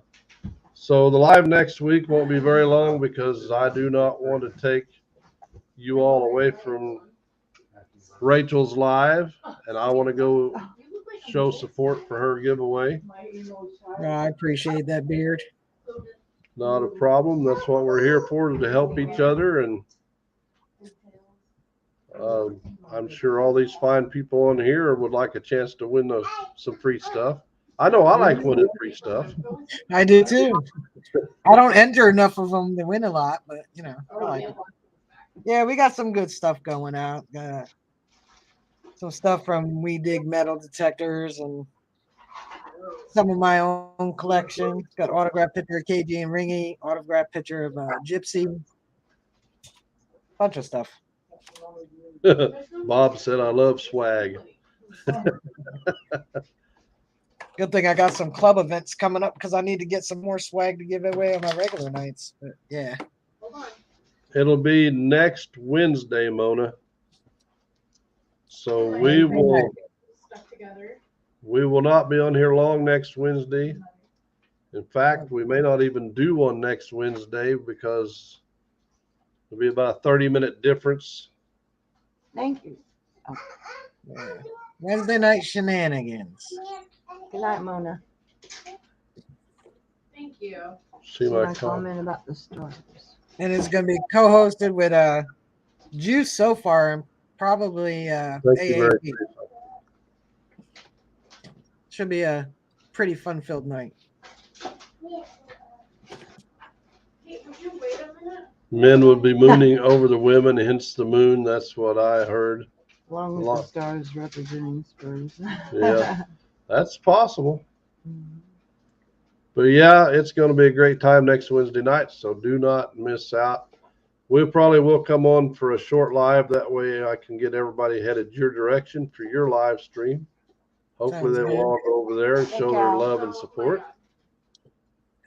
So the live next week won't be very long because I do not want to take you all away from Rachel's live, and I want to go show support for her giveaway. Oh, I appreciate that, Beard. Not a problem. That's what we're here for, to help each other. And I'm sure all these fine people on here would like a chance to win some free stuff. I know I like winning free stuff. I do too. I don't enter enough of them to win a lot, but you know, I like it. Yeah, we got some good stuff going out. Some stuff from We Dig Metal Detectors and some of my own collection. Got autographed picture of KG and Ringy, autographed picture of Gypsy. Bunch of stuff. Bob said I love swag. Good thing I got some club events coming up because I need to get some more swag to give away on my regular nights. But yeah. It'll be next Wednesday, Mona. So we will not be on here long next Wednesday. In fact, we may not even do one next Wednesday because it'll be about a 30-minute difference. Thank you. Yeah. Wednesday night shenanigans. Good night, Mona. Thank you. See my comment. comment about the stars. And it's going to be co-hosted with Juice so far, and probably Thank you very AAP. Should be a pretty fun-filled night. Hey, would you wait a minute? Men would be mooning over the women, hence the moon. That's what I heard. Along with the stars representing Spurs. Yeah, that's possible. But yeah, it's going to be a great time next Wednesday night, so do not miss out. We probably will come on for a short live. That way I can get everybody headed your direction for your live stream. Hopefully they will all go over there and show their love and support.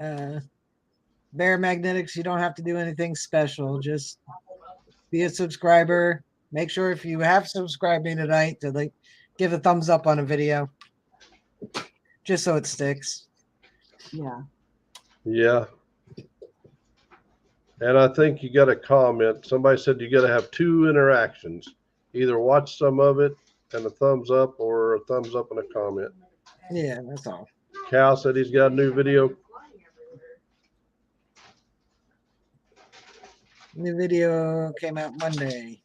Bear Magnetics, you don't have to do anything special. Just be a subscriber. Make sure if you have subscribed me tonight to give a thumbs up on a video, just so it sticks. Yeah. Yeah. And I think you got a comment. Somebody said you got to have 2 interactions. Either watch some of it and a thumbs up, or a thumbs up and a comment. Yeah, that's all. Cal said he's got a new video. New video came out Monday.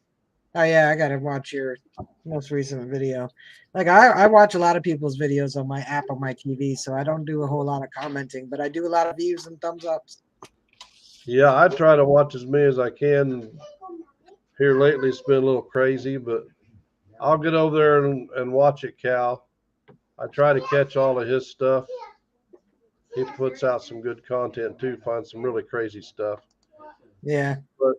Oh yeah, I gotta watch your most recent video. I watch a lot of people's videos on my app on my TV, so I don't do a whole lot of commenting, but I do a lot of views and thumbs ups. Yeah, I try to watch as many as I can. Here lately it's been a little crazy, but I'll get over there and watch it, Cal. I try to catch all of his stuff. He puts out some good content too, find some really crazy stuff. Yeah. But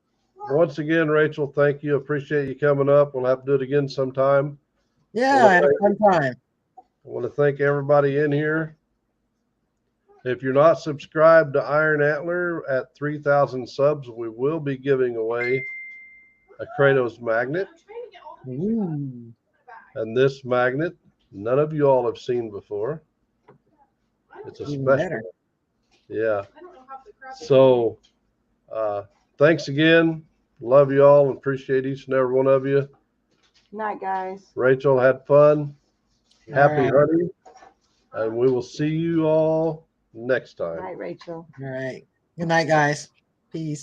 once again, Rachel, thank you. Appreciate you coming up. We'll have to do it again sometime. Yeah, I had a fun time. I want to thank everybody in here. If you're not subscribed to Iron Antler, at 3,000 subs, we will be giving away a Kratos magnet. Ooh. And this magnet, none of you all have seen before. It's a special. Yeah. So, thanks again. Love you all and appreciate each and every one of you. Night, guys. Rachel had fun. Happy right. hunting. And we will see you all next time. Night, Rachel. All right. Good night, guys. Peace.